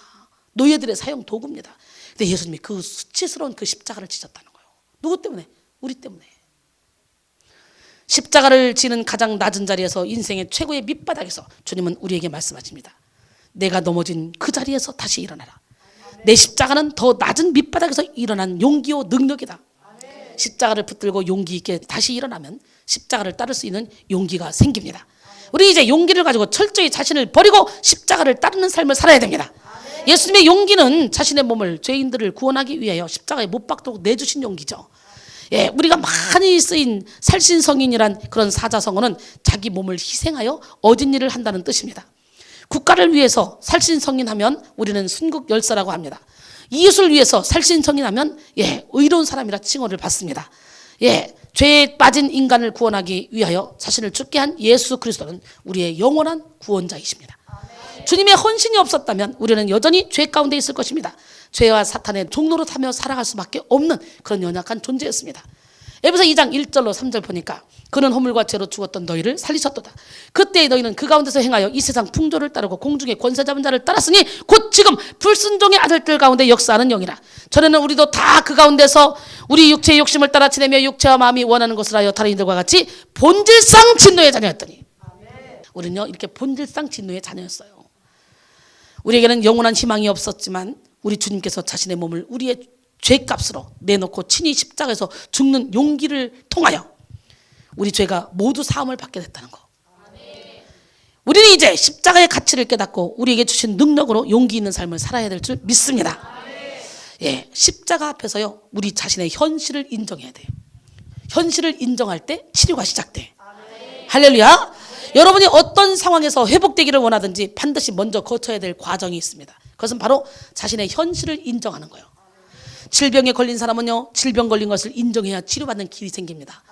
노예들의 사용 도구입니다. 근데 예수님이 그 수치스러운 그 십자가를 지셨다는 거예요. 누구 때문에? 우리 때문에. 십자가를 지는 가장 낮은 자리에서, 인생의 최고의 밑바닥에서 주님은 우리에게 말씀하십니다. 내가 넘어진 그 자리에서 다시 일어나라. 내 십자가는 더 낮은 밑바닥에서 일어난 용기요 능력이다. 십자가를 붙들고 용기 있게 다시 일어나면 십자가를 따를 수 있는 용기가 생깁니다. 우리 이제 용기를 가지고 철저히 자신을 버리고 십자가를 따르는 삶을 살아야 됩니다. 예수님의 용기는 자신의 몸을, 죄인들을 구원하기 위하여 십자가에 못 박도록 내주신 용기죠. 예, 우리가 많이 쓰인 살신성인이란 그런 사자성어는 자기 몸을 희생하여 어진 일을 한다는 뜻입니다. 국가를 위해서 살신성인하면 우리는 순국열사라고 합니다. 이웃을 위해서 살신성인하면 의로운 사람이라 칭호를 받습니다. 죄에 빠진 인간을 구원하기 위하여 자신을 죽게 한 예수 그리스도는 우리의 영원한 구원자이십니다. 주님의 헌신이 없었다면 우리는 여전히 죄 가운데 있을 것입니다. 죄와 사탄의 종로로 타며 살아갈 수밖에 없는 그런 연약한 존재였습니다. 에베소 2장 1절로 3절 보니까 그는 허물과 죄로 죽었던 너희를 살리셨도다. 그때 너희는 그 가운데서 행하여 이 세상 풍조를 따르고 공중의 권세 잡은 자를 따랐으니 곧 지금 불순종의 아들들 가운데 역사하는 영이라. 전에는 우리도 다 그 가운데서 우리 육체의 욕심을 따라 지내며 육체와 마음이 원하는 것을 하여 다른 이들과 같이 본질상 진노의 자녀였더니, 우리는요 이렇게 본질상 진노의 자녀였어요. 우리에게는 영원한 희망이 없었지만 우리 주님께서 자신의 몸을 우리의 죄값으로 내놓고 친히 십자가에서 죽는 용기를 통하여 우리 죄가 모두 사함을 받게 됐다는 거. 우리는 이제 십자가의 가치를 깨닫고 우리에게 주신 능력으로 용기 있는 삶을 살아야 될 줄 믿습니다. 십자가 앞에서요 우리 자신의 현실을 인정해야 돼요. 현실을 인정할 때 치료가 시작돼. 할렐루야. 여러분이 어떤 상황에서 회복되기를 원하든지 반드시 먼저 거쳐야 될 과정이 있습니다. 그것은 바로 자신의 현실을 인정하는 거예요. 질병에 걸린 사람은요 질병 걸린 것을 인정해야 치료받는 길이 생깁니다.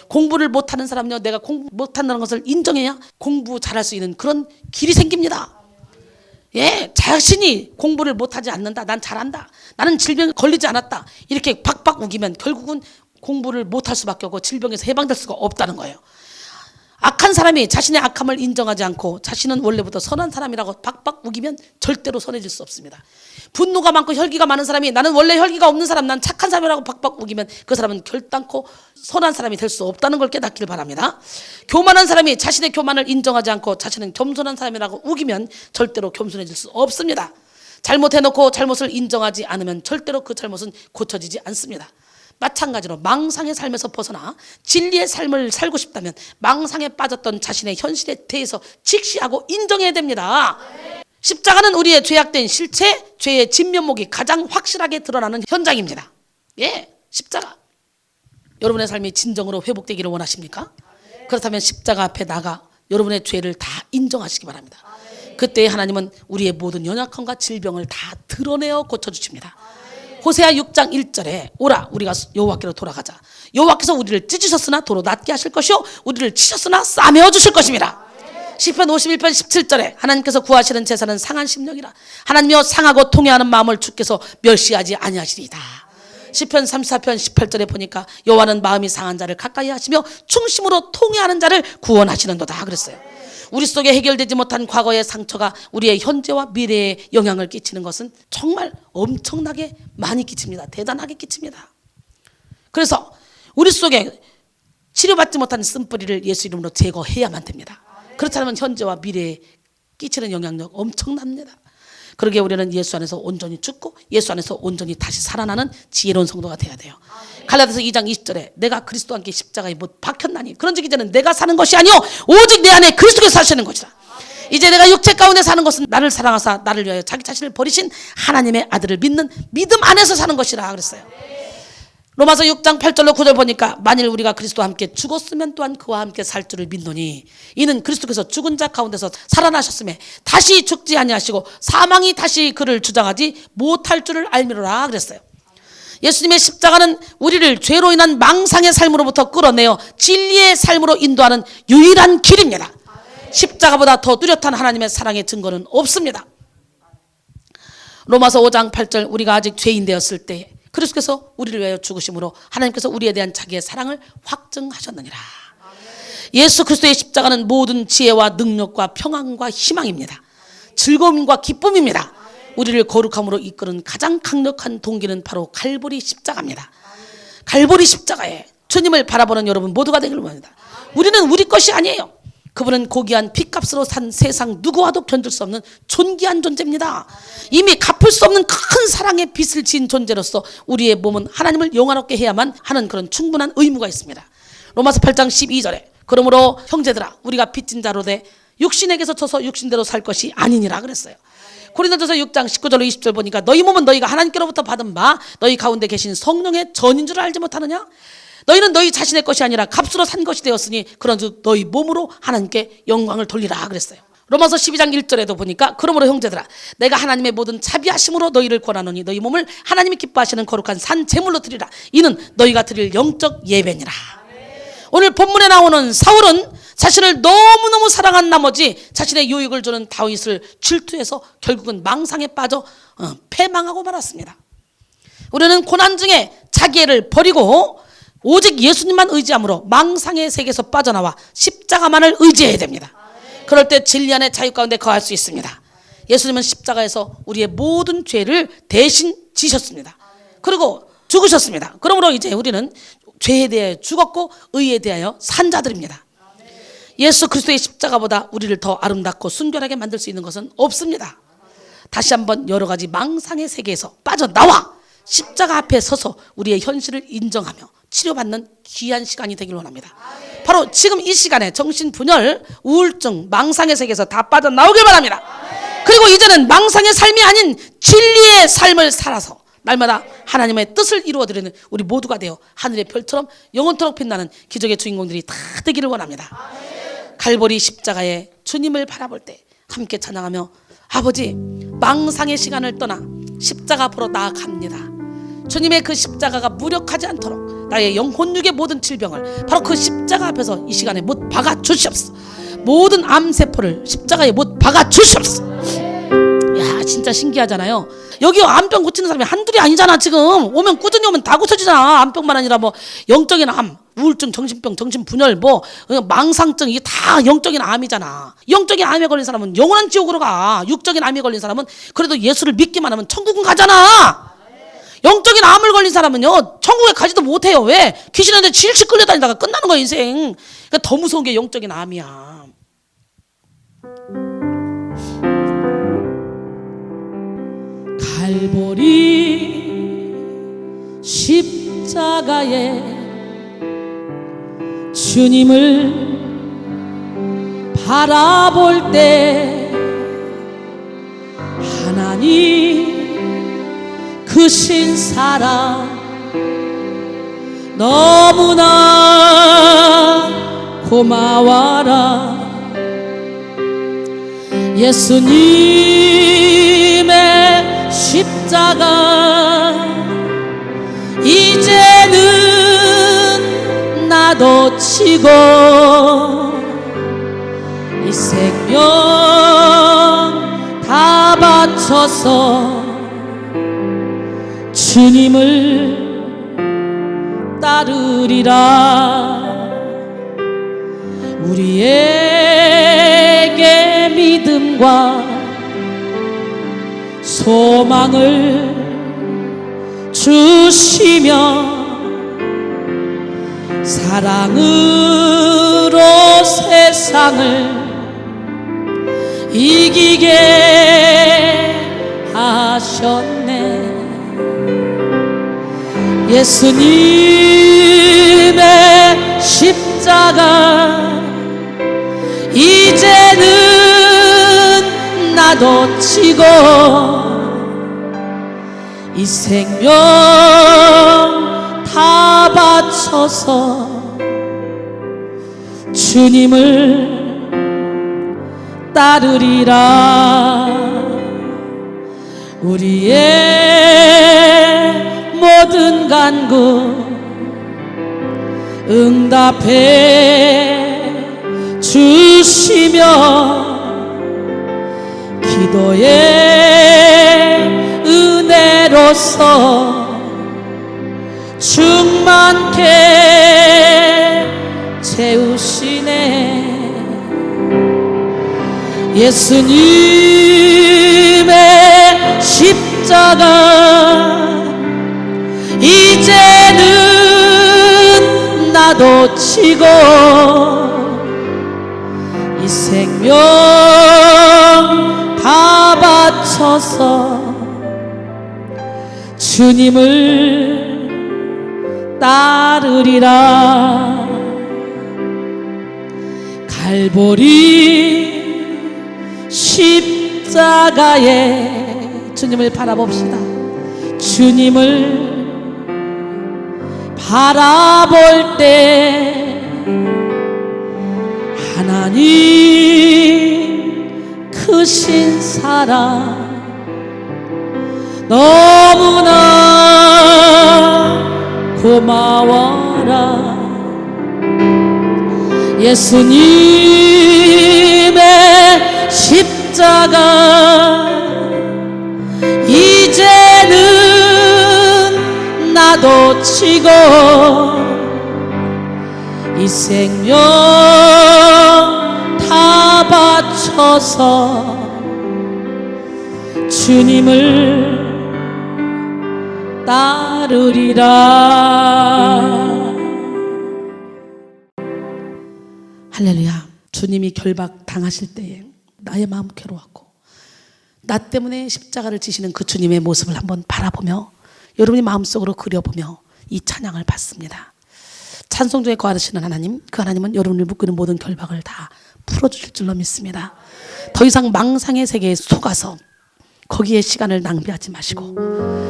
공부를 못하는 사람은요 내가 공부 못한다는 것을 인정해야 공부 잘할 수 있는 그런 길이 생깁니다. 자신이 공부를 못하지 않는다, 난 잘한다, 나는 질병에 걸리지 않았다, 이렇게 박박 우기면 결국은 공부를 못할 수밖에 없고 질병에서 해방될 수가 없다는 거예요. 악한 사람이 자신의 악함을 인정하지 않고 자신은 원래부터 선한 사람이라고 박박 우기면 절대로 선해질 수 없습니다. 분노가 많고 혈기가 많은 사람이 나는 원래 혈기가 없는 사람, 난 착한 사람이라고 박박 우기면 그 사람은 결단코 선한 사람이 될 수 없다는 걸 깨닫기를 바랍니다. 교만한 사람이 자신의 교만을 인정하지 않고 자신은 겸손한 사람이라고 우기면 절대로 겸손해질 수 없습니다. 잘못해놓고 잘못을 인정하지 않으면 절대로 그 잘못은 고쳐지지 않습니다. 마찬가지로 망상의 삶에서 벗어나 진리의 삶을 살고 싶다면 망상에 빠졌던 자신의 현실에 대해서 직시하고 인정해야 됩니다. 십자가는 우리의 죄악된 실체, 죄의 진면목이 가장 확실하게 드러나는 현장입니다. 예, 십자가. 여러분의 삶이 진정으로 회복되기를 원하십니까? 그렇다면 십자가 앞에 나가 여러분의 죄를 다 인정하시기 바랍니다. 그때 하나님은 우리의 모든 연약함과 질병을 다 드러내어 고쳐주십니다. 호세아 6장 1절에 오라 우리가 여호와께로 돌아가자. 여호와께서 우리를 찢으셨으나 도로 낫게 하실 것이요 우리를 치셨으나 싸매어 주실 것입니다. 시편 51편 17절에 하나님께서 구하시는 제사는 상한 심령이라. 하나님이여 상하고 통회하는 마음을 주께서 멸시하지 아니하시리이다. 시편 34편 18절에 보니까 여호와는 마음이 상한 자를 가까이 하시며 중심으로 통회하는 자를 구원하시는도다 그랬어요. 우리 속에 해결되지 못한 과거의 상처가 우리의 현재와 미래에 영향을 끼치는 것은 정말 엄청나게 많이 끼칩니다. 대단하게 끼칩니다. 그래서 우리 속에 치료받지 못한 쓴뿌리를 예수 이름으로 제거해야만 됩니다. 그렇지 않으면 현재와 미래에 끼치는 영향력 엄청납니다. 그러기에 우리는 예수 안에서 온전히 죽고 예수 안에서 온전히 다시 살아나는 지혜로운 성도가 돼야 돼요. 갈라디아서 2장 20절에 내가 그리스도와 함께 십자가에 못 박혔나니 그런즉 이제는 내가 사는 것이 아니요 오직 내 안에 그리스도께서 사시는 것이라. 이제 내가 육체 가운데 사는 것은 나를 사랑하사 나를 위하여 자기 자신을 버리신 하나님의 아들을 믿는 믿음 안에서 사는 것이라 그랬어요. 로마서 6장 8절로 9절 보니까 만일 우리가 그리스도와 함께 죽었으면 또한 그와 함께 살 줄을 믿노니 이는 그리스도께서 죽은 자 가운데서 살아나셨음에 다시 죽지 아니하시고 사망이 다시 그를 주장하지 못할 줄을 알미로라 그랬어요. 예수님의 십자가는 우리를 죄로 인한 망상의 삶으로부터 끌어내어 진리의 삶으로 인도하는 유일한 길입니다. 십자가보다 더 뚜렷한 하나님의 사랑의 증거는 없습니다. 로마서 5장 8절 우리가 아직 죄인 되었을 때 그리스도께서 우리를 위하여 죽으심으로 하나님께서 우리에 대한 자기의 사랑을 확증하셨느니라. 예수 그리스도의 십자가는 모든 지혜와 능력과 평안과 희망입니다. 즐거움과 기쁨입니다. 우리를 거룩함으로 이끄는 가장 강력한 동기는 바로 갈보리 십자가입니다. 갈보리 십자가에 주님을 바라보는 여러분 모두가 되기를 원합니다. 우리는 우리 것이 아니에요. 그분은 고귀한 핏값으로 산 세상 누구와도 견딜 수 없는 존귀한 존재입니다. 이미 갚을 수 없는 큰 사랑의 빚을 지은 존재로서 우리의 몸은 하나님을 영화롭게 해야만 하는 그런 충분한 의무가 있습니다. 로마서 8장 12절에 그러므로 형제들아 우리가 빚진 자로 돼 육신에게서 쳐서 육신대로 살 것이 아니니라 그랬어요. 고린도전서 6장 19절로 20절 보니까 너희 몸은 너희가 하나님께로부터 받은 바 너희 가운데 계신 성령의 전인 줄 알지 못하느냐? 너희는 너희 자신의 것이 아니라 값으로 산 것이 되었으니 그런즉 너희 몸으로 하나님께 영광을 돌리라 그랬어요. 로마서 12장 1절에도 보니까 그러므로 형제들아 내가 하나님의 모든 자비하심으로 너희를 권하노니 너희 몸을 하나님이 기뻐하시는 거룩한 산 제물로 드리라. 이는 너희가 드릴 영적 예배니라. 오늘 본문에 나오는 사울은 자신을 너무너무 사랑한 나머지 자신의 유익을 주는 다윗을 질투해서 결국은 망상에 빠져 패망하고 말았습니다. 우리는 고난 중에 자기애를 버리고 오직 예수님만 의지함으로 망상의 세계에서 빠져나와 십자가만을 의지해야 됩니다. 그럴 때 진리 안의 자유 가운데 거할 수 있습니다. 예수님은 십자가에서 우리의 모든 죄를 대신 지셨습니다. 그리고 죽으셨습니다. 그러므로 이제 우리는 죄에 대하여 죽었고 의에 대하여 산 자들입니다. 예수 그리스도의 십자가보다 우리를 더 아름답고 순결하게 만들 수 있는 것은 없습니다. 다시 한번 여러 가지 망상의 세계에서 빠져나와 십자가 앞에 서서 우리의 현실을 인정하며 치료받는 귀한 시간이 되길 원합니다. 바로 지금 이 시간에 정신분열, 우울증, 망상의 세계에서 다 빠져나오길 바랍니다. 그리고 이제는 망상의 삶이 아닌 진리의 삶을 살아서 날마다 하나님의 뜻을 이루어드리는 우리 모두가 되어 하늘의 별처럼 영원토록 빛나는 기적의 주인공들이 다 되기를 원합니다. 갈보리 십자가에 주님을 바라볼 때 함께 찬양하며 아버지 망상의 시간을 떠나 십자가 앞으로 나아갑니다. 주님의 그 십자가가 무력하지 않도록 나의 영혼육의 모든 질병을 바로 그 십자가 앞에서 이 시간에 못 박아 주시옵소서. 모든 암세포를 십자가에 못 박아 주시옵소서. 야 진짜 신기하잖아요. 여기 암병 고치는 사람이 한둘이 아니잖아. 지금 오면 꾸준히 오면 다 고쳐지잖아. 암병만 아니라 뭐 영적인 암, 우울증, 정신병, 정신분열, 뭐 망상증 이게 다 영적인 암이잖아. 영적인 암에 걸린 사람은 영원한 지옥으로 가. 육적인 암에 걸린 사람은 그래도 예수를 믿기만 하면 천국은 가잖아. 영적인 암을 걸린 사람은요 천국에 가지도 못해요. 왜? 귀신한테 질질 끌려다니다가 끝나는 거야 인생. 그러니까 더 무서운 게 영적인 암이야. 갈보리 십자가 십자가에 주님을 바라볼 때 하나님 크신 사랑 너무나 고마워라. 예수님의 십자가 이제는 나도 지고 이 생명 다 바쳐서 주님을 따르리라. 우리에게 믿음과 소망을 주시며 사랑으로 세상을 이기게 하셨네. 예수님의 십자가 이제는 나도 지고 이 생명 다 바쳐서 주님을 따르리라. 우리의 모든 간구 응답해 주시며 기도의 은혜로서 충만케 채우시네. 예수님의 십자가 이제는 나도 지고 이 생명 다 바쳐서 주님을 따르리라. 갈보리 십자가에 주님을 바라봅시다. 주님을 바라볼 때 하나님 크신 사랑 너무나 고마워라. 예수님의 십자가 이제는 나도 지고 이 생명 다 바쳐서 주님을 따르리라. 할렐루야. 주님이 결박 당하실 때에 나의 마음 괴로웠고 나 때문에 십자가를 지시는 그 주님의 모습을 한번 바라보며 여러분이 마음속으로 그려보며 이 찬양을 받습니다. 찬송 중에 거하시는 하나님, 그 하나님은 여러분을 묶이는 모든 결박을 다 풀어주실 줄로 믿습니다. 더 이상 망상의 세계에 속아서 거기에 시간을 낭비하지 마시고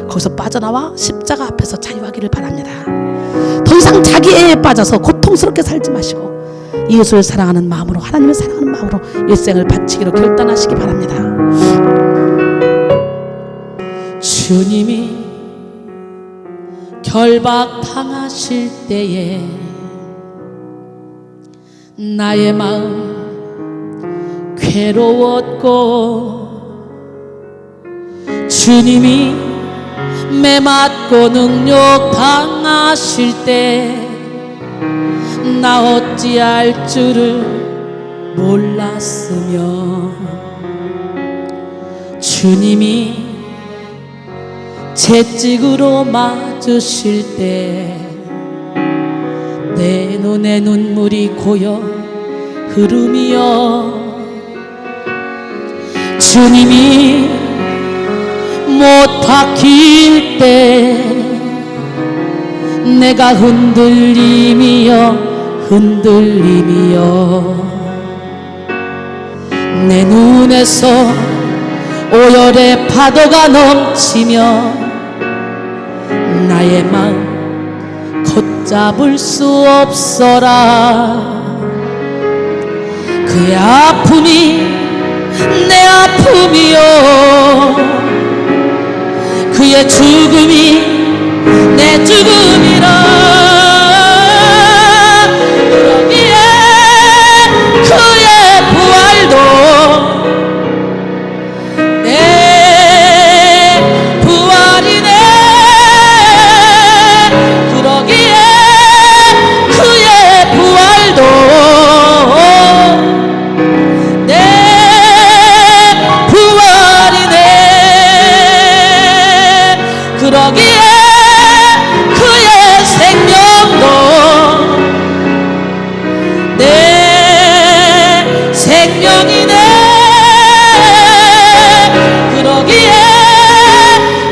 거기서 빠져나와 십자가 앞에서 자유하기를 바랍니다. 더 이상 자기애에 빠져서 고통스럽게 살지 마시고 예수를 사랑하는 마음으로, 하나님을 사랑하는 마음으로 일생을 바치기로 결단하시기 바랍니다. 주님이 결박당하실 때에 나의 마음 괴로웠고 주님이 매맞고 능욕당하실 때 나 어찌할 줄을 몰랐으며 주님이 채찍으로 맞으실 때 내 눈에 눈물이 고여 흐름이여 주님이 못 박힐 때 내가 흔들림이여 흔들림이여 내 눈에서 오열의 파도가 넘치며 나의 마음 걷잡을 수 없어라. 그의 아픔이 내 아픔이요 그의 죽음이 내 죽음이라. 그러기에 그의 부활도 내 부활이네. 그러기에 그의 부활도 내 부활이네. 그러기에 그의 생명도 내 생명이네. 그러기에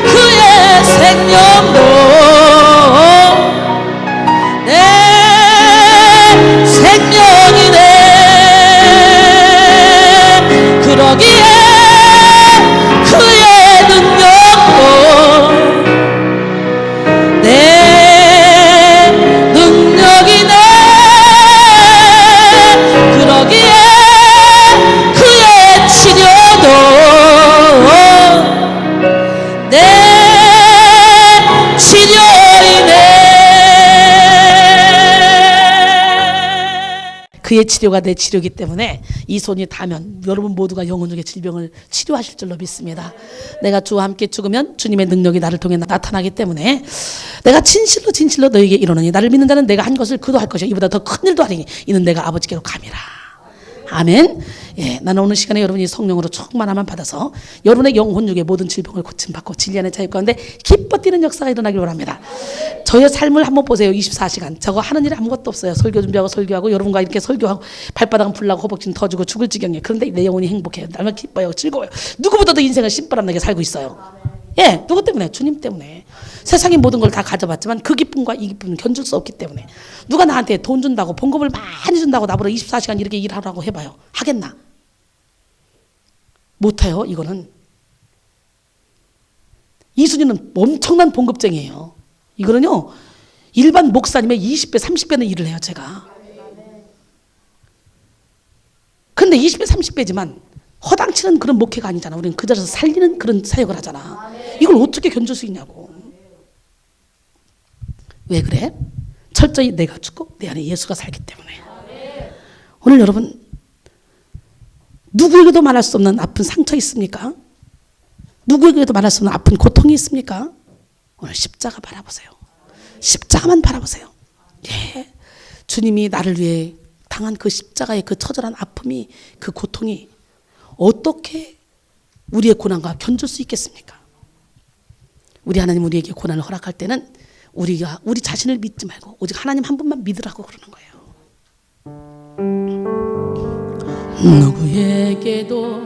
그의 생명도 내 생명이네. 그러기에 그의 능력도 내 능력이네. 그러기에 그의 치료도 내 치료이네. 그의 치료가 내 치료이기 때문에 이 손이 닿으면 여러분 모두가 영혼의 질병을 치료하실 줄로 믿습니다. 내가 주와 함께 죽으면 주님의 능력이 나를 통해 나타나기 때문에 내가 진실로 너에게 이르노니 나를 믿는 자는 내가 한 것을 그도 할 것이요 이보다 더 큰 일도 하리니 이는 내가 아버지께로 감이라. 아멘. 예, 나는 오늘 시간에 여러분이 성령으로 충만함을 받아서 여러분의 영혼육의 모든 질병을 고침받고 진리 안에 자유 가운데 기뻐 뛰는 역사가 일어나길 원합니다. 저의 삶을 한번 보세요. 24시간 저거 하는 일이 아무것도 없어요. 설교 준비하고 설교하고 여러분과 이렇게 설교하고 발바닥은 불나고 허벅지는 터지고 죽을 지경이에요. 그런데 내 영혼이 행복해요. 날마다 기뻐요. 즐거워요. 누구보다도 인생을 신바람나게 살고 있어요. 예, 누구 때문에? 주님 때문에. 세상의 모든 걸 다 가져봤지만 그 기쁨과 이 기쁨은 견줄 수 없기 때문에. 누가 나한테 돈 준다고 봉급을 많이 준다고 나보러 24시간 이렇게 일하라고 해봐요. 하겠나? 못해요. 이거는. 이순이는 엄청난 봉급쟁이에요. 이거는요 일반 목사님의 20배 30배는 일을 해요. 제가. 그런데 20배 30배지만 허당치는 그런 목회가 아니잖아. 우리는 그 자리에서 살리는 그런 사역을 하잖아. 이걸 어떻게 견딜 수 있냐고. 왜 그래? 철저히 내가 죽고 내 안에 예수가 살기 때문에. 오늘 여러분 누구에게도 말할 수 없는 아픈 상처 있습니까? 누구에게도 말할 수 없는 아픈 고통이 있습니까? 오늘 십자가 바라보세요. 십자가만 바라보세요. 예, 주님이 나를 위해 당한 그 십자가의 그 처절한 아픔이 그 고통이 어떻게 우리의 고난과 견줄 수 있겠습니까? 우리 하나님 우리에게 고난을 허락할 때는 우리가 우리 자신을 믿지 말고 오직 하나님 한 분만 믿으라고 그러는 거예요. 누구에게도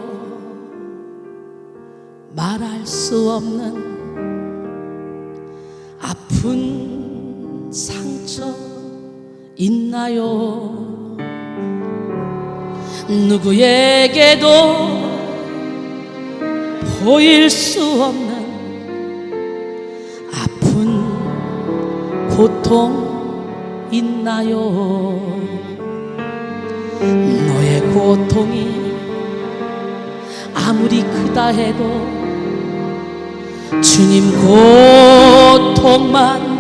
말할 수 없는 아픈 상처 있나요? 누구에게도 보일 수 없는 아픈 고통 있나요? 너의 고통이 아무리 크다 해도 주님 고통만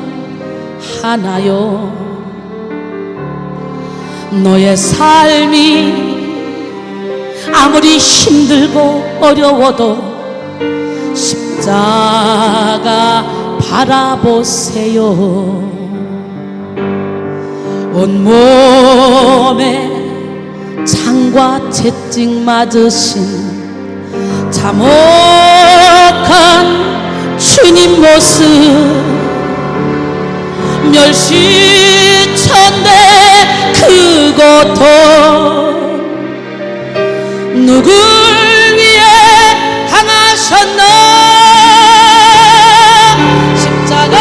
하나요? 너의 삶이 아무리 힘들고 어려워도 십자가 바라보세요. 온몸에 창과 채찍 맞으신 참혹한 주님 모습 멸시천대 그 고통 누굴 위해 당하셨나? 십자가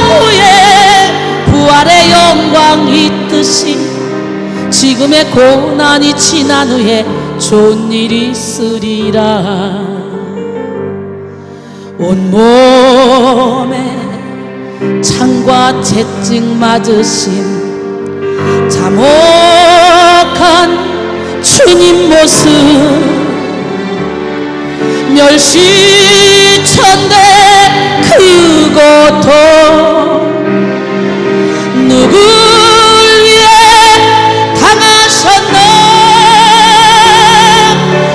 후에 있듯이 지금의 고난이 지난 후에 좋은 일이 있으리라. 온몸에 창과 채찍 맞으신 참혹한 주님 모습, 멸시천대 그 고통 누굴 위해 당하셨나.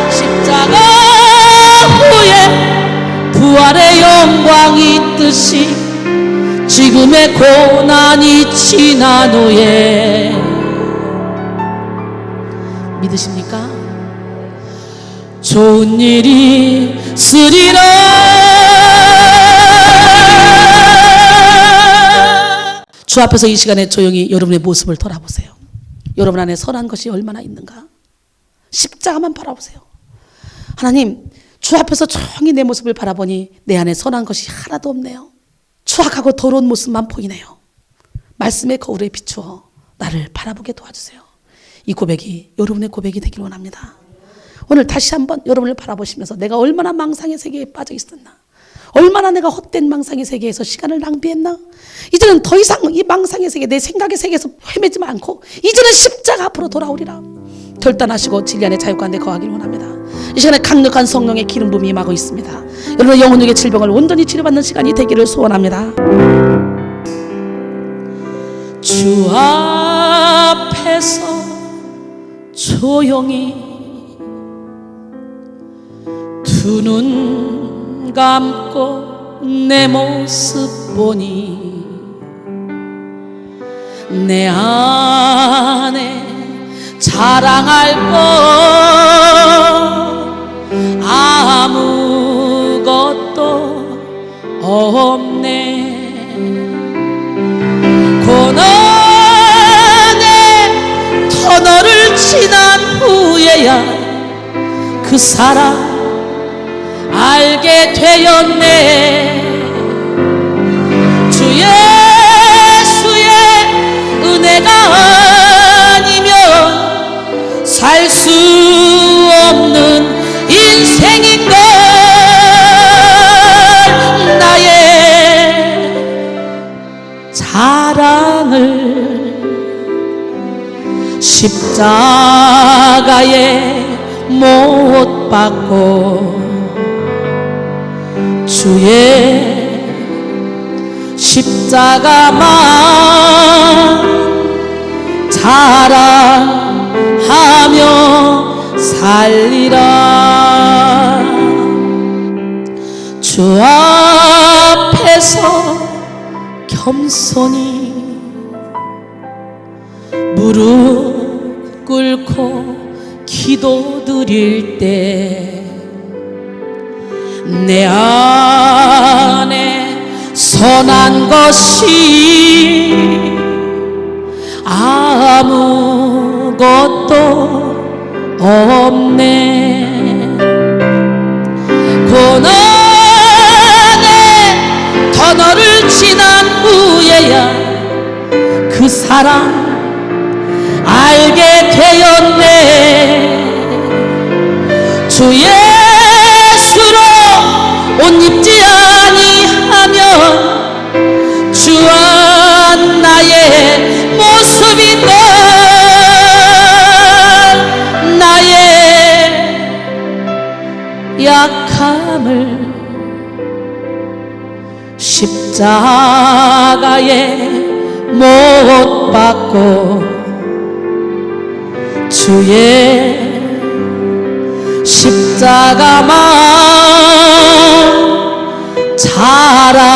십자가 후에 부활의 영광이 있듯이 지금의 고난이 지난 후에, 믿으십니까? 좋은 일이 있으리라. 주 앞에서 이 시간에 조용히 여러분의 모습을 돌아보세요. 여러분 안에 선한 것이 얼마나 있는가. 십자가만 바라보세요. 하나님, 주 앞에서 조용히 내 모습을 바라보니 내 안에 선한 것이 하나도 없네요. 추악하고 더러운 모습만 보이네요. 말씀의 거울에 비추어 나를 바라보게 도와주세요. 이 고백이 여러분의 고백이 되길 원합니다. 오늘 다시 한번 여러분을 바라보시면서 내가 얼마나 망상의 세계에 빠져 있었나, 얼마나 내가 헛된 망상의 세계에서 시간을 낭비했나. 이제는 더 이상 이 망상의 세계, 내 생각의 세계에서 헤매지 않고 이제는 십자가 앞으로 돌아오리라. 결단하시고 진리 안에 자유 가운데 거하길 원합니다. 이 시간에 강력한 성령의 기름 부음이 임하고 있습니다. 여러분의 영혼의 질병을 온전히 치료받는 시간이 되기를 소원합니다. 주 앞에서 조용히 두 눈 감고 내 모습 보니 내 안에 자랑할 것 아무것도 없네. 고난의 터널을 지난 후에야 그 사랑 알게 되었네. 주 예수의 은혜가 아니면 살 수 없는 인생인걸. 나의 자랑을 십자가에 못 박고 주의 십자가만 자랑하며 살리라. 주 앞에서 겸손히 무릎 꿇고 기도드릴 때 내 안에 선한 것이 아무것도 없네. 고난의 터널을 지난 후에야 그 사랑 알게 되었네. 주 예수로 옷 입지 아니하면 주와 나의 모습인걸. 나의 약함을 십자가에 못 박고 주의 십자가만 자랑하며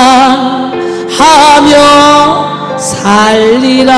살리라.